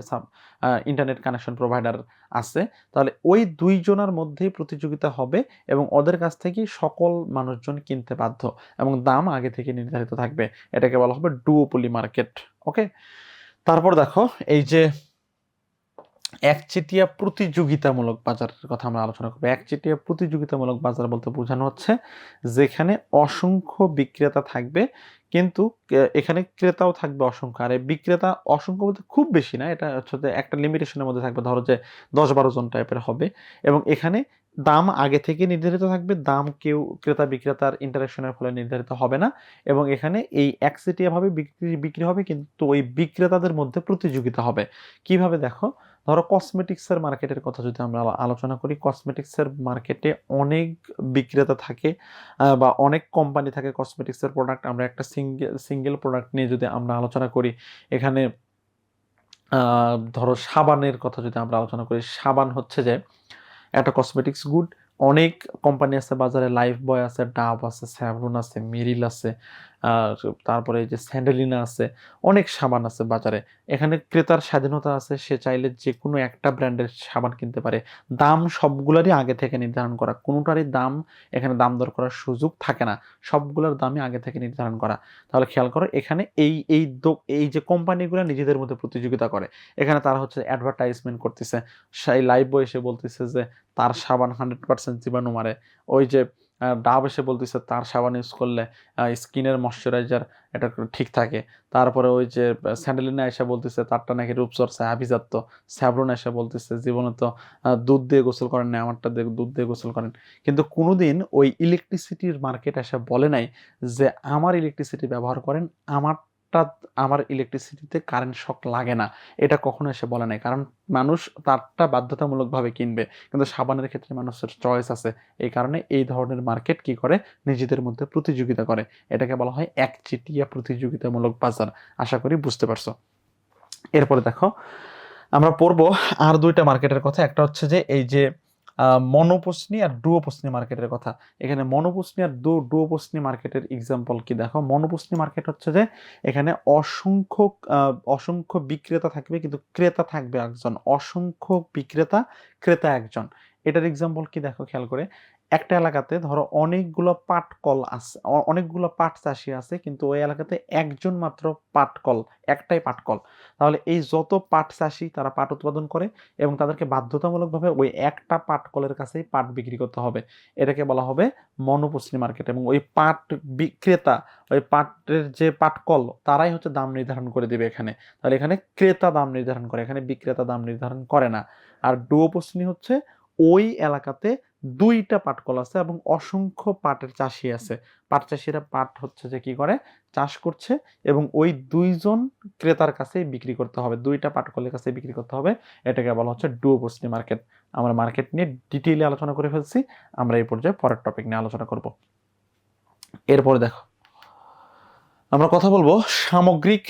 ইন্টারনেট কানেকশন প্রোভাইডার আছে, তাহলে ওই দুইজনের মধ্যেই প্রতিযোগিতা হবে এবং ওদের কাছ থেকেই সকল মানুষজন কিনতে বাধ্য এবং দাম আগে থেকে নির্ধারিত থাকবে, এটাকে বলা হবে ডুওপলি মার্কেট। ওকে, তারপর দেখো এই যে একচেটিয়া প্রতিযোগিতামূলক বাজারের কথা আমরা আলোচনা করবো। একচেটিয়া প্রতিযোগিতামূলক বাজার বলতে বোঝানো হচ্ছে যেখানে অসংখ্য বিক্রেতা থাকবে, কিন্তু এখানে ক্রেতাও থাকবে অসংখ্য, আর এই বিক্রেতা অসংখ্য বলতে খুব বেশি না, এটা হচ্ছে একটা লিমিটেশনের মধ্যে থাকবে, ধরো যে 10-12 জন টাইপের হবে, এবং এখানে দাম আগে থেকে নির্ধারিত থাকবে, দাম কেউ ক্রেতা বিক্রেতার ইন্টারাকশনের ফলে নির্ধারিত হবে না, এবং এখানে এই একচেটিয়া ভাবে বিক্রি হবে, কিন্তু ওই বিক্রেতাদের মধ্যে প্রতিযোগিতা হবে। কিভাবে দেখো, ধরো কসমেটিক্সের মার্কেটের কথা যদি আমরা আলোচনা করি, কসমেটিক্সের মার্কেটে অনেক বিক্রেতা থাকে বা অনেক কোম্পানি থাকে কসমেটিক্সের প্রোডাক্ট। আমরা একটা সিঙ্গেল প্রোডাক্ট নিয়ে যদি আমরা আলোচনা করি, এখানে ধরো সাবানের কথা যদি আমরা আলোচনা করি, সাবান হচ্ছে যে একটা কসমেটিক্স গুড, অনেক কোম্পানি আছে বাজারে, লাইফ বয় আছে, ডাভ আছে, স্যাভলন আছে, মেরিল আছে, তারপরে এই যে স্যান্ডেলিনা আছে, অনেক সাবান আছে বাজারে। এখানে ক্রেতার স্বাধীনতা আছে, সে চাইলে যে কোনো একটা ব্র্যান্ডের সাবান কিনতে পারে, দাম সবগুলোরই আগে থেকে নির্ধারণ করা, কোনোটারই দাম এখানে দাম দর করার সুযোগ থাকে না, সবগুলোর দামই আগে থেকে নির্ধারণ করা। তাহলে খেয়াল করো, এখানে এই যে কোম্পানিগুলো নিজেদের মধ্যে প্রতিযোগিতা করে, এখানে তারা হচ্ছে অ্যাডভার্টাইজমেন্ট করতেছে, সেই লাইভ বয় এসে বলতেছে যে তার সাবান 100% জীবাণু মারে, ওই যে ডাব এসে বলতেছে তার সাবান ইউজ করলে স্কিনের ময়শ্চারাইজার এটা ঠিক থাকে। তারপরে ওই যে স্যান্ডেলিনা এসে বলতেছে তারটা নাকি রূপচর্চায় আভিজাত্য। স্যাভলন এসে বলতেছে জীবনে তো দুধ দিয়ে গোসল করেন না, আমারটা দিয়ে দুধ দিয়ে গোসল করেন। কিন্তু কোনোদিন ওই ইলেকট্রিসিটির মার্কেট এসে বলে নাই যে আমার ইলেকট্রিসিটি ব্যবহার করেন, আমার ইলেকট্রিসিটিতে কারেন্ট শক লাগে না, এটা কখনো এসে বলে নাই। কারণ মানুষ তারটা বাধ্যতামূলকভাবে কিনবে, কিন্তু সাবানের ক্ষেত্রে মানুষের চয়েস আছে। এই কারণে এই ধরনের মার্কেট কি করে, নিজেদের মধ্যে প্রতিযোগিতা করে। এটাকে বলা হয় একচেটিয়া প্রতিযোগিতামূলক বাজার। আশা করি বুঝতে পারছো। এরপরে দেখো আমরা পড়বো আর দুইটা মার্কেটের কথা। একটা হচ্ছে যে এই যে মনোপোসনি আর ডুওপোসনি মার্কেটের কথা। এখানে মনোপোসনি আর ডুওপোসনি মার্কেটের এক্সাম্পল কি দেখো। মনোপোসনি মার্কেট হচ্ছে যে এখানে অসংখ্য বিক্রেতা থাকবে কিন্তু ক্রেতা থাকবে একজন, অসংখ্য বিক্রেতা ক্রেতা একজন। এটার এক্সাম্পল কি দেখো খেয়াল করে। একটা এলাকাতে ধরো অনেকগুলো পাট কল আছে, অনেকগুলো পাট চাষি আছে, কিন্তু ওই এলাকাতে একজন মাত্র পাট কল, একটাই পাট কল। তাহলে এই যত পাট চাষি তারা পাট উৎপাদন করে এবং তাদেরকে বাধ্যতামূলকভাবে ওই একটা পাট কলের কাছেই পাট বিক্রি করতে হবে। এটাকে বলা হবে মনোপোসনি মার্কেট। এবং ওই পাট বিক্রেতা, ওই পাটের যে পাট কল, তারাই হচ্ছে দাম নির্ধারণ করে দিবে এখানে। তাহলে এখানে ক্রেতা দাম নির্ধারণ করে, এখানে বিক্রেতা দাম নির্ধারণ করে না। আর ডুওপোসনি হচ্ছে ওই এলাকাতে দুইটা পাটকল আছে এবং অসংখ্য পাটের চাষি আছে। পাট চাষিরা পাট হচ্ছে যে কি করে, চাষ করছে এবং ওই দুইজন ক্রেতার কাছেই বিক্রি করতে হবে, দুইটা পাটকলের কাছে বিক্রি করতে হবে। এটাকে বলা হচ্ছে ডুওপোসনি মার্কেট। আমরা মার্কেট নিয়ে ডিটেইলে আলোচনা করে ফেলছি, আমরা এই পর্যায়ে পরের টপিক নিয়ে আলোচনা করব। এরপরে দেখো আমরা কথা বলবো সামগ্রিক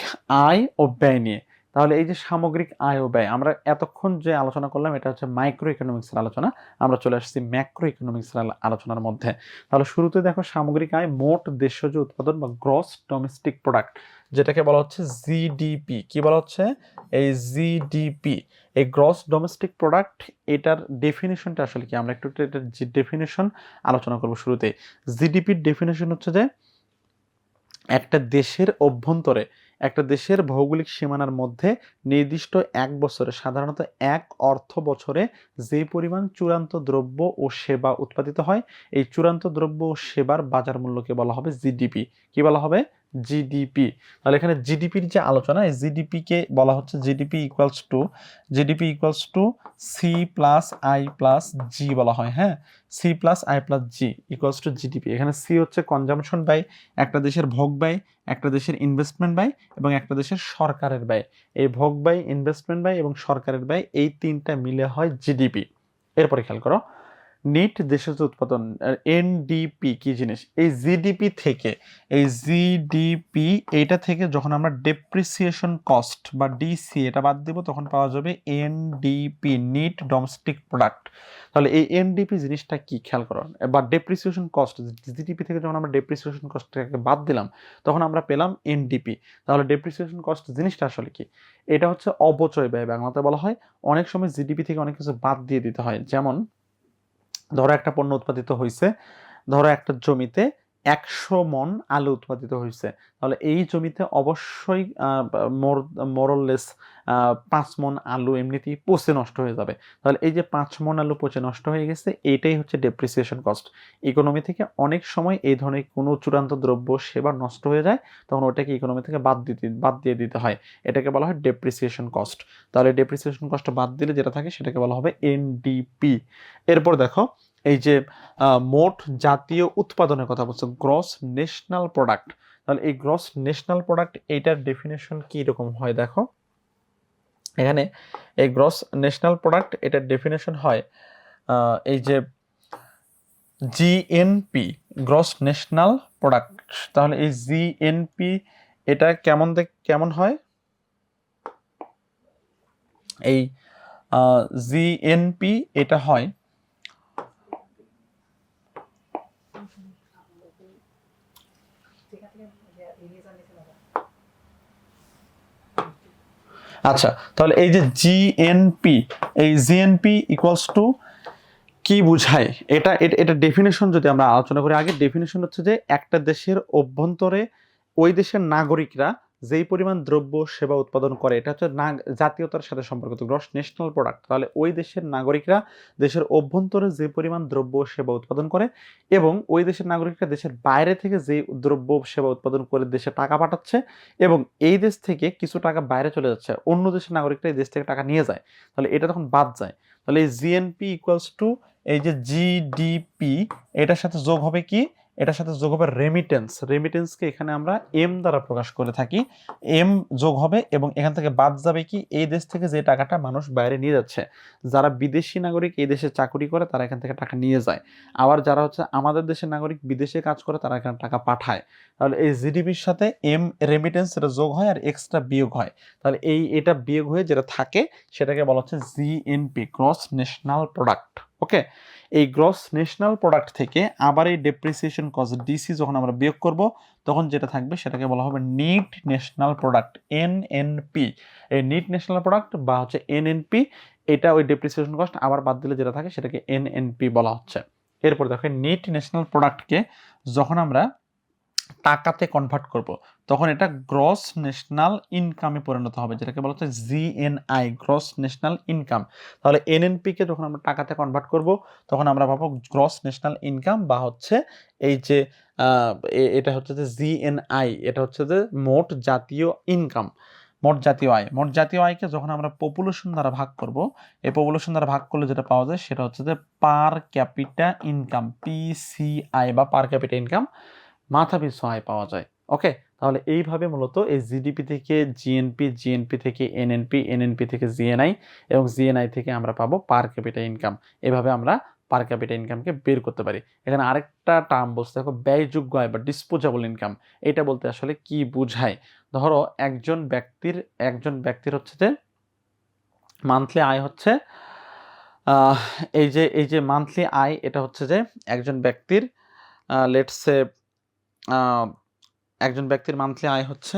আয় ও ব্যয় নিয়ে। তাহলে এই যে সামগ্রিক আয় ও ব্যয়, আমরা এতক্ষণ যে আলোচনা করলাম এটা হচ্ছে মাইক্রো ইকোনমিক্সের আলোচনা। আমরা চলে আসছি ম্যাক্রো ইকোনমিক্সের আলোচনার মধ্যে। তাহলে শুরুতে দেখো সামগ্রিক আয় মোট দেশজ উৎপাদন বা গ্রস ডোমেস্টিক প্রোডাক্ট, যেটাকে বলা হচ্ছে জিডিপি। কি বলা হচ্ছে? এই জিডিপি, এই গ্রস ডোমেস্টিক প্রোডাক্ট। এটার ডেফিনেশনটা আসলে কি, আমরা একটু এটার ডেফিনেশন আলোচনা করবো শুরুতে। জিডিপির ডেফিনেশন হচ্ছে যে একটা দেশের অভ্যন্তরে, একটা দেশের ভৌগোলিক সীমানার মধ্যে নির্দিষ্ট এক বছরে, সাধারণত এক অর্থ বছরে যে পরিমাণ চূড়ান্ত দ্রব্য ও সেবা উৎপাদিত হয়, এই চূড়ান্ত দ্রব্য ও সেবার বাজার মূল্যকে বলা হবে জিডিপি। কি বলা হবে? জিডিপি। তাহলে এখানে জিডিপির যে আলোচনা, এই জিডিপিকে বলা হচ্ছে GDP equals to C plus I plus G বলা হয়। হ্যাঁ, C plus I plus G equals to GDP. এখানে সি হচ্ছে কনজাম্পশন ব্যয়, একটা দেশের ভোগ ব্যয়, একটা দেশের ইনভেস্টমেন্ট ব্যয় এবং একটা দেশের সরকারের ব্যয়। এই ভোগ ব্যয়, ইনভেস্টমেন্ট ব্যয় এবং সরকারের ব্যয়, এই তিনটা মিলে হয় জিডিপি। এরপরে খেয়াল করো নিট দেশজ উৎপাদন, এনডিপি কি জিনিস? এই জিডিপি থেকে, এই জিডিপি এইটা থেকে যখন আমরা ডেপ্রিসিয়েশন কস্ট বা ডিসি এটা বাদ দেব, তখন পাওয়া যাবে এনডিপি, নিট ডোমেস্টিক প্রোডাক্ট। তাহলে এই এনডিপি জিনিসটা কি খেয়াল করো, বা ডেপ্রিসিয়েশন কস্ট, জিডিপি থেকে যখন আমরা ডেপ্রিসিয়েশন কস্টটাকে বাদ দিলাম তখন আমরা পেলাম এনডিপি। তাহলে ডেপ্রিসিয়েশন কস্ট জিনিসটা আসলে কি? এটা হচ্ছে অপচয় ব্যয়, বাংলাতে বলা হয়। অনেক সময় জিডিপি থেকে অনেক কিছু বাদ দিয়ে দিতে হয়। যেমন ধরো একটা পণ্য উৎপাদিত হয়েছে, ধরো একটা জমিতে 100 মন আলু উৎপাদিত হয়েছে, তাহলে এই জমিতে অবশ্যই মোরলেস 5 মন আলু এমনিতেই পচে নষ্ট হয়ে যাবে। তাহলে এই যে 5 মন আলু পচে নষ্ট হয়ে গেছে, এইটাই হচ্ছে ডেপ্রিসিয়েশন কস্ট। ইকোনমি থেকে অনেক সময় এই ধরনের কোনো চূড়ান্ত দ্রব্য সেবা নষ্ট হয়ে যায়, তখন ওটাকে ইকোনমি থেকে বাদ দিয়ে দিতে হয়। এটাকে বলা হয় ডেপ্রিসিয়েশন কস্ট। তাহলে ডেপ্রিসিয়েশন কস্ট বাদ দিলে যেটা থাকে সেটাকে বলা হবে এনডিপি। এরপর দেখো এই যে মোট জাতীয় উৎপাদনের কথা বলছে, গ্রস ন্যাশনাল প্রোডাক্ট। তাহলে এই গ্রস ন্যাশনাল প্রোডাক্ট, এইটার ডেফিনেশন কি রকম হয় দেখো। এখানে এই গ্রস ন্যাশনাল প্রোডাক্ট, এটার ডেফিনেশন হয় এই যে জিএনপি, গ্রস ন্যাশনাল প্রোডাক্ট। তাহলে এই জিএনপি এটা কেমন হয়? এই জিএনপি এটা হয় আচ্ছা। তাহলে এই যে জিএনপি, এই জিএনপি ইকুয়ালস টু কি বুঝায়? এটা ডেফিনেশন যদি আমরা আলোচনা করি, আগে ডেফিনেশন হচ্ছে যে একটা দেশের অভ্যন্তরে ওই দেশের নাগরিকরা যেই পরিমাণ দ্রব্য সেবা উৎপাদন করে, এটা হচ্ছে না জাতীয়তার সাথে সম্পর্কিত, গ্রস ন্যাশনাল প্রোডাক্ট। তাহলে ওই দেশের নাগরিকরা দেশের অভ্যন্তরে যে পরিমাণ দ্রব্য সেবা উৎপাদন করে এবং ওই দেশের নাগরিকরা দেশের বাইরে থেকে যে দ্রব্য সেবা উৎপাদন করে দেশে টাকা পাঠাচ্ছে এবং এই দেশ থেকে কিছু টাকা বাইরে চলে যাচ্ছে, অন্য দেশের নাগরিকরা এই দেশ থেকে টাকা নিয়ে যায়, তাহলে এটা তখন বাদ যায়। তাহলে এই জিএনপি ইকুয়ালস টু এই যে জিডিপি, এটার সাথে যোগ হবে কি, এটার সাথে যোগ হবে রেমিটেন্স। রেমিটেন্সকে এখানে আমরা এম দ্বারা প্রকাশ করে থাকি, এম যোগ হবে এবং এখান থেকে বাদ যাবে কি, এই দেশ থেকে যে টাকাটা মানুষ বাইরে নিয়ে যাচ্ছে। যারা বিদেশি নাগরিক এই দেশে চাকরি করে তারা এখান থেকে টাকা নিয়ে যায়, আবার যারা হচ্ছে আমাদের দেশের নাগরিক বিদেশে কাজ করে তারা এখানে টাকা পাঠায়। তাহলে এই জিডিপির সাথে এম রেমিটেন্স এটা যোগ হয় আর এক্সট্রা বিয়োগ হয়, তাহলে এটা বিয়োগ হয়ে যেটা থাকে সেটাকে বলা হচ্ছে জিএনপি, গ্রস ন্যাশনাল প্রোডাক্ট। ওকে, এই গ্রস ন্যাশনাল প্রোডাক্ট থেকে আবার এই ডেপ্রিসিয়েশন কস্ট ডিসি যখন আমরা বিয়োগ করব তখন যেটা থাকবে সেটাকে বলা হবে নিট ন্যাশনাল প্রোডাক্ট, এনএনপি। এই নিট ন্যাশনাল প্রোডাক্ট বা হচ্ছে এনএনপি, এটা ওই ডেপ্রিসিয়েশন কস্ট আবার বাদ দিলে যেটা থাকে সেটাকে এনএনপি বলা হচ্ছে। এরপর দেখো নিট ন্যাশনাল প্রোডাক্টকে যখন আমরা টাকাতে কনভার্ট করব তখন এটা গ্রস ন্যাশনাল ইনকামে পরিণত হবে, যেটাকে বলা হচ্ছে জিএনআই, গ্রস ন্যাশনাল ইনকাম। তাহলে এনএনপি কে যখন আমরা টাকাতে কনভার্ট করব তখন আমরা পাবো গ্রস ন্যাশনাল ইনকাম বা হচ্ছে এই যে এটা হচ্ছে যে জিএনআই, এটা হচ্ছে যে মোট জাতীয় ইনকাম, মোট জাতীয় আয়। মোট জাতীয় আয়কে যখন আমরা পপুলেশন দ্বারা ভাগ করব, এই পপুলেশন দ্বারা ভাগ করলে যেটা পাওয়া যায় সেটা হচ্ছে যে পার ক্যাপিটা ইনকাম, পিসিআই বা পার ক্যাপিটা ইনকাম, মাথা পিছু আয় পাওয়া যায়। ওকে, তাহলে এইভাবে মূলত এই জিডিপি থেকে জিএনপি, জিএনপি থেকে এনএনপি, এনএনপি থেকে জিএনআই এবং জিএনআই থেকে আমরা পাবো পার ক্যাপিটা ইনকাম। এভাবে আমরা পার ক্যাপিটা ইনকামকে বের করতে পারি। এখানে আরেকটা টার্ম বলতে দেখো ব্যয়যোগ্য আয় বা ডিসপোজেবল ইনকাম। এটা বলতে আসলে কি বোঝায়, ধরো একজন ব্যক্তির হচ্ছে যে মান্থলি আয় হচ্ছে এই যে মান্থলি আয়, এটা হচ্ছে যে একজন ব্যক্তির লেটস সে একজন ব্যক্তির মান্থলি আয় হচ্ছে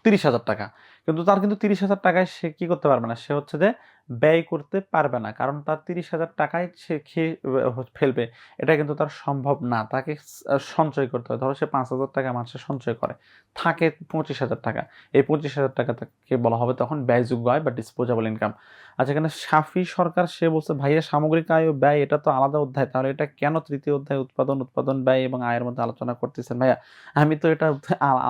30,000 টাকা, কিন্তু তার 30,000 টাকায় সে কি করতে পারবে না, সে হচ্ছে যে ব্যয় করতে পারবে না, কারণ তার 30,000 টাকায় সে খেয়ে ফেলবে, এটা কিন্তু তার সম্ভব না। তাকে সঞ্চয় করতে হয়। ধরো সে 5,000 টাকা মাসে সঞ্চয় করে, থাকে 25,000 টাকা, এই 25,000 টাকা তাকে বলা হবে তখন ব্যয়যোগ্য আয় বা ডিসপোজেবল ইনকাম। আচ্ছা, এখানে সাফি সরকার সে বলছে ভাইয়া সামগ্রিক আয় ও ব্যয় এটা তো আলাদা অধ্যায়, তাহলে এটা কেন তৃতীয় অধ্যায় উৎপাদন ব্যয় এবং আয়ের মধ্যে আলোচনা করতেছেন? ভাইয়া আমি তো এটা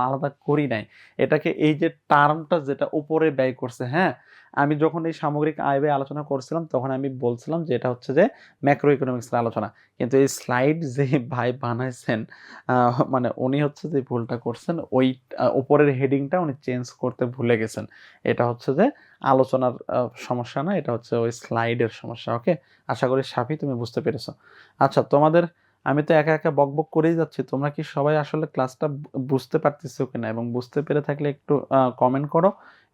আলাদা করি নাই, এটাকে এই যে টার্মটা যেটা উপরে ব্যয় করছে, হ্যাঁ, আমি যখন এই সামগ্রিক আয় ব্যয় আলোচনা করছিলাম তখন আমি বলছিলাম যে এটা হচ্ছে যে ম্যাক্রো ইকোনমিক্সের আলোচনা, কিন্তু এই স্লাইড যে ভাই বানাইছেন মানে উনি হচ্ছে যে ভুলটা করছেন, ওই উপরের হেডিংটা উনি চেঞ্জ করতে ভুলে গেছেন। এটা হচ্ছে যে আলোচনার সমস্যা না, এটা হচ্ছে ওই স্লাইডের সমস্যা। ওকে, আশা করি সাফি তুমি বুঝতে পেরেছো। আচ্ছা, তোমাদের আমি তো একা একা বকবক করেই যাচ্ছি, তোমরা কি সবাই আসলে ক্লাসটা বুঝতে পারতেছো কিনা, এবং বুঝতে পেরে থাকলে একটু কমেন্ট করো।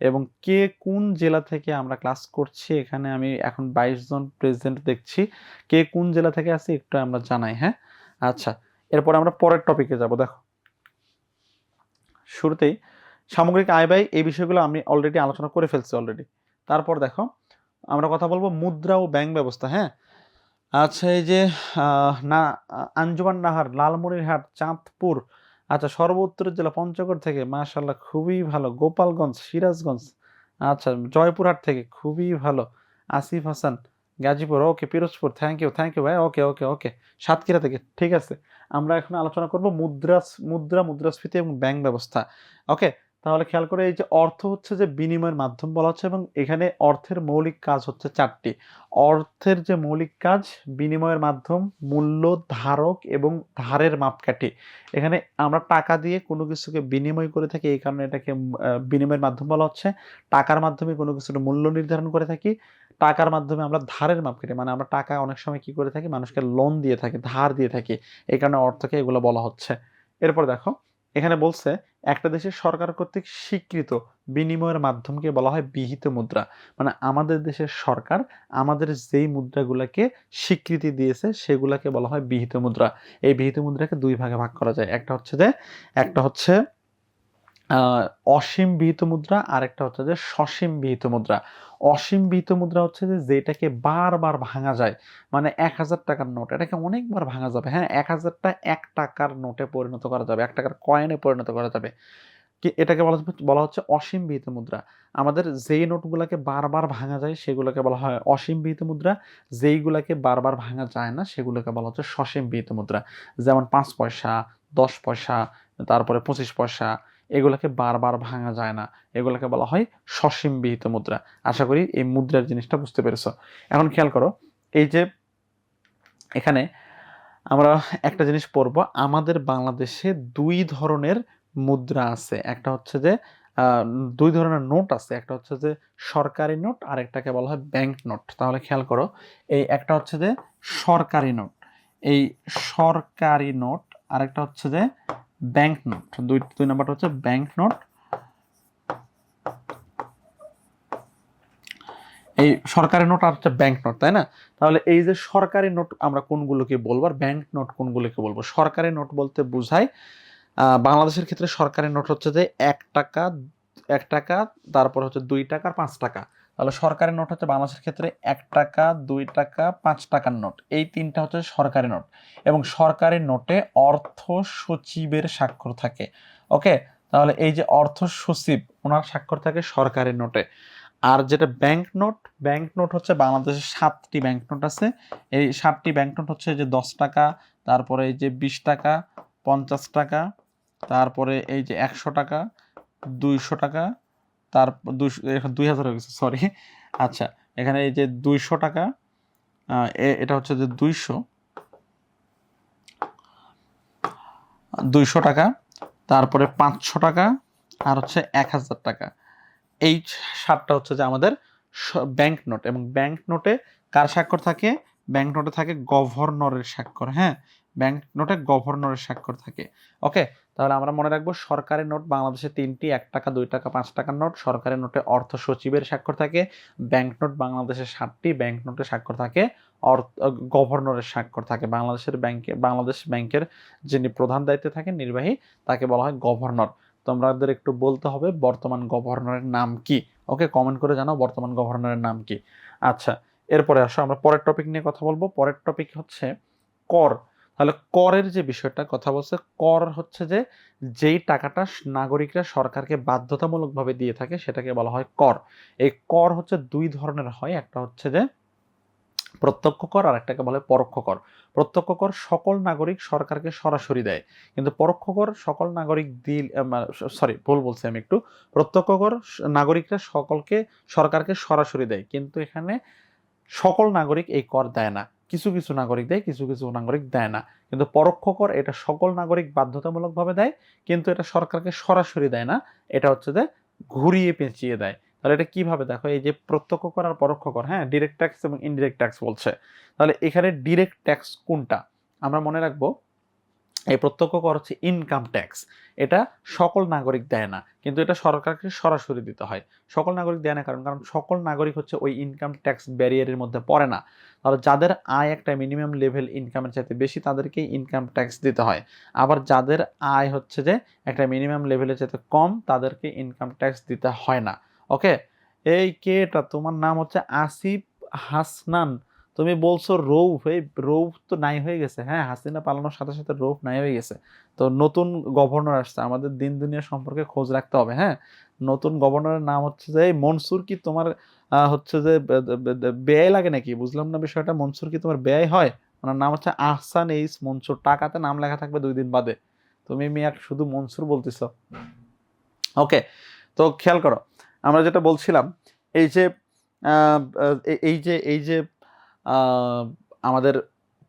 এবং কে কোন জেলা থেকে আমরা ক্লাস করছি, এখানে আমি এখন 22 জন প্রেজেন্ট দেখছি, কে কোন জেলা থেকে আছি একটু আমরা জানাই। হ্যাঁ, আচ্ছা, এরপর আমরা পরের টপিকে যাব। দেখো শুরুতেই সামগ্রিক আয় ব্যয় এই বিষয়গুলো আমি অলরেডি আলোচনা করে ফেলছি অলরেডি। তারপর দেখো আমরা কথা বলবো মুদ্রা ও ব্যাংক ব্যবস্থা। হ্যাঁ, আচ্ছা, এই যে না আঞ্জুমান নাহার, লালমনিরহাট, চাঁদপুর, আচ্ছা সর্বোত্তরের জেলা পঞ্চগড় থেকে, মাশাআল্লাহ খুবই ভালো, গোপালগঞ্জ, সিরাজগঞ্জ, আচ্ছা জয়পুরহাট থেকে খুবই ভালো, আসিফ হাসান, গাজীপুর, ওকে, পিরোজপুর, থ্যাংক ইউ ভাই, ওকে ওকে ওকে, সাতক্ষীরা থেকে, ঠিক আছে। আমরা এখন আলোচনা করব মুদ্রাস্ফীতি এবং ব্যাংক ব্যবস্থা। ওকে, তাহলে খেয়াল করে এই যে অর্থ হচ্ছে যে বিনিময়ের মাধ্যম বলা হচ্ছে এবং এখানে অর্থের মৌলিক কাজ হচ্ছে 4টি। অর্থের যে মৌলিক কাজ, বিনিময়ের মাধ্যম, মূল্য, ধারক এবং ধারের মাপকাঠি। এখানে আমরা টাকা দিয়ে কোনো কিছুকে বিনিময় করে থাকি, এই কারণে এটাকে বিনিময়ের মাধ্যম বলা হচ্ছে। টাকার মাধ্যমে কোনো কিছুর মূল্য নির্ধারণ করে থাকি, টাকার মাধ্যমে আমরা ধারের মাপকাঠি, মানে আমরা টাকা অনেক সময় কি করে থাকি, মানুষকে লোন দিয়ে থাকি, ধার দিয়ে থাকি, এই কারণে অর্থকে এগুলো বলা হচ্ছে। এরপর দেখো এখানে বলছে একটা দেশের সরকার কর্তৃক স্বীকৃত বিনিময়ের মাধ্যমকে বলা হয় বিহিত মুদ্রা, মানে আমাদের দেশের সরকার আমাদের যেই মুদ্রাগুলোকে স্বীকৃতি দিয়েছে সেগুলোকে বলা হয় বিহিত মুদ্রা। এই বিহিত মুদ্রাকে দুই ভাগে ভাগ করা যায়, একটা হচ্ছে অসীম বিহিত মুদ্রা, আর একটা হচ্ছে যে সসীম বিহিত মুদ্রা। অসীম বিহিত মুদ্রা হচ্ছে যে যেটাকে বারবার ভাঙা যায়, মানে 1000 টাকার নোট এটাকে অনেকবার ভাঙা যাবে, হ্যাঁ 1000টা 1 টাকার নোটে পরিণত করা যাবে, 1 টাকার কয়েনে পরিণত করা যাবে, কি এটাকে বলা হচ্ছে অসীম বিহিত মুদ্রা। আমাদের যেই নোটগুলোকে বারবার ভাঙা যায় সেগুলোকে বলা হয় অসীম বিহিত মুদ্রা, যেইগুলোকে বারবার ভাঙা যায় না সেগুলোকে বলা হচ্ছে সসীম বিহিত মুদ্রা। যেমন 5 পয়সা, 10 পয়সা, তারপরে 25 পয়সা, এগুলোকে বারবার ভাঙা যায় না, এগুলোকে বলা হয় সসীম বিহিত মুদ্রা। আশা করি এই মুদ্রার জিনিসটা বুঝতে পেরেছো। এখন খেয়াল করো, এই যে এখানে আমরা একটা জিনিস পড়বো, আমাদের বাংলাদেশে 2 ধরনের মুদ্রা আছে। একটা হচ্ছে যে 2 ধরনের নোট আছে, একটা হচ্ছে যে সরকারি নোট, আর একটাকে বলা হয় ব্যাংক নোট। তাহলে খেয়াল করো, এই একটা হচ্ছে যে সরকারি নোট, এই সরকারি নোট, আর একটা হচ্ছে যে ব্যাংক নোট। দুই নাম্বারটা হচ্ছে ব্যাংক নোট। এই সরকারি নোট আর হচ্ছে ব্যাংক নোট, তাই না? তাহলে এই যে সরকারি নোট আমরা কোনগুলোকে বলবো আর ব্যাংক নোট কোনগুলোকে বলবো? সরকারি নোট বলতে বোঝায় বাংলাদেশের ক্ষেত্রে সরকারি নোট হচ্ছে যে 1 টাকা, তারপর হচ্ছে 2 টাকা আর 5 টাকা। তাহলে সরকারি নোট হচ্ছে বাংলাদেশের ক্ষেত্রে 1 টাকা, 2 টাকা, 5 টাকার নোট, এই 3টা হচ্ছে সরকারি নোট। এবং সরকারি নোটে অর্থ সচিবের স্বাক্ষর থাকে। ওকে, তাহলে এই যে অর্থ সচিব ওনার স্বাক্ষর থাকে সরকারি নোটে। আর যেটা ব্যাংক নোট হচ্ছে বাংলাদেশে 7টি ব্যাংক নোট আছে। এই 7টি ব্যাংক নোট হচ্ছে যে 10 টাকা, তারপরে এই যে 20 টাকা, 50 টাকা, তারপরে এই যে 100 টাকা, 200 টাকা, তারপর 2000 হয়ে গেছে, সরি। আচ্ছা, এখানে এই যে 200 টাকা, এটা হচ্ছে যে 200 টাকা, তারপরে 500 টাকা, আর হচ্ছে 1000 টাকা। এই 7টা হচ্ছে যে আমাদের ব্যাংক নোট। এবং ব্যাংক নোটে কার স্বাক্ষর থাকে? ব্যাংক নোটে থাকে গভর্নরের স্বাক্ষর, হ্যাঁ ব্যাংক নোটে গভর্নরের স্বাক্ষর থাকে। ওকে, তাহলে আমরা মনে রাখবো সরকারি নোট বাংলাদেশে 3টি, 1 টাকা, 2 টাকা, 5 টাকার নোট। সরকারি নোটে অর্থ সচিবের স্বাক্ষর থাকে। ব্যাংক নোট বাংলাদেশে 7টি, ব্যাংক নোটে স্বাক্ষর থাকে গভর্নরের স্বাক্ষর থাকে। বাংলাদেশ ব্যাংকের যিনি প্রধান দায়িত্বে থাকেন নির্বাহী, তাকে বলা হয় গভর্নর। তোমাদের একটু বলতে হবে বর্তমান গভর্নরের নাম কি। ওকে, কমেন্ট করে জানাও বর্তমান গভর্নরের নাম কি। আচ্ছা, এরপরে আসো আমরা পরের টপিক নিয়ে কথা বলবো। পরের টপিক হচ্ছে কর। তাহলে করের যে বিষয়টা কথা বলছে, কর হচ্ছে যে যেই টাকাটা নাগরিকরা সরকারকে বাধ্যতামূলকভাবে দিয়ে থাকে সেটাকে বলা হয় কর। এই কর হচ্ছে 2 ধরনের হয়, একটা হচ্ছে যে প্রত্যক্ষ কর আর একটাকে বলে পরোক্ষ কর। প্রত্যক্ষ কর সকল নাগরিক সরকারকে সরাসরি দেয়, কিন্তু পরোক্ষ কর সকল নাগরিক সরি ভুল বলছি আমি একটু। প্রত্যক্ষ কর নাগরিকরা সরকারকে সরাসরি দেয়, কিন্তু এখানে সকল নাগরিক এই কর দেয় না, কিছু কিছু নাগরিক দেয়, কিছু কিছু নাগরিক দেয় না। কিন্তু পরোক্ষ কর এটা সকল নাগরিক বাধ্যতামূলকভাবে দেয়, কিন্তু এটা সরকারকে সরাসরি দেয় না, এটা হচ্ছে যে ঘুরিয়ে পেঁচিয়ে দেয়। তাহলে এটা কিভাবে দেখো, এই যে প্রত্যক্ষ কর আর পরোক্ষ কর, হ্যাঁ ডিরেক্ট ট্যাক্স এবং ইনডিরেক্ট ট্যাক্স বলছে। তাহলে এখানে ডিরেক্ট ট্যাক্স কোনটা আমরা মনে রাখবো, এই প্রত্যক্ষ কর হচ্ছে ইনকাম ট্যাক্স। এটা সকল নাগরিক দেয় না, কিন্তু এটা সরকারকে সরাসরি দিতে হয়। সকল নাগরিক দেয় না কারণ সকল নাগরিক হচ্ছে ওই ইনকাম ট্যাক্স ব্যারিয়ারের মধ্যে পড়ে না। তাহলে যাদের আয় একটা মিনিমাম লেভেল ইনকামের চাইতে বেশি তাদেরকেই ইনকাম ট্যাক্স দিতে হয়। আবার যাদের আয় হচ্ছে যে একটা মিনিমাম লেভেলের চাইতে কম তাদেরকে ইনকাম ট্যাক্স দিতে হয় না। ওকে, এই কেটা তোমার নাম হচ্ছে আসিফ হাসনান, তুমি বলছো রৌফ, এই রৌফ তো নাই হয়ে গেছে, হ্যাঁ হাসিনা পালানোর সাথে সাথে রৌফ নাই হয়ে গেছে। তো নতুন গভর্নর আসছে, আমাদের দিন দুনিয়া সম্পর্কে খোঁজ রাখতে হবে, হ্যাঁ। নতুন গভর্নরের নাম হচ্ছে যে মনসুর। কি তোমার হচ্ছে যে ব্যয় লাগে নাকি? বুঝলাম না বিষয়টা। মনসুর কি তোমার ব্যয় হয়? ওনার নাম হচ্ছে আহসান এইস মনসুর, টাকাতে নাম লেখা থাকবে 2 দিন বাদে। তুমি মিয়া শুধু মনসুর বলতেছো। ওকে, তো খেয়াল করো, আমরা যেটা বলছিলাম, এই যে এই যে আমাদের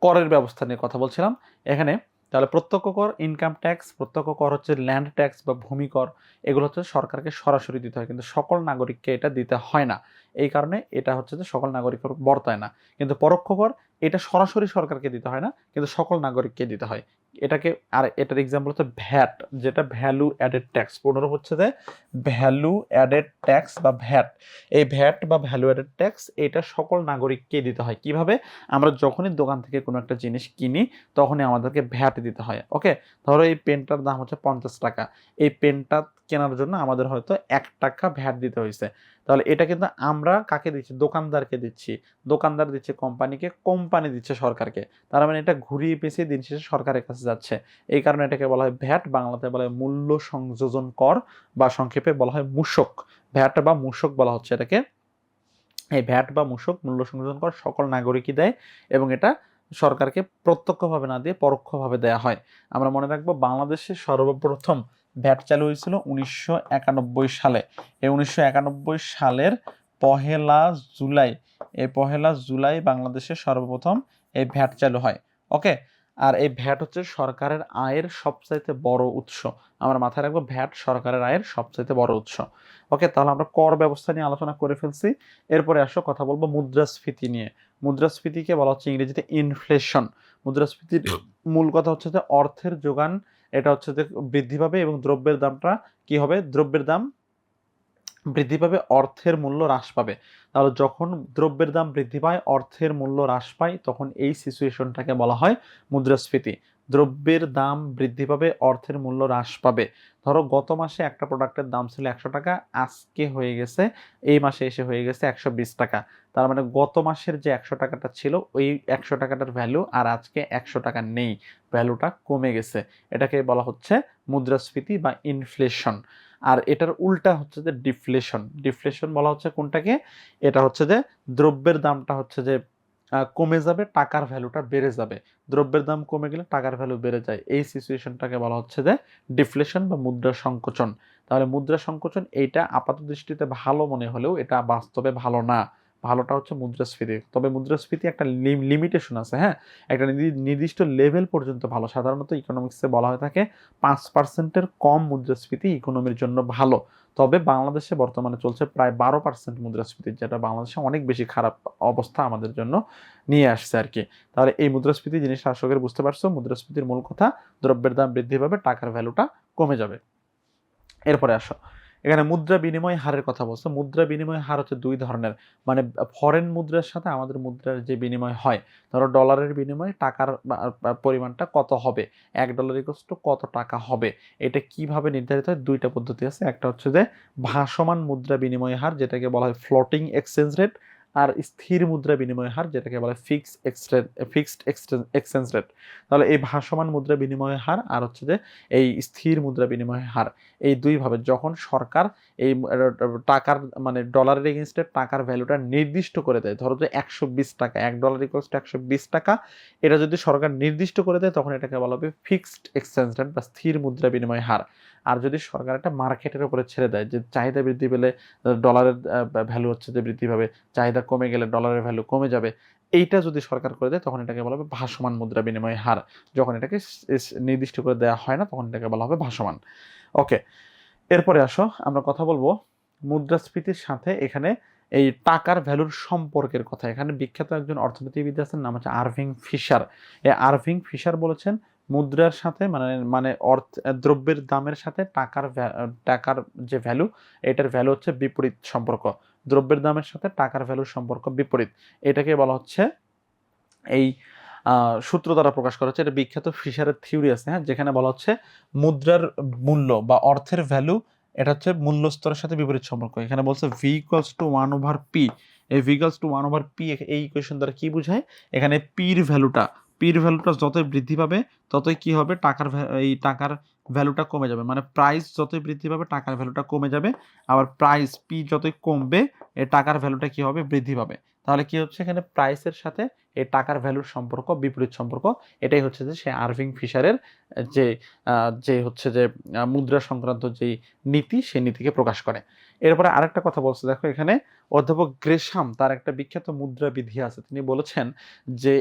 করের ব্যবস্থা নিয়ে কথা বলছিলাম এখানে। তাহলে প্রত্যক্ষ কর, ইনকাম ট্যাক্স, প্রত্যক্ষ কর হচ্ছে ল্যান্ড ট্যাক্স বা ভূমি কর, এগুলো হচ্ছে সরকারকে সরাসরি দিতে হয়, কিন্তু সকল নাগরিককে এটা দিতে হয় না। এই কারণে এটা হচ্ছে যে সকল নাগরিকের বর্তায় না। কিন্তু পরোক্ষ কর এটা সরাসরি সরকারকে দিতে হয় না, কিন্তু সকল নাগরিককে দিতে হয়। এটাকে, আর এটার এক্সাম্পল হচ্ছে ভ্যাট, যেটা ভ্যালু অ্যাডেড ট্যাক্স। 15 হচ্ছে যে ভ্যালু অ্যাডেড ট্যাক্স বা ভ্যাট। এই ভ্যাট বা ভ্যালু অ্যাডেড ট্যাক্স এটা সকল নাগরিককে দিতে হয়। কিভাবে? আমরা যখনই দোকান থেকে কোনো একটা জিনিস কিনি তখনই আমাদেরকে ভ্যাট দিতে হয়। ওকে, ধরো এই পেনটার দাম হচ্ছে 50 টাকা, এই পেনটা কেনার জন্য আমাদের হয়তো 1 টাকা ভ্যাট দিতে হয়েছে। তাহলে এটা কিন্তু আমরা কাকে দিচ্ছি? দোকানদারকে দিচ্ছি। দোকানদার দিচ্ছে কোম্পানিকে, কোম্পানি দিচ্ছে সরকারকে। তার মানে এটা ঘুরিয়ে পেঁচিয়ে দিন শেষে সরকারের কাছে যাচ্ছে। এই কারণে এটাকে বলা হয় ভ্যাট, বাংলাতে বলা হয় মূল্য সংযোজন কর বা সংক্ষেপে বলা হয় মূসক। ভ্যাট বা মূসক বলা হচ্ছে এটাকে। এই ভ্যাট বা মূসক, মূল্য সংযোজন কর, সকল নাগরিকই দেয় এবং এটা সরকারকে প্রত্যক্ষভাবে না দিয়ে পরোক্ষভাবে দেয়া হয়। আমরা মনে রাখবো বাংলাদেশে সর্বপ্রথম ভ্যাট চালু হয়েছিল 1991 সালে। এই 1991 সালের পহেলা জুলাই, এই পহেলা জুলাই বাংলাদেশে সর্বপ্রথম এই ভ্যাট চালু হয়। ওকে, আর এই ভ্যাট হচ্ছে সরকারের আয়ের সবচাইতে বড় উৎস। আমরা মাথায় রাখবো ভ্যাট সরকারের আয়ের সবচাইতে বড় উৎস। ওকে, তাহলে আমরা কর ব্যবস্থা নিয়ে আলোচনা করে ফেলছি। এরপরে আসো কথা বলবো মুদ্রাস্ফীতি নিয়ে। মুদ্রাস্ফীতিকে বলা হচ্ছে ইংরেজিতে ইনফ্লেশন। মুদ্রাস্ফীতির মূল কথা হচ্ছে যে অর্থের যোগান এটা হচ্ছে যে বৃদ্ধি পাবে এবং দ্রব্যের দামটা কি হবে? দ্রব্যের দাম বৃদ্ধি পাবে, অর্থের মূল্য হ্রাস পাবে। তাহলে যখন দ্রব্যের দাম বৃদ্ধি পায়, অর্থের মূল্য হ্রাস পায়, তখন এই সিচুয়েশনটাকে বলা হয় মুদ্রাস্ফীতি। দ্রব্যের দাম বৃদ্ধি পাবে, অর্থের মূল্য হ্রাস পাবে। ধরো গত মাসে একটা প্রোডাক্টের দাম ছিল 100 টাকা, আজকে হয়ে গেছে, এই মাসে এসে হয়ে গেছে 120 টাকা। তার মানে গত মাসের যে 100 টাকাটা ছিল ওই 100 টাকাটার ভ্যালু আর আজকে 100 টাকা নেই, ভ্যালুটা কমে গেছে। এটাকে বলা হচ্ছে মুদ্রাস্ফীতি বা ইনফ্লেশন। আর এটার উল্টা হচ্ছে যে ডিফ্লেশন। ডিফ্লেশন বলা হচ্ছে কোনটাকে? এটা হচ্ছে যে দ্রব্যের দামটা হচ্ছে যে কমে যাবে, টাকার ভ্যালুটা বেড়ে যাবে। দ্রব্যের দাম কমে গেলে টাকার ভ্যালু বেড়ে যায়, এই সিচুয়েশনটাকে বলা হচ্ছে যে ডিফ্লেশন বা মুদ্রা সংকোচন। তাহলে মুদ্রা সংকোচন এইটা আপাত দৃষ্টিতে ভালো মনে হলেও এটা বাস্তবে ভালো না। ভালোটা হচ্ছে মুদ্রাস্ফীতি। তবে মুদ্রাস্ফীতি একটা লিমিটেশন আছে, হ্যাঁ, একটা নির্দিষ্ট লেভেল পর্যন্ত ভালো। সাধারণত ইকোনমিক্সে বলা হয়ে থাকে 5%-এর কম মুদ্রাস্ফীতি ইকোনমির জন্য ভালো। তবে বাংলাদেশে বর্তমানে চলছে প্রায় 12% মুদ্রাস্ফীতি, যেটা বাংলাদেশে অনেক বেশি খারাপ অবস্থা আমাদের জন্য নিয়ে আসছে আর কি। তাহলে এই মুদ্রাস্ফীতি জিনিসটা আশা করি বুঝতে পারছো। মুদ্রাস্ফীতির মূল কথা দ্রব্যের দাম বৃদ্ধি পাবে, টাকার ভ্যালুটা কমে যাবে। এরপরে আসো, এখানে মুদ্রা বিনিময় হারের কথা বলছে। মুদ্রা বিনিময় হার হচ্ছে দুই ধরনের, মানে ফরেন মুদ্রার সাথে আমাদের মুদ্রার যে বিনিময় হয়, ধরো ডলারের বিনিময়ে টাকার পরিমাণটা কত হবে, $1 কত টাকা হবে, এটা কিভাবে নির্ধারিত হয়? দুইটা পদ্ধতি আছে। একটা হচ্ছে যে ভাসমান মুদ্রা বিনিময় হার, যেটাকে বলা হয় ফ্লোটিং এক্সচেঞ্জ রেট, আর স্থির মুদ্রা বিনিময় হার, যেটাকে বলা হয় ফিক্সড এক্সচেঞ্জ রেট। তাহলে এই ভাসমান মুদ্রা বিনিময় হার আর হচ্ছে যে এই স্থির মুদ্রা বিনিময় হার, এই দুইভাবে যখন সরকার এই টাকার মানে ডলারের এগেনস্টে টাকার ভ্যালুটা নির্দিষ্ট করে দেয়, ধরো যে 120 টাকা, $1 120 টাকা, এটা যদি সরকার নির্দিষ্ট করে দেয় তখন এটাকে বলা হবে ফিক্সড এক্সচেঞ্জ রেট বা স্থির মুদ্রা বিনিময় হার। আর যদি সরকার একটা মার্কেটের উপরে ছেড়ে দেয় যে চাহিদা বৃদ্ধি পেলে ডলারের ভ্যালু হচ্ছে যে বৃদ্ধি পাবে, চাহিদা কমে গেলে ডলারের ভ্যালু কমে যাবে, এইটা যদি সরকার করে দেয় তখন এটাকে বলা হবে ভাসমান মুদ্রা বিনিময় হার। যখন এটাকে নির্দিষ্ট করে দেওয়া হয় না তখন এটাকে বলা হবে ভাসমান। ওকে, এরপরে আসো আমরা কথা বলবো মুদ্রাস্ফীতির সাথে এখানে এই টাকার ভ্যালুর সম্পর্কের কথা। এখানে বিখ্যাত একজন অর্থনীতিবিদ আছেন, নাম হচ্ছে আরভিং ফিশার। এই আরভিং ফিশার বলেছেন মুদ্রার সাথে মানে মানে দ্রব্যের দামের সাথে টাকার যে ভ্যালু, এটার ভ্যালু হচ্ছে বিপরীত সম্পর্ক। দ্রব্যের দামের সাথে টাকার ভ্যালুর সম্পর্ক বিপরীত। এটাকে বলা হচ্ছে এই সূত্র দ্বারা প্রকাশ করা হচ্ছে। এটা বিখ্যাত ফিশারের থিওরি আছে, হ্যাঁ, যেখানে বলা হচ্ছে মুদ্রার মূল্য বা অর্থের ভ্যালু এটা হচ্ছে মূল্য স্তরের সাথে বিপরীত সম্পর্ক। এখানে বলছে v = 1/p। এই v = 1/p এই ইকুয়েশন দ্বারা কি বোঝায়? এখানে পির ভ্যালুটা যতই বৃদ্ধি পাবে ততই কি হবে? এই টাকার ভ্যালুটা কমে যাবে। মানে প্রাইস যতই বৃদ্ধি পাবে টাকার ভ্যালুটা কমে যাবে, আবার প্রাইস পি যতই কমবে এই টাকার ভ্যালুটা কি হবে? বৃদ্ধি পাবে। তাহলে কি হচ্ছে? এখানে প্রাইসের সাথে এই টাকার ভ্যালুর সম্পর্ক বিপরীত সম্পর্ক। এটাই হচ্ছে যে সে আরভিং ফিশারের যে যে হচ্ছে যে মুদ্রা সংক্রান্ত যেই নীতি, সেই নীতিকে প্রকাশ করে। এরপরে আরেকটা কথা বলছে, দেখো এখানে অধ্যাপক গ্রেশাম তার একটা বিখ্যাত মুদ্রা বিধি আছে। তিনি বলেছেন যে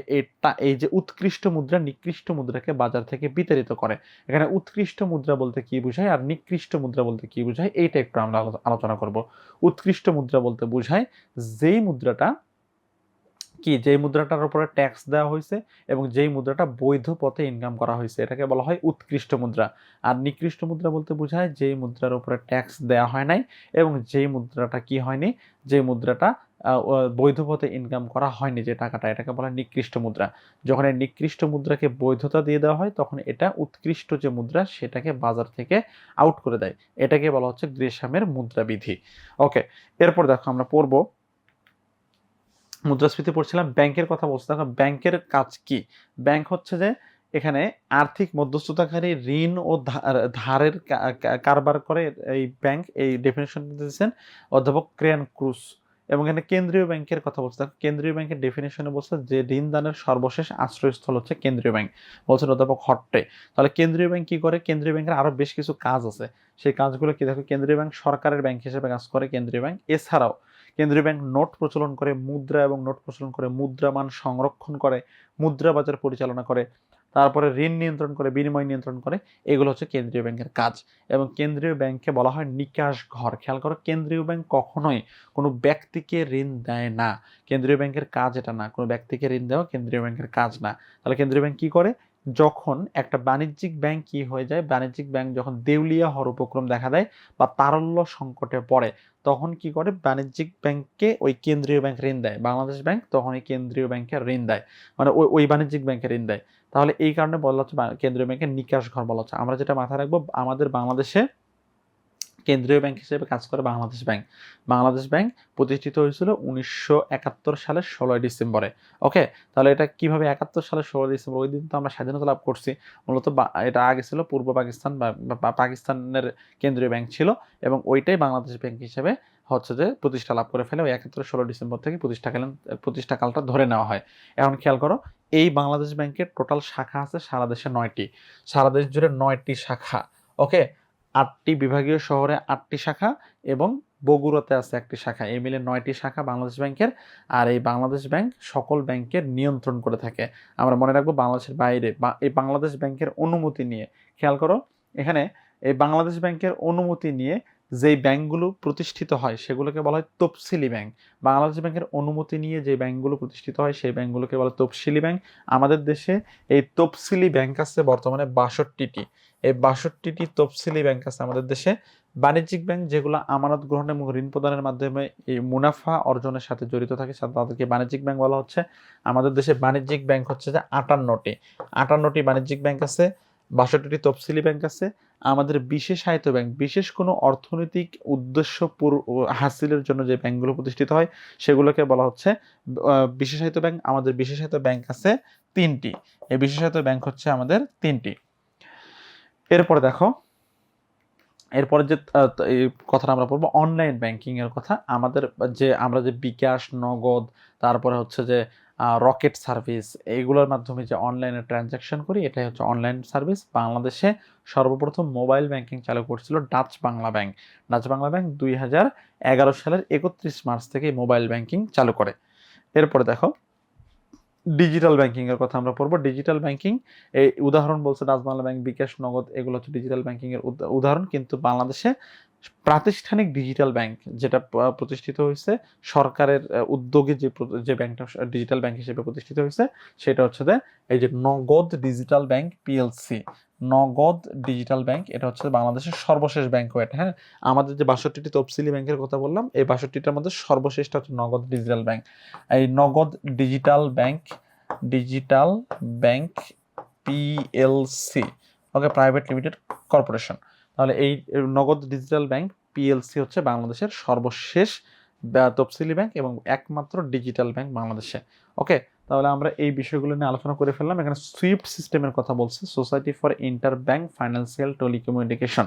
এই যে উৎকৃষ্ট মুদ্রা নিকৃষ্ট মুদ্রাকে বাজার থেকে বিতাড়িত করে। এখানে উৎকৃষ্ট মুদ্রা বলতে কি বোঝায় আর নিকৃষ্ট মুদ্রা বলতে কি বোঝায় এইটা একটু আমরা আলোচনা করব। উৎকৃষ্ট মুদ্রা বলতে বোঝায় যেই মুদ্রাটা কি, যেই মুদ্রাটার উপরে ট্যাক্স দেওয়া হয়েছে এবং যেই মুদ্রাটা বৈধ পথে ইনকাম করা হয়েছে, এটাকে বলা হয় উৎকৃষ্ট মুদ্রা। আর নিকৃষ্ট মুদ্রা বলতে বোঝায় যেই মুদ্রার উপরে ট্যাক্স দেওয়া হয় নাই এবং যেই মুদ্রাটা কি হয়নি, যে মুদ্রাটা বৈধ পথে ইনকাম করা হয়নি যে টাকাটা, এটাকে বলা হয় নিকৃষ্ট মুদ্রা। যখন এই নিকৃষ্ট মুদ্রাকে বৈধতা দিয়ে দেওয়া হয় তখন এটা উৎকৃষ্ট যে মুদ্রা সেটাকে বাজার থেকে আউট করে দেয়। এটাকে বলা হচ্ছে গ্রেশামের মুদ্রাবিধি। ওকে, এরপর দেখো আমরা পড়বো মুদ্রাস্ফীতি পড়ছিলাম, ব্যাংকের কথা বলছি। দেখো ব্যাংকের কাজ কি। ব্যাংক হচ্ছে যে এখানে আর্থিক মধ্যস্থতাকারী ঋণ ও ধারের কারবার করে এই ব্যাংক। এই ডেফিনেশন দিয়েছেন অধ্যাপক ক্রেয়ান ক্রুজ। এবং এখানে কেন্দ্রীয় ব্যাংকের কথা বলছে। দেখো কেন্দ্রীয় ব্যাংকের ডেফিনেশনে বলছে যে ঋণ দানের সর্বশেষ আশ্রয়স্থল হচ্ছে কেন্দ্রীয় ব্যাংক, বলছেন অধ্যাপক হট্টে। তাহলে কেন্দ্রীয় ব্যাংক কি করে? কেন্দ্রীয় ব্যাংকের আরো বেশ কিছু কাজ আছে। সেই কাজগুলো কি? দেখো কেন্দ্রীয় ব্যাংক সরকারের ব্যাংক হিসেবে কাজ করে কেন্দ্রীয় ব্যাংক। এছাড়াও কেন্দ্রীয় ব্যাংক নোট প্রচলন করে, মুদ্রা এবং নোট প্রচলন করে, মুদ্রামান সংরক্ষণ করে, মুদ্রা বাজার পরিচালনা করে, তারপরে ঋণ নিয়ন্ত্রণ করে, বিনিময় নিয়ন্ত্রণ করে। এগুলো হচ্ছে কেন্দ্রীয় ব্যাংকের কাজ। এবং কেন্দ্রীয় ব্যাংককে বলা হয় নিকাশ ঘর। খেয়াল করো, কেন্দ্রীয় ব্যাংক কখনোই কোনো ব্যক্তিকে ঋণ দেয় না। কেন্দ্রীয় ব্যাংকের কাজ এটা না, কোনো ব্যক্তিকে ঋণ দেওয়া কেন্দ্রীয় ব্যাংকের কাজ না। তাহলে কেন্দ্রীয় ব্যাংক কি করে? যখন একটা বাণিজ্যিক ব্যাংক কি হয়ে যায়, বাণিজ্যিক ব্যাংক যখন দেউলিয়া হওয়ার উপক্রম দেখা দেয় বা তারল্য সংকটে পড়ে, তখন কি করে? বাণিজ্যিক ব্যাংককে ওই কেন্দ্রীয় ব্যাংক ঋণ দেয়। বাংলাদেশ ব্যাংক তখন এই কেন্দ্রীয় ব্যাংকে ঋণ দেয়, মানে ওই বাণিজ্যিক ব্যাংকে ঋণ দেয়। তাহলে এই কারণে বলা হচ্ছে কেন্দ্রীয় ব্যাংকের নিকাশ ঘর বলা হচ্ছে। আমরা যেটা মাথায় রাখবো, আমাদের বাংলাদেশে কেন্দ্রীয় ব্যাংক হিসেবে কাজ করে বাংলাদেশ ব্যাংক। বাংলাদেশ ব্যাংক প্রতিষ্ঠিত হয়েছিল 1971 সালের 16 ডিসেম্বরে। ওকে, তাহলে এটা কিভাবে 71 সালের 16 ডিসেম্বর? ওই দিন তো আমরা স্বাধীনতা লাভ করছি। মূলত এটা আগে ছিল পূর্ব পাকিস্তান বা পাকিস্তানের কেন্দ্রীয় ব্যাংক ছিল এবং ওইটাই বাংলাদেশ ব্যাংক হিসেবে হচ্ছে যে প্রতিষ্ঠা লাভ করে ফেলে। ওই 71 16 ডিসেম্বর থেকে প্রতিষ্ঠাকালটা ধরে নেওয়া হয়। এখন খেয়াল করো, এই বাংলাদেশ ব্যাংকের টোটাল শাখা আছে সারা দেশে 9টি। সারা দেশ জুড়ে 9টি শাখা। ওকে, 8টি বিভাগীয় শহরে 8টি শাখা এবং বগুড়াতে আছে 1টি শাখা। এই মিলে 9টি শাখা বাংলাদেশ ব্যাংকের। আর এই বাংলাদেশ ব্যাংক সকল ব্যাংকের নিয়ন্ত্রণ করে থাকে। আমরা মনে রাখবো বাংলাদেশের বাইরে বা এই বাংলাদেশ ব্যাংকের অনুমতি নিয়ে, খেয়াল করো এখানে, এই বাংলাদেশ ব্যাংকের অনুমতি নিয়ে যেই ব্যাংকগুলো প্রতিষ্ঠিত হয় সেগুলোকে বলা হয় তফসিলি ব্যাংক। বাংলাদেশ ব্যাংকের অনুমতি নিয়ে যে ব্যাংকগুলো প্রতিষ্ঠিত হয় সেই ব্যাংকগুলোকে বলা হয় তফসিলি ব্যাংক। আমাদের দেশে এই তফসিলি ব্যাংক আছে বর্তমানে 62টি। এই 62টি তফসিলি ব্যাংক আছে আমাদের দেশে। বাণিজ্যিক ব্যাংক যেগুলো আমানত গ্রহণ এবং ঋণ প্রদানের মাধ্যমে এই মুনাফা অর্জনের সাথে জড়িত থাকে তাদেরকে বাণিজ্যিক ব্যাংক বলা হচ্ছে। আমাদের দেশে বাণিজ্যিক ব্যাংক হচ্ছে যে 58টি বাণিজ্যিক ব্যাংক আছে, 62টি তফসিলি ব্যাংক আছে। আমাদের বিশেষায়িত ব্যাংক, বিশেষ কোনো অর্থনৈতিক উদ্দেশ্য হাসিলের জন্য যে ব্যাংকগুলো প্রতিষ্ঠিত হয় সেগুলোকে বলা হচ্ছে বিশেষায়িত ব্যাংক। আমাদের বিশেষায়িত ব্যাংক আছে 3টি। এই বিশেষায়িত ব্যাংক হচ্ছে আমাদের 3টি। এরপরে দেখো, এরপরে যে এই কথাটা আমরা বলবো অনলাইন ব্যাংকিং এর কথা। আমরা যে বিকাশ, নগদ, তারপরে হচ্ছে যে রকেট সার্ভিস, এইগুলোর মাধ্যমে যে অনলাইনে ট্রানজাকশন করি, এটাই হচ্ছে অনলাইন সার্ভিস। বাংলাদেশে সর্বপ্রথম মোবাইল ব্যাংকিং চালু করছিল Dutch Bangla bank. Dutch Bangla bank 2011 সালের 31 মার্চ থেকে মোবাইল ব্যাংকিং চালু করে। এরপরে দেখো ডিজিটাল ব্যাংকিং এর কথা আমরা পড়বো। ডিজিটাল ব্যাংকিং এই উদাহরণ বলছে ডাচ বাংলা ব্যাংক, বিকাশ, নগদ, এগুলো হচ্ছে ডিজিটাল ব্যাংকিং এর উদাহরণ। কিন্তু বাংলাদেশে প্রাতিষ্ঠানিক ডিজিটাল ব্যাংক যেটা প্রতিষ্ঠিত হয়েছে সরকারের উদ্যোগে, যে ব্যাংকটা ডিজিটাল ব্যাংক হিসেবে প্রতিষ্ঠিত হয়েছে সেটা হচ্ছে এই যে নগদ ডিজিটাল ব্যাংক পিএলসি। নগদ ডিজিটাল ব্যাংক, এটা হচ্ছে বাংলাদেশের সর্বশেষ ব্যাংক। এটা হ্যাঁ, আমাদের যে 62টি তফসিলি ব্যাংকের কথা বললাম, এই 62টার মধ্যে সর্বশেষটা হচ্ছে নগদ ডিজিটাল ব্যাংক। এই নগদ ডিজিটাল ব্যাংক পিএলসি, ওকে, প্রাইভেট লিমিটেড কর্পোরেশন। তাহলে এই নগদ ডিজিটাল ব্যাংক পিএলসি হচ্ছে বাংলাদেশের সর্বশেষ তফসিলি ব্যাংক এবং একমাত্র ডিজিটাল ব্যাংক বাংলাদেশে। ওকে, তাহলে আমরা এই বিষয়গুলো নিয়ে আলোচনা করে ফেললাম। এখানে সুইফট সিস্টেমের কথা বলছে, society for inter bank financial telecommunication.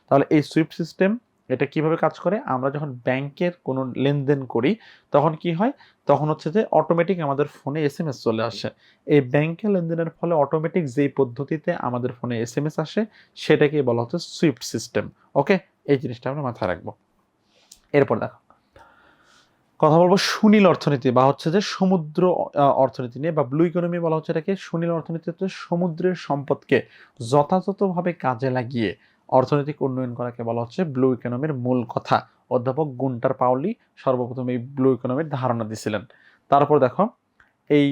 তাহলে এই সুইফট সিস্টেম এটা কিভাবে কাজ করে? আমরা যখন ব্যাংকের কোনো লেনদেন করি তখন কি হয়? তখন হচ্ছে যে অটোমেটিক আমাদের ফোনে এসএমএস চলে আসে। এই ব্যাংকে লেনদেনের ফলে অটোমেটিক যেই পদ্ধতিতে আমাদের ফোনে এসএমএস আসে সেটাকে বলা হচ্ছে সুইফট সিস্টেম। ওকে, এই জিনিসটা আমরা মাথায় রাখবো। এরপর দেখো কথা বলবো সুনীল অর্থনীতি বা হচ্ছে যে সমুদ্র অর্থনীতি নিয়ে, বা ব্লু ইকোনমি বলা হচ্ছে এটাকে। সুনীল অর্থনীতি হচ্ছে সমুদ্রের সম্পদকে যথাযথভাবে কাজে লাগিয়ে অর্থনৈতিক উন্নয়ন করাকে বলা হচ্ছে ব্লু ইকোনমির মূল কথা। অধ্যাপক গুন্টার পাউলি সর্বপ্রথম এই ব্লু ইকোনমির ধারণা দিয়েছিলেন। তারপর দেখো এই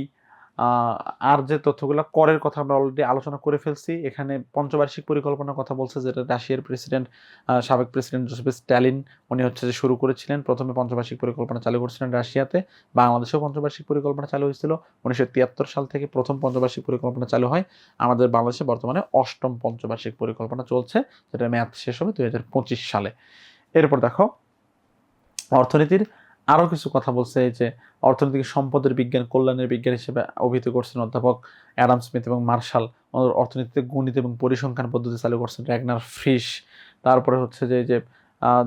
আর যে তথ্যগুলো করের কথা আমরা অলরেডি আলোচনা করে ফেলছি। এখানে পঞ্চবার্ষিক পরিকল্পনার কথা বলছে, যেটা রাশিয়ার প্রেসিডেন্ট সাবেক প্রেসিডেন্ট জোসেফ স্ট্যালিন উনি হচ্ছে যে শুরু করেছিলেন। প্রথমে পঞ্চবার্ষিক পরিকল্পনা চালু করেছিলেন রাশিয়াতে। বাংলাদেশেও পঞ্চবার্ষিক পরিকল্পনা চালু হয়েছিল 1973 সাল থেকে প্রথম পঞ্চবার্ষিক পরিকল্পনা চালু হয়। আমাদের বাংলাদেশে বর্তমানে 8ম পঞ্চবার্ষিক পরিকল্পনা চলছে, যেটা মেয়াদ শেষ হবে 2025 সালে। এরপর দেখো অর্থনীতির আরও কিছু কথা বলছে। এই যে অর্থনৈতিক সম্পদের বিজ্ঞান কল্যাণের বিজ্ঞান হিসেবে অভিহিত করছেন অধ্যাপক অ্যাডাম স্মিথ এবং মার্শাল। অর্থনীতিতে গণিত এবং পরিসংখ্যান পদ্ধতি চালু করছেন র্যাগনার ফ্রিশ। তারপরে হচ্ছে যে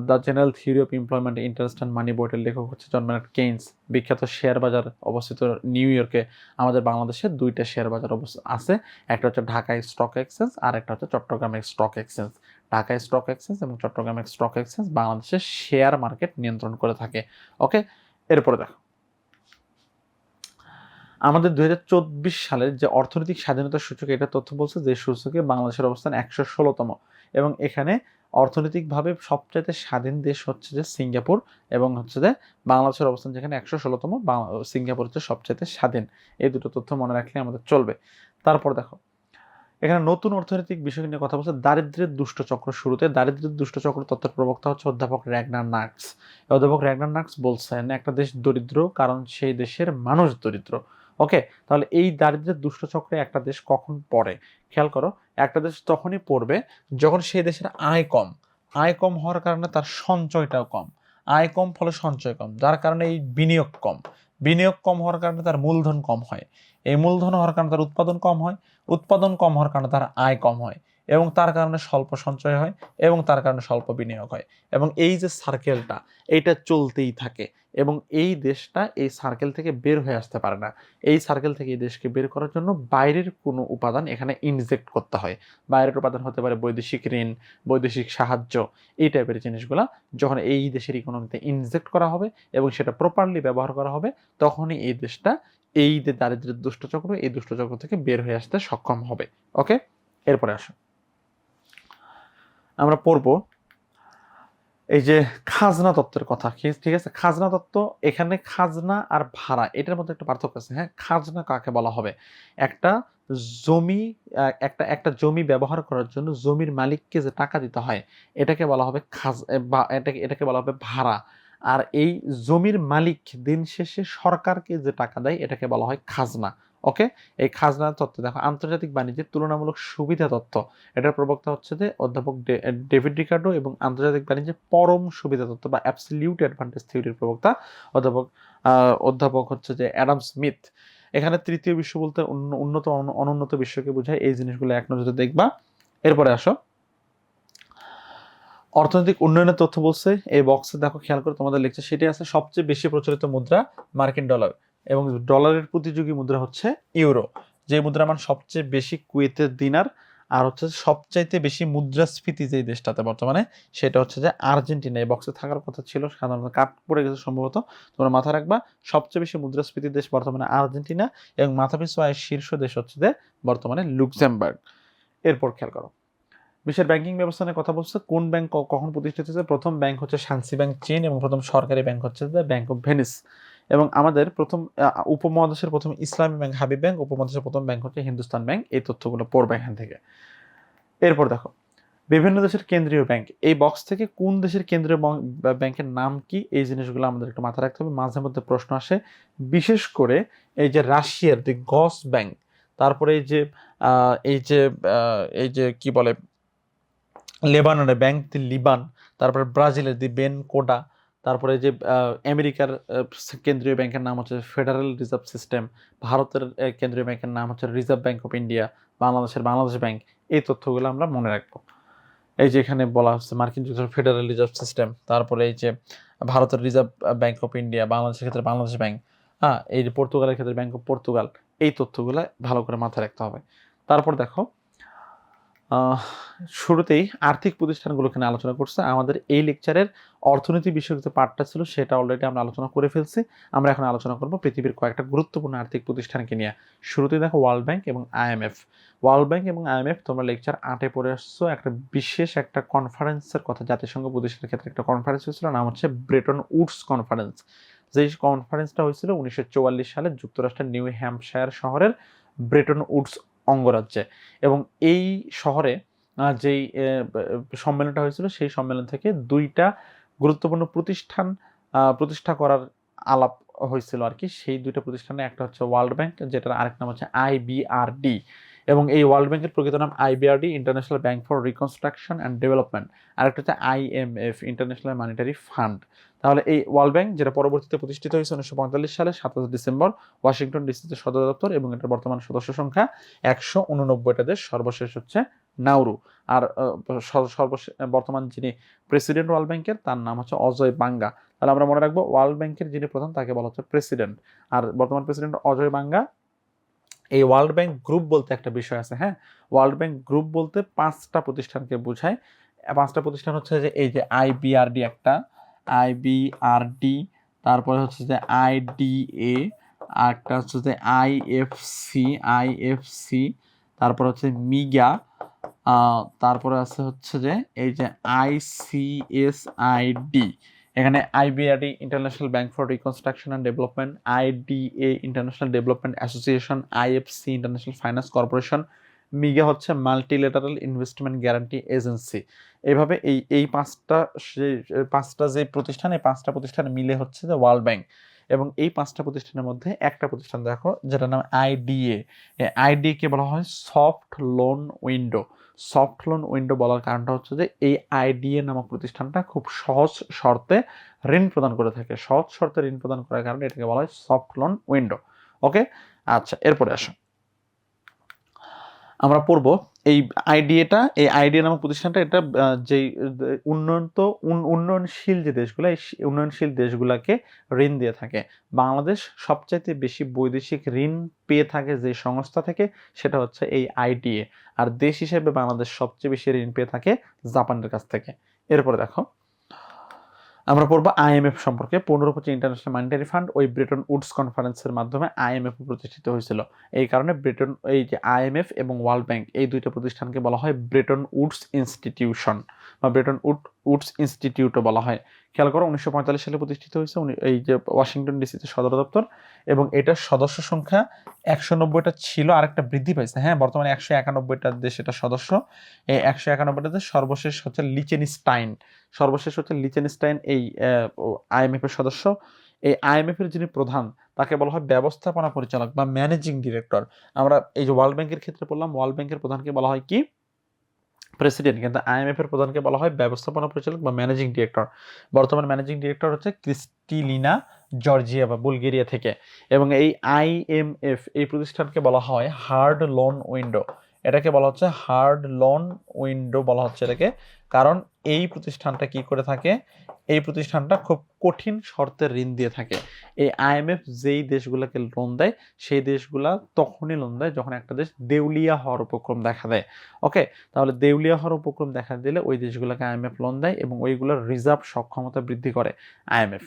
the general theory of employment, interest and money বইটার লেখক হচ্ছে জন ম্যানেট কেইনস। বিখ্যাত শেয়ার বাজার অবস্থিত নিউ ইয়র্কে। আমাদের বাংলাদেশে 2টা শেয়ার বাজার আছে, একটা হচ্ছে ঢাকা স্টক এক্সচেঞ্জ আর একটা হচ্ছে Chittagong stock exchange. Dhaka stock exchange এবং চট্টগ্রাম স্টক এক্সচেঞ্জ বাংলাদেশের শেয়ার মার্কেট নিয়ন্ত্রণ করে থাকে। ওকে, এরপরে দেখো আমাদের 2024 সালের যে অর্থনৈতিক স্বাধীনতার সূচক, এটা তথ্য বলছে যে সূচকে বাংলাদেশের অবস্থান 116তম, এবং এখানে অর্থনৈতিকভাবে সবচাইতে স্বাধীন দেশ হচ্ছে যে সিঙ্গাপুর, এবং হচ্ছে যে বাংলাদেশের অবস্থান যেখানে 116তম, সিঙ্গাপুর হচ্ছে সবচাইতে স্বাধীন। এই দুটো তথ্য মনে রাখলে আমাদের চলবে। তারপর দেখো এখানে নতুন অর্থনৈতিক বিষয় নিয়ে কথা বলছে, দারিদ্র্যের দুষ্ট চক্র। শুরুতে দারিদ্র্যের দুষ্ট চক্র তত্ত্বের প্রবক্তা হচ্ছে অধ্যাপক র্যাগনার নার্স। অধ্যাপক র্যাগনার নার্স বলছেন একটা দেশ দরিদ্র কারণ সেই দেশের মানুষ দরিদ্র। ওকে, তাহলে এই দারিদ্র্যের দুষ্ট চক্রে একটা দেশ কখন পড়ে? খেয়াল করো, একটা দেশ তখনই পড়বে যখন সেই দেশের আয় কম। আয় কম হওয়ার কারণে তার সঞ্চয়টাও কম। আয় কম ফলে সঞ্চয় কম, যার কারণে এই বিনিয়োগ কম। বিনিয়োগ কম হওয়ার কারণে তার মূলধন কম হয়। এই মূলধন হওয়ার কারণে তার উৎপাদন কম হয়। উৎপাদন কম হওয়ার কারণে তার আয় কম হয়, এবং তার কারণে স্বল্প সঞ্চয় হয়, এবং তার কারণে স্বল্প বিনিয়োগ হয়। এবং এই যে সার্কেলটা, এইটা চলতেই থাকে, এবং এই দেশটা এই সার্কেল থেকে বের হয়ে আসতে পারে না। এই সার্কেল থেকে এই দেশকে বের করার জন্য বাইরের কোনো উপাদান এখানে ইনজেক্ট করতে হয়। বাইরের উপাদান হতে পারে বৈদেশিক ঋণ, বৈদেশিক সাহায্য, এই টাইপের জিনিসগুলা যখন এই দেশের ইকোনমিতে ইনজেক্ট করা হবে এবং সেটা প্রপারলি ব্যবহার করা হবে, তখনই এই দেশটা এই যে দারিদ্র্যের দুষ্টচক্র, এই দুষ্টচক্র থেকে বের হয়ে আসতে সক্ষম হবে। ওকে, এরপরে আসো আমরা পড়বো এই যে খাজনা তত্ত্বের কথা। ঠিক আছে, খাজনা তত্ত্ব, এখানে খাজনা আর ভাড়া এটার মধ্যে একটা পার্থক্য আছে। হ্যাঁ, খাজনা কাকে বলা হবে? একটা জমি, একটা জমি ব্যবহার করার জন্য জমির মালিককে যে টাকা দিতে হয়, এটাকে বলা হবে বা এটাকে বলা হবে ভাড়া। আর এই জমির মালিক দিন শেষে সরকারকে যে টাকা দেয়, এটাকে বলা হয় খাজনা। ওকে, এই খাজনা তত্ত্ব দেখো আন্তর্জাতিক বাণিজ্যের তুলনামূলক সুবিধা তত্ত্ব, এটার প্রবক্তা হচ্ছে যে অধ্যাপক ডেভিড রিকার্ডো, এবং আন্তর্জাতিক বাণিজ্যের পরম সুবিধা তত্ত্ব বা অ্যাবসলিউট অ্যাডভান্টেজ থিওরির প্রবক্তা অধ্যাপক হচ্ছে যে অ্যাডাম স্মিথ। এখানে তৃতীয় বিশ্ব বলতে উন্নত অনুন্নত বিশ্বকে বোঝায়। এই জিনিসগুলো এক নজরে দেখবা। এরপরে আসো অর্থনৈতিক উন্নয়নের তথ্য বলছে এই বক্সে, দেখো খেয়াল করে তোমাদের লিখছে, সেটাই আছে সবচেয়ে বেশি প্রচলিত মুদ্রা মার্কিন ডলার, এবং ডলারের প্রতিযোগী মুদ্রা হচ্ছে ইউরো। যে মুদ্রা মান সবচেয়ে বেশি কুয়েতের দিনার, আর হচ্ছে সবচাইতে বেশি মুদ্রাস্ফীতি যে দেশটাতে বর্তমানে, সেটা হচ্ছে যে আর্জেন্টিনা। এই বক্সে থাকার কথা ছিল, সাধারণত কাট পড়ে গেছে সম্ভবত, তোমরা মাথায় রাখবা। সবচেয়ে বেশি মুদ্রাস্ফীতি দেশ বর্তমানে আর্জেন্টিনা, এবং মাথাপিছু আয়ের শীর্ষ দেশ হচ্ছে যে বর্তমানে লুক্সেমবার্গ। এরপর খেয়াল করো বিশ্বের ব্যাংকিং ব্যবস্থা নিয়ে কথা বলছে। কোন ব্যাংক কখন প্রতিষ্ঠিত হয়েছে? প্রথম ব্যাংক হচ্ছে শান্সি ব্যাংক চীন, এবং প্রথম সরকারি ব্যাংক হচ্ছে ব্যাংক অফ ভেনিস। এবং আমাদের প্রথম উপমহাদেশের প্রথম ইসলামী ব্যাংক হাবিব ব্যাংক, উপমহাদেশের প্রথম ব্যাংক হচ্ছে হিন্দুস্তান ব্যাংক। এই তথ্যগুলো পড়বে এখান থেকে। এরপর দেখো বিভিন্ন দেশের কেন্দ্রীয় ব্যাংক, এই বক্স থেকে কোন দেশের কেন্দ্রীয় ব্যাংকের নাম কি, এই জিনিসগুলো আমাদের একটু মাথায় রাখতে হবে। মাঝে মধ্যে প্রশ্ন আসে, বিশেষ করে এই যে রাশিয়ার দি গস ব্যাংক, তারপরে এই যে কি বলে লেবাননের ব্যাংক দি লিবান, তারপরে ব্রাজিলের দি বেন কোডা, তারপরে যে আমেরিকার কেন্দ্রীয় ব্যাংকের নাম হচ্ছে ফেডারেল রিজার্ভ সিস্টেম, ভারতের কেন্দ্রীয় ব্যাংকের নাম হচ্ছে রিজার্ভ ব্যাংক অফ ইন্ডিয়া, বাংলাদেশের বাংলাদেশ ব্যাংক। এই তথ্যগুলো আমরা মনে রাখবো। এই যে এখানে বলা হচ্ছে মার্কিন যুক্তরাষ্ট্রের ফেডারেল রিজার্ভ সিস্টেম, তারপরে এই যে ভারতের রিজার্ভ ব্যাংক অফ ইন্ডিয়া, বাংলাদেশের ক্ষেত্রে বাংলাদেশ ব্যাংক, হ্যাঁ, এই যে পর্তুগালের ক্ষেত্রে ব্যাংক অফ পর্তুগাল। এই তথ্যগুলো ভালো করে মাথায় রাখতে হবে। তারপর দেখো শুরুতেই আর্থিক প্রতিষ্ঠানগুলোকে নিয়ে আলোচনা করছে। আমাদের এই লেকচারের অর্থনীতি বিষয়ক যে পার্টটা ছিল, সেটা অলরেডি আমরা আলোচনা করে ফেলছি। আমরা এখন আলোচনা করব পৃথিবীর কয়েকটা গুরুত্বপূর্ণ আর্থিক প্রতিষ্ঠানকে নিয়ে। শুরুতেই দেখো ওয়ার্ল্ড ব্যাংক এবং আইএমএফ। ওয়ার্ল্ড ব্যাংক এবং আইএমএফ তোমরা লেকচার 8-এ পড়ে আসছো। একটা বিশেষ একটা কনফারেন্সের কথা, জাতিসংঘ প্রতিষ্ঠানের ক্ষেত্রে একটা কনফারেন্স হয়েছিল, নাম হচ্ছে ব্রেটন উডস কনফারেন্স, যেই কনফারেন্সটা হয়েছিল 1944 সালে যুক্তরাষ্ট্রের নিউ হ্যাম্পশায়ার শহরের ব্রেটন উডস অঙ্গরাজ্যে। এবং এই শহরে যেই সম্মেলনটা হয়েছিল সেই সম্মেলন থেকে দুইটা গুরুত্বপূর্ণ প্রতিষ্ঠা করার আলাপ হয়েছিল আর কি। সেই দুইটা প্রতিষ্ঠানে একটা হচ্ছে ওয়ার্ল্ড ব্যাংক, যেটার আরেক নাম হচ্ছে IBRD। এবং এই ওয়ার্ল্ড ব্যাংকের প্রকৃত নাম IBRD, International Bank for Reconstruction and Development, আর একটা হচ্ছে IMF, ইন্টারন্যাশনাল মনিটারি ফান্ড। তাহলে এই ওয়ার্ল্ড ব্যাংক, যেটা পরবর্তীতে প্রতিষ্ঠিত হয়েছে 1945 সালে 27 ডিসেম্বর ওয়াশিংটন ডিসিতে সদর দপ্তর, এবং এটার বর্তমান সদস্য সংখ্যা 189টা দেশ, সর্বশেষ হচ্ছে নাউরু। আর বর্তমান যিনি প্রেসিডেন্ট ওয়ার্ল্ড ব্যাংকের, তার নাম হচ্ছে অজয় বাঙ্গা। তাহলে আমরা মনে রাখবো ওয়ার্ল্ড ব্যাংকের যিনি প্রধান তাকে বলা হচ্ছে প্রেসিডেন্ট, আর বর্তমান প্রেসিডেন্ট অজয় বাঙ্গা। এই ওয়ার্ল্ড ব্যাংক গ্রুপ বলতে একটা বিষয় আছে, হ্যাঁ, ওয়ার্ল্ড ব্যাংক গ্রুপ বলতে 5টা প্রতিষ্ঠানকে বোঝায়। 5টা প্রতিষ্ঠান হচ্ছে যে এই যে IBRD একটা, IBRD, তারপরে হচ্ছে যে IDA, আর একটা হচ্ছে যে IFC, তারপরে হচ্ছে মিগা, তারপরে আছে হচ্ছে যে এই যে ICSID। এখানে IBRD International Bank for Reconstruction and development, IDA international development association, IFC international finance corporation, MIGA হচ্ছে মাল্টিলেটারাল ইনভেস্টমেন্ট গ্যারান্টি এজেন্সি। এইভাবে এই পাঁচটা যে প্রতিষ্ঠান, এই 5টা প্রতিষ্ঠান মিলে হচ্ছে যে ওয়ার্ল্ড ব্যাংক। এবং এই 5টা প্রতিষ্ঠানের মধ্যে একটা প্রতিষ্ঠান দেখো যেটার নাম IDA। IDA কে বলা হয় soft loan window. Soft loan window বলার কারণটা হচ্ছে যে এই IDA নামক প্রতিষ্ঠানটা খুব সহজ শর্তে ঋণ প্রদান করে থাকে। সহজ শর্তে ঋণ প্রদান করার কারণে এটাকে বলা হয় সফট লোন উইন্ডো। ওকে, আচ্ছা, এরপরে আসো আমরা পড়ব এই IDA নামক প্রতিষ্ঠানটা। এটা যেই উন্নয়নশীল যে দেশগুলো, এই উন্নয়নশীল দেশগুলোকে ঋণ দিয়ে থাকে। বাংলাদেশ সবচাইতে বেশি বৈদেশিক ঋণ পেয়ে থাকে যে সংস্থা থেকে, সেটা হচ্ছে এই IDA। আর দেশ হিসেবে বাংলাদেশ সবচেয়ে বেশি ঋণ পেয়ে থাকে জাপানের কাছ থেকে। এরপরে দেখো আমরা পড়বো IMF সম্পর্কে। 15 হচ্ছে ইন্টারন্যাশনাল মনিটারি ফান্ড, ওই ব্রেটন উডস কনফারেন্সের মাধ্যমে IMF প্রতিষ্ঠিত হয়েছিল। এই কারণে এই যে IMF এবং ওয়ার্ল্ড ব্যাংক, এই দুইটা প্রতিষ্ঠানকে বলা হয় ব্রেটন উডস ইনস্টিটিউশন বা ব্রেটন উডস ইনস্টিটিউটও বলা হয়। খেয়াল করো 1945 সালে প্রতিষ্ঠিত হয়েছে এই যে ওয়াশিংটন ডিসিতে সদর দপ্তর, এবং এটার সদস্য সংখ্যা 190টা ছিল, আরেকটা বৃদ্ধি পাইছে, হ্যাঁ, বর্তমানে 191টা দেশ এটা সদস্য। এই 191টা দেশ, সর্বশেষ হচ্ছে লিচেনস্টাইন এই IMF এর সদস্য। এই IMF এর যিনি প্রধান তাকে বলা হয় ব্যবস্থাপনা পরিচালক বা ম্যানেজিং ডিরেক্টর। আমরা এই যে ওয়ার্ল্ড ব্যাংকের ক্ষেত্রে বললাম, ওয়ার্ল্ড ব্যাংকের প্রধানকে বলা হয় কি প্রেসিডেন্ট, কিন্তু IMF এর প্রধানকে বলা হয় ব্যবস্থাপনা পরিচালক বা ম্যানেজিং ডিরেক্টর। বর্তমান ম্যানেজিং ডিরেক্টর হচ্ছে ক্রিস্টিলিনা জর্জিয়েভা, বুলগেরিয়া থেকে। এবং এই IMF এই প্রতিষ্ঠানকে বলা হয় হার্ড লোন উইন্ডো। এটাকে বলা হচ্ছে হার্ড লোন উইন্ডো বলা হচ্ছে এটাকে, কারণ এই প্রতিষ্ঠানটা কি করে থাকে, এই প্রতিষ্ঠানটা খুব কঠিন শর্তে ঋণ দিয়ে থাকে। এই IMF যেই দেশগুলোকে লোন দেয়, সেই দেশগুলা তখনই লোন দেয় যখন একটা দেশ দেউলিয়া হওয়ার উপক্রম দেখা দেয়। ওকে, তাহলে দেউলিয়া হওয়ার উপক্রম দেখা দিলে ওই দেশগুলোকে IMF লোন দেয়, এবং ওইগুলোর রিজার্ভ সক্ষমতা বৃদ্ধি করে IMF।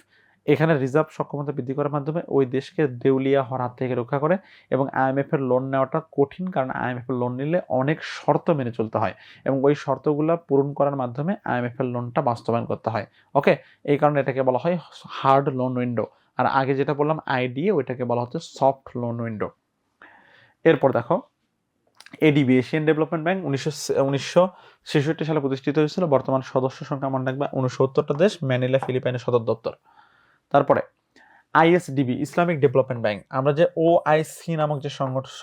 এখানে রিজার্ভ সক্ষমতা বৃদ্ধি করার মাধ্যমে ওই দেশকে দেউলিয়া হওয়ার হাত থেকে রক্ষা করে। এবং IMF এর লোন নেওয়াটা কঠিন, কারণ IMF এর লোন নিলে অনেক শর্ত মেনে চলতে হয়, এবং ওই শর্তগুলো পূরণ করার মাধ্যমে IMF এর লোনটা বাস্তবায়ন করতে হয়। ওকে, এই কারণে এটাকে বলা হয় হার্ড লোন উইন্ডো। আর আগে যেটা বললাম IDA, ওইটাকে বলা হচ্ছে সফট লোন উইন্ডো। এরপর দেখো ADB, এশিয়ান ডেভেলপমেন্ট ব্যাংক, 1966 সালে প্রতিষ্ঠিত হয়েছিল। বর্তমান সদস্য সংখ্যা মনে রাখবে 69টা দেশ, ম্যানিলা ফিলিপাইনের সদর দপ্তর। তারপরে ISDB, ইসলামিক ডেভেলপমেন্ট ব্যাংক। আমরা যে OIC নামক যে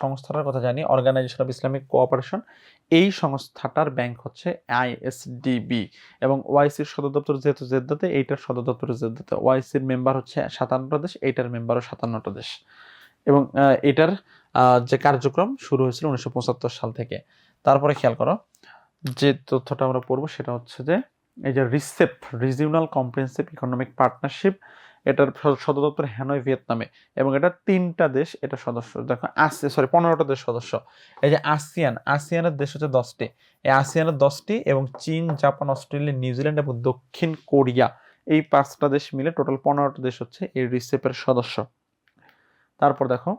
সংস্থাটার কথা জানি, অর্গানাইজেশন অফ ইসলামিক কোঅপারেশন, এই সংস্থাটার ব্যাংক হচ্ছে ISDB। এবং OICর সদর দপ্তর যেহেতু জেদ্দাতে, এইটার সদর দপ্তর জেদ্দাতে। OICর মেম্বার হচ্ছে 57টা দেশ, এইটার মেম্বারও 57টা দেশ। এবং এটার যে কার্যক্রম শুরু হয়েছিল 1975 সাল থেকে। তারপরে খেয়াল করো যে তথ্যটা আমরা পড়বো সেটা হচ্ছে যে এই যে রিজিওনাল কম্প্রিহেনসিভ ইকোনমিক পার্টনারশিপ, এটার সদর দপ্তর হ্যানয়, ভিয়েতনামে। এবং এটা 3টা দেশ এটা সদস্য, দেখো 15টা দেশ সদস্য। এই যে আসিয়ানের দেশ হচ্ছে 10টি। এই আসিয়ানের 10টি, এবং চীন, জাপান, অস্ট্রেলিয়া, নিউজিল্যান্ড এবং দক্ষিণ কোরিয়া, এই 5টা দেশ মিলে টোটাল 15টা দেশ হচ্ছে এই রিসেপের সদস্য। তারপর দেখো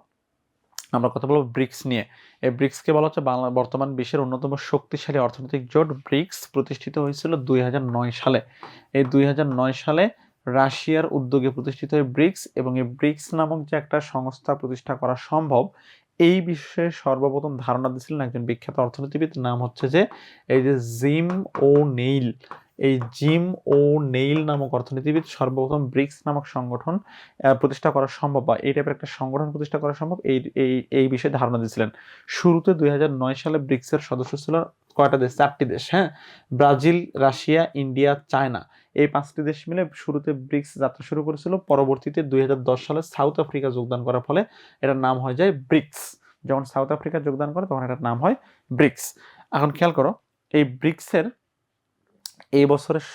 আমরা কথা বলবো ব্রিক্স নিয়ে। এই ব্রিক্সকে বলা হচ্ছে বর্তমান বিশ্বের অন্যতম শক্তিশালী অর্থনৈতিক জোট। ব্রিক্স প্রতিষ্ঠিত হয়েছিল 2009 সালে। এই 2009 সালে রাশিয়ার উদ্যোগে প্রতিষ্ঠিত হয় ব্রিক্স, এবং এই ব্রিক্স নামক যে একটা সংস্থা প্রতিষ্ঠা করা সম্ভব এই বিষয়ে সর্বপ্রথম ধারণা দিয়েছিলেন একজন বিখ্যাত অর্থনীতিবিদ, নাম হচ্ছে যে এই যে জিম ও নেইল। এই জিম ও নেইল নামক অর্থনীতিবিদ সর্বপ্রথম ব্রিক্স নামক সংগঠন প্রতিষ্ঠা করা সম্ভব, বা এই টাইপের একটা সংগঠন প্রতিষ্ঠা করা সম্ভব, এই এই এই বিষয়ে ধারণা দিয়েছিলেন। শুরুতে 2009 সালে ব্রিক্সের সদস্য ছিল কয়টা দেশ? 4টি দেশ, হ্যাঁ, ব্রাজিল, রাশিয়া, ইন্ডিয়া, চায়না। এই 5টি দেশ মিলে শুরুতে ব্রিক্স যাত্রা শুরু করেছিল। পরবর্তীতে 2010 সালে সাউথ আফ্রিকা যোগদান করার ফলে এটার নাম হয়ে যায় ব্রিক্স। যখন সাউথ আফ্রিকা যোগদান করে তখন এটার নাম হয় ব্রিক্স। এখন খেয়াল করো, এই ব্রিক্সের এই বছরের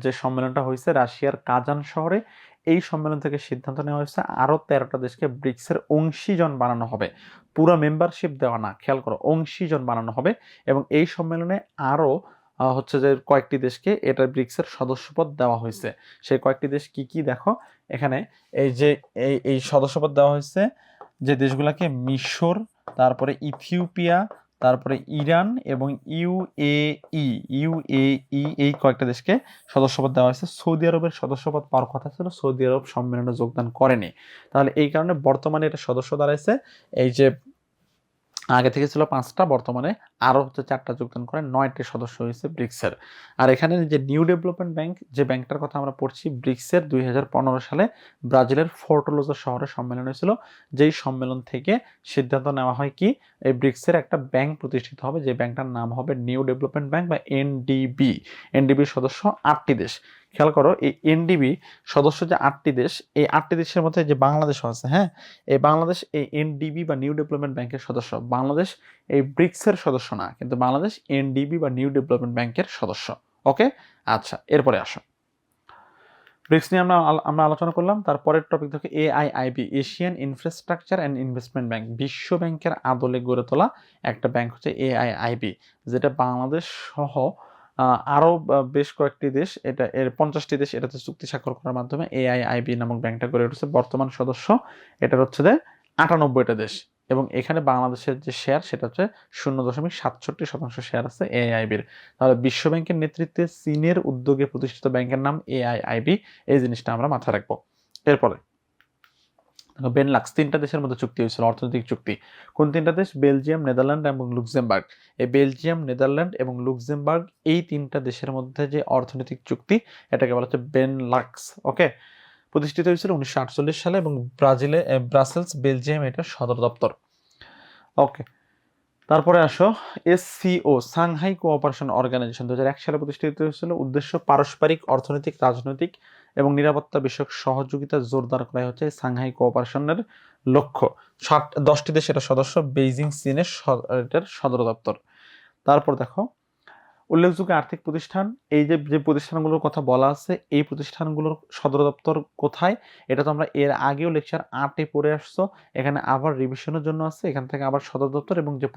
যে সম্মেলনটা হয়েছে রাশিয়ার কাজান শহরে, এই সম্মেলন থেকে সিদ্ধান্ত নেওয়া হয়েছে আরো 13টা দেশকে ব্রিক্সের অংশীজন বানানো হবে, পুরো মেম্বারশিপ দেওয়া না, খেয়াল করো, অংশীজন বানানো হবে। এবং এই সম্মেলনে আরো হচ্ছে যে কয়েকটি দেশকে এটা ব্রিক্সের সদস্যপদ দেওয়া হয়েছে। সেই কয়েকটি দেশ কি কি দেখো এখানে, এই যে এই সদস্যপদ দেওয়া হয়েছে যে দেশগুলোকে, মিশর, তারপরে ইথিওপিয়া, তারপরে ইরান এবং ইউএই এই কয়েকটা দেশকে সদস্যপদ দেওয়া হয়েছে। সৌদি আরবের সদস্যপদ পাওয়ার কথা ছিল, সৌদি আরব সম্মেলনে যোগদান করেনি। তাহলে এই কারণে বর্তমানে এটা সদস্য দাঁড়াইছে, এই যে আগে থেকে ছিল 5টা, বর্তমানে আরো হচ্ছে 4টা যোগদান করে 9টি সদস্য হয়েছে ব্রিক্সের। আর এখানে যে নিউ ডেভেলপমেন্ট ব্যাংক, যে ব্যাংকটার কথা আমরা পড়ছি, ব্রিক্সের 2015 সালে ব্রাজিলের ফোর্টালোজা শহরে সম্মেলন হয়েছিল, যেই সম্মেলন থেকে সিদ্ধান্ত নেওয়া হয় কি এই ব্রিক্সের একটা ব্যাংক প্রতিষ্ঠিত হবে, যে ব্যাংকটার নাম হবে নিউ ডেভেলপমেন্ট ব্যাংক বা এনডিবি। এনডিবির সদস্য 8টি দেশ। খেয়াল করো, এই এনডিবি সদস্য যে 8টি দেশ, এই 8টি দেশের মধ্যে যে বাংলাদেশও আছে, হ্যাঁ, এই বাংলাদেশ এই এনডিবি বা নিউ ডেভেলপমেন্ট ব্যাংকের সদস্য। বাংলাদেশ এই ব্রিক্সের সদস্য না, কিন্তু বাংলাদেশ এনডিবি বা নিউ ডেভেলপমেন্ট ব্যাংকের সদস্য। ওকে, আচ্ছা, এরপরে আসো, ব্রিক্স নিয়ে আমরা আলোচনা করলাম। তারপরের টপিক দেখো AIIB, Asian infrastructure and investment bank. বিশ্ব ব্যাংকের আদলে গড়ে তোলা একটা ব্যাংক হচ্ছে এআইআইবি, যেটা বাংলাদেশ সহ আরো বেশ কয়েকটি দেশ, এটা এর 50টি দেশ এটাতে চুক্তি স্বাক্ষর করার মাধ্যমে এআইআইবি নামক ব্যাংকটা গড়ে উঠেছে। বর্তমান সদস্য এটার হচ্ছে যে 98টা দেশ, এবং এখানে বাংলাদেশের যে শেয়ার সেটা হচ্ছে 0.67% শেয়ার আছে এআইআইবির। তাহলে বিশ্ব ব্যাংকের নেতৃত্বে চীনের উদ্যোগে প্রতিষ্ঠিত ব্যাংকের নাম এআইআইবি, এই জিনিসটা আমরা মাথায় রাখবো। এরপরে বেনলাক্স, 3টা দেশের মধ্যে চুক্তি হয়েছিল, অর্থনৈতিক চুক্তি। কোন 3টা দেশ? বেলজিয়াম, নেদারল্যান্ড এবং লুক্সেমবার্গ। এই বেলজিয়াম, নেদারল্যান্ড এবং লুক্সেমবার্গ এই 3টা দেশের মধ্যে যে অর্থনৈতিক চুক্তি, এটাকে বলা হচ্ছে বেনলাক্স। ওকে, প্রতিষ্ঠিত হয়েছিল 1948 সালে, এবং ব্রাসেলস, বেলজিয়াম এটার সদর দপ্তর। ওকে, তারপরে আসো এসসিও, সাংহাই কোঅপারেশন অর্গানাইজেশন, 2001 সালে প্রতিষ্ঠিত হয়েছিল। উদ্দেশ্য পারস্পরিক অর্থনৈতিক, রাজনৈতিক এবং নিরাপত্তা বিষয়ক সহযোগিতা জোরদার করাই হচ্ছে সাংহাই কোঅপারেশনের লক্ষ্য। 10টি দেশ এটা সদস্য, বেইজিং চীনের এটার সদর দপ্তর। তারপর দেখো উল্লেখযোগ্য আর্থিক প্রতিষ্ঠান, এই যে প্রতিষ্ঠানগুলোর কথা বলা আছে, এই প্রতিষ্ঠানগুলোর সদর দপ্তর কোথায়, এটা তো আমরা এর আগেও লেকচার 8-এ পড়ে আসছো, এখানে আবার রিভিশনের জন্য আছে, এখান থেকে আবার সদর দপ্তর এবং যে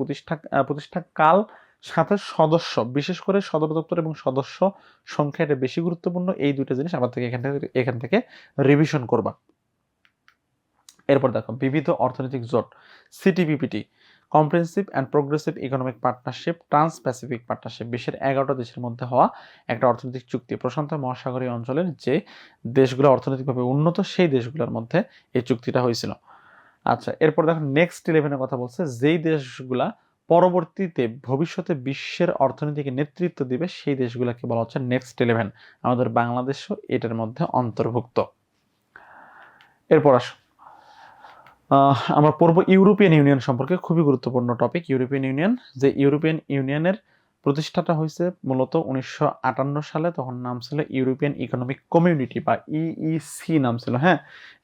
প্রতিষ্ঠা কাল সাথে সদস্য, বিশেষ করে সদর দপ্তর এবং সদস্য সংখ্যা, এটা বেশি গুরুত্বপূর্ণ। এই দুইটা জিনিস আবার থেকে এখান থেকে রিভিশন করবা। এরপর দেখো বিবিধ অর্থনৈতিক জোট, CTPPT, comprehensive and progressive economic partnership, trans Pacific partnership, বিশ্বের 11টা দেশের মধ্যে হওয়া একটা অর্থনৈতিক চুক্তি। প্রশান্ত মহাসাগরীয় অঞ্চলের যে দেশগুলো অর্থনৈতিকভাবে উন্নত, সেই দেশগুলোর মধ্যে এই চুক্তিটা হয়েছিল। আচ্ছা, এরপর দেখো নেক্সট 11-এর কথা বলছে, যেই দেশগুলা পরবর্তীতে ভবিষ্যতে বিশ্বের অর্থনীতিকে নেতৃত্ব দিবে, সেই দেশগুলোকে বলা হচ্ছে নেক্সট 11। আমাদের বাংলাদেশও এটার মধ্যে অন্তর্ভুক্ত। এরপর আসো আমরা পড়ব ইউরোপিয়ান ইউনিয়ন সম্পর্কে, খুবই গুরুত্বপূর্ণ টপিক ইউরোপিয়ান ইউনিয়ন। যে ইউরোপিয়ান ইউনিয়নের প্রতিষ্ঠাটা হয়েছে মূলত 1958 সালে, তখন নাম ছিল ইউরোপিয়ান ইকোনমিক কমিউনিটি বা ইইসি নাম ছিল, হ্যাঁ,